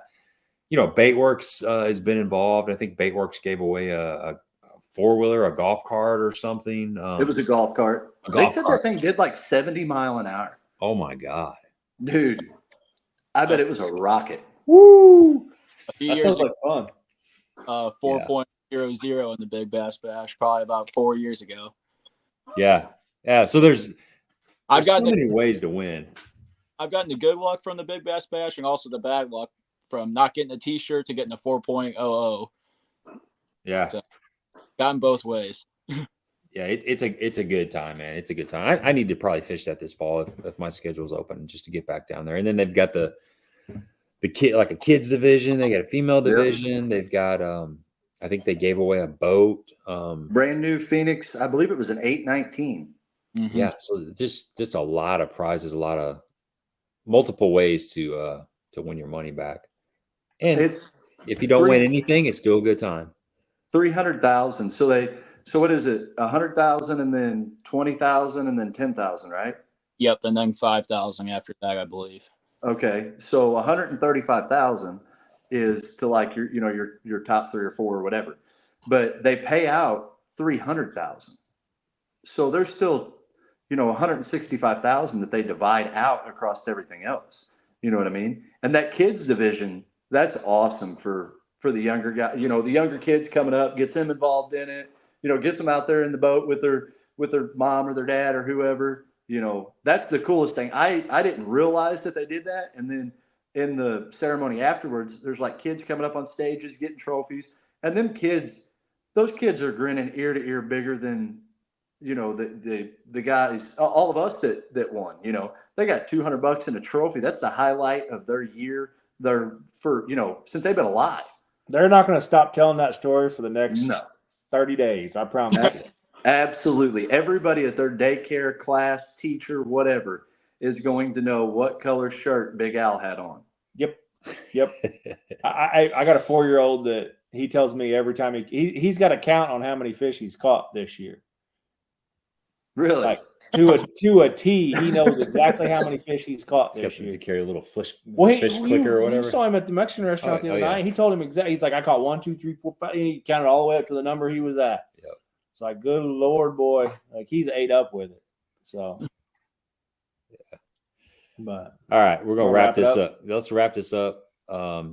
Baitworks has been involved. I think Baitworks gave away a 4-wheeler, a golf cart or something. It was a golf cart. They said that thing did like 70 mile an hour. Oh my God, dude! I bet it was a rocket. Woo! That sounds like fun. 4.00 in the Big Bass Bash, probably about 4 years ago. Yeah. So there's so many ways to win. I've gotten the good luck from the Big Bass Bash and also the bad luck from not getting a T-shirt to getting a 4.00. Yeah. So, gotten both ways. Yeah, it's a good time, man. It's a good time. I need to probably fish that this fall if my schedule's open, just to get back down there. And then they've got the kid, like a kids division. They got a female division. They've got I think they gave away a boat. Brand new Phoenix. I believe it was an 819. Mm-hmm. Yeah, so just a lot of prizes, a lot of multiple ways to win your money back. And if you don't win anything, it's still a good time. 300,000. So what is it? 100,000 and then 20,000 and then 10,000, right? Yep, and then 5,000 after that, I believe. Okay, so 135,000 is to like your top 3 or 4 or whatever, but they pay out 300,000. So there's still 165,000 that they divide out across everything else. You know what I mean? And that kids division, that's awesome for the younger guy. The younger kids coming up, gets them involved in it. Gets them out there in the boat with their mom or their dad or whoever. That's the coolest thing. I didn't realize that they did that. And then in the ceremony afterwards, there's like kids coming up on stages, getting trophies. And those kids are grinning ear to ear bigger than, the guys, all of us that won. They got $200 in a trophy. That's the highlight of their year. Since they've been alive. They're not going to stop telling that story for the next 30 days. I promise you. Absolutely. Everybody at their daycare, class, teacher, whatever, is going to know what color shirt Big Al had on. Yep. I got a 4-year-old that he tells me every time he's got a count on how many fish he's caught this year. Really? Like to a T, he knows exactly how many fish he's caught this year. To carry a little fish clicker or whatever. You saw him at the Mexican restaurant the other night. He told him exactly. He's like, I caught 1, 2, 3, 4, 5. And he counted all the way up to the number he was at. Yep. It's like, good Lord, boy, like he's ate up with it. So, yeah. But all right, we're gonna wrap this up. Let's wrap this up.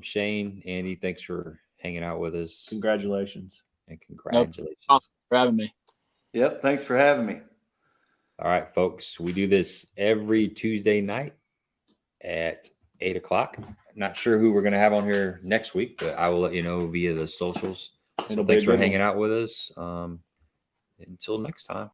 Shane, Andy, thanks for hanging out with us. Congratulations. And congratulations for having me. Yep. Thanks for having me. All right, folks. We do this every Tuesday night at 8:00. Not sure who we're going to have on here next week, but I will let you know via the socials. So thanks for hanging out with us. Until next time.